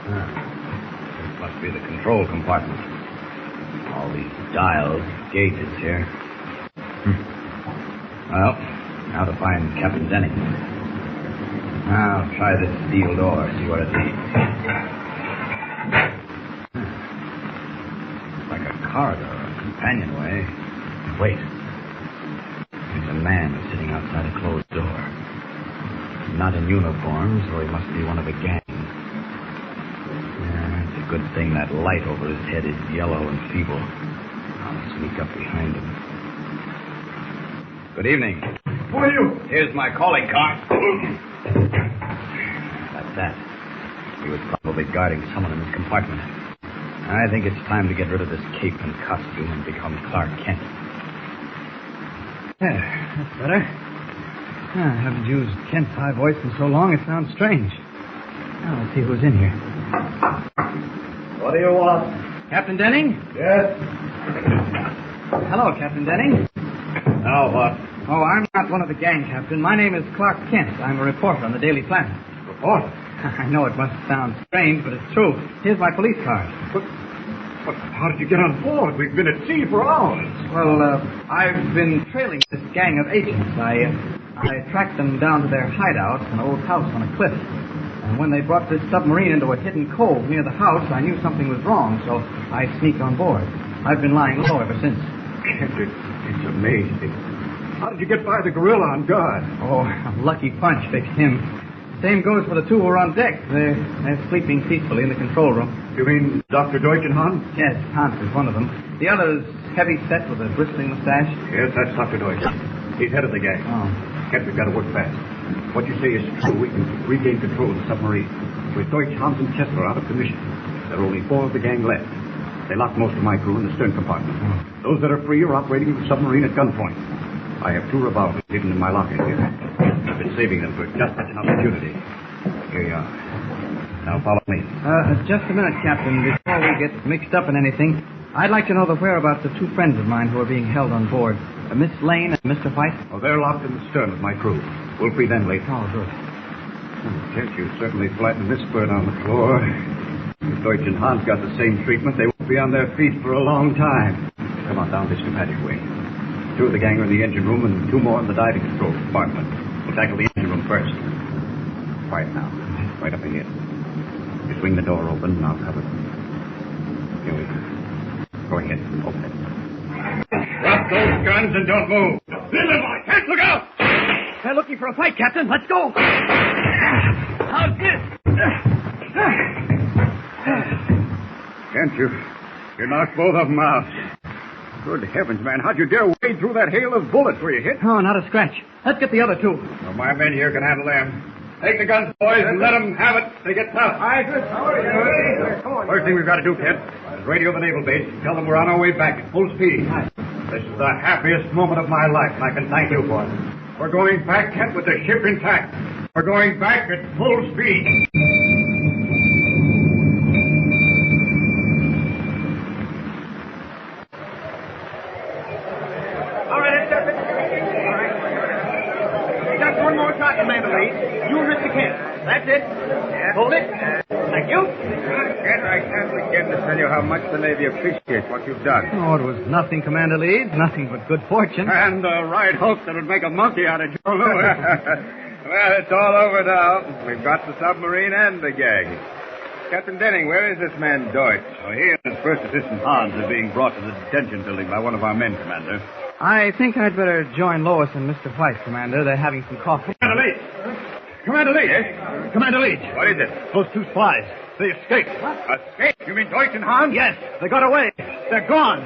There's Must be the control compartment. All these dials, gauges here. Well, now to find Captain Denning. I'll try this steel door, see what it leads. Like a corridor, a companionway. Wait. There's a man sitting outside a closed door. Not in uniform, so he must be one of the gang. It's a good thing that light over his head is yellow and feeble. I'll sneak up behind him. Good evening. Who are you? Here's my calling card. That's that. He was probably guarding someone in this compartment. I think it's time to get rid of this cape and costume and become Clark Kent. There, that's better. I haven't used Kent's high voice in so long it sounds strange. Now let's see who's in here. What do you want? Captain Denning? Yes. Hello, Captain Denning. Now what? Oh, I'm not one of the gang, Captain. My name is Clark Kent. I'm a reporter on the Daily Planet. Reporter? I know it must sound strange, but it's true. Here's my police card. But how did you get on board? We've been at sea for hours. Well, I've been trailing this gang of agents. I tracked them down to their hideout, an old house on a cliff. And when they brought this submarine into a hidden cove near the house, I knew something was wrong, so I sneaked on board. I've been lying low ever since. It's amazing. How did you get by the gorilla on guard? Oh, a lucky punch fixed him. Same goes for the two who are on deck. They're sleeping peacefully in the control room. You mean Dr. Deutsch and Hans? Yes, Hans is one of them. The other's heavy set with a bristling mustache. Yes, that's Dr. Deutsch. He's head of the gang. Oh. Kent, we've got to work fast. What you say is true. We can regain control of the submarine. With Deutsch, Hans, and Kessler out of commission, there are only 4 of the gang left. They locked most of my crew in the stern compartment. Those that are free are operating the submarine at gunpoint. I have 2 revolvers hidden in my locker here. I've been saving them for just such an opportunity. Here you are. Now follow me. Just a minute, Captain. Before we get mixed up in anything, I'd like to know the whereabouts of 2 friends of mine who are being held on board. Miss Lane and Mr. White? Oh, they're locked in the stern with my crew. We'll free them later. Oh, good. Kent, you certainly flattened this bird on the floor. If Deutsch and Hans got the same treatment, they won't be on their feet for a long time. Come on, down this passageway. 2 of the gang are in the engine room and 2 more in the diving control compartment. We'll tackle the engine room first. Quiet now. Right up ahead. You swing the door open and I'll cover it. Here we go. Go ahead. Open it. Drop those guns and don't move. Listen, boy. Kent, look out! They're looking for a fight, Captain. Let's go. How's this? Kent, you knocked both of them out. Good heavens, man. How'd you dare wade through that hail of bullets? Were you hit? Oh, not a scratch. Let's get the other 2. Well, my men here can handle them. Take the guns, boys, and let them have it. They get tough. First thing we've got to do, Kent, is radio the naval base and tell them we're on our way back at full speed. This is the happiest moment of my life, and I can thank you for it. We're going back, Kent, with the ship intact. We're going back at full speed. All right, that's it. Just one more shot, Commander Lee. You and Mr. Kent. That's it. Hold it. Thank you. Kent, I can't begin to tell you how much the Navy appreciates what you've done. Oh, it was nothing, Commander Lee. Nothing but good fortune. And the right hook that would make a monkey out of Joe Lewis. Well, it's all over now. We've got the submarine and the gang. Captain Denning, where is this man Deutsch? Oh, he and his first assistant Hans are being brought to the detention building by one of our men, Commander. I think I'd better join Lois and Mr. White, Commander. They're having some coffee. Commander Leach! Commander Leach! Commander Leach! What is it? Those 2 spies. They escaped. What? Escaped? You mean Deutsch and Hans? Yes. They got away. They're gone.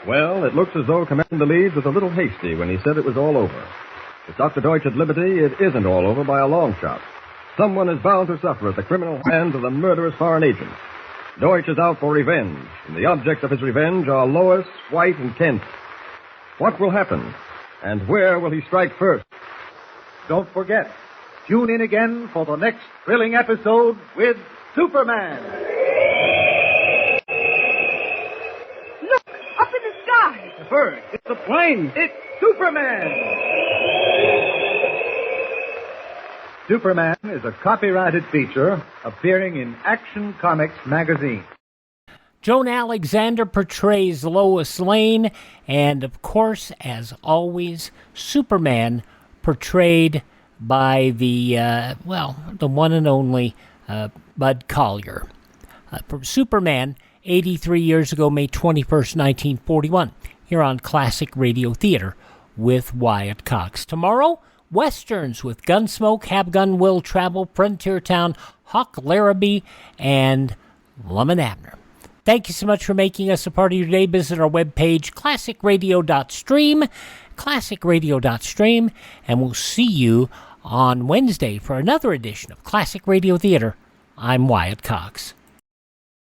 Well, it looks as though Commander Leeds was a little hasty when he said it was all over. With Dr. Deutsch at liberty, it isn't all over by a long shot. Someone is bound to suffer at the criminal hands of the murderous foreign agent. Deutsch is out for revenge, and the objects of his revenge are Lois, White, and Kent. What will happen? And where will he strike first? Don't forget, tune in again for the next thrilling episode with Superman. Look, up in the sky. It's a bird. It's a plane. It's Superman. Superman is a copyrighted feature appearing in Action Comics magazine. Joan Alexander portrays Lois Lane, and of course, as always, Superman portrayed by the one and only Bud Collyer. Superman, 83 years ago, May 21st, 1941, here on Classic Radio Theater with Wyatt Cox. Tomorrow, Westerns with Gunsmoke, Have Gun Will Travel, Frontier Town, Huck Larrabee, and Lum and Abner. Thank you so much for making us a part of your day. Visit our webpage, classicradio.stream, and we'll see you on Wednesday for another edition of Classic Radio Theater. I'm Wyatt Cox.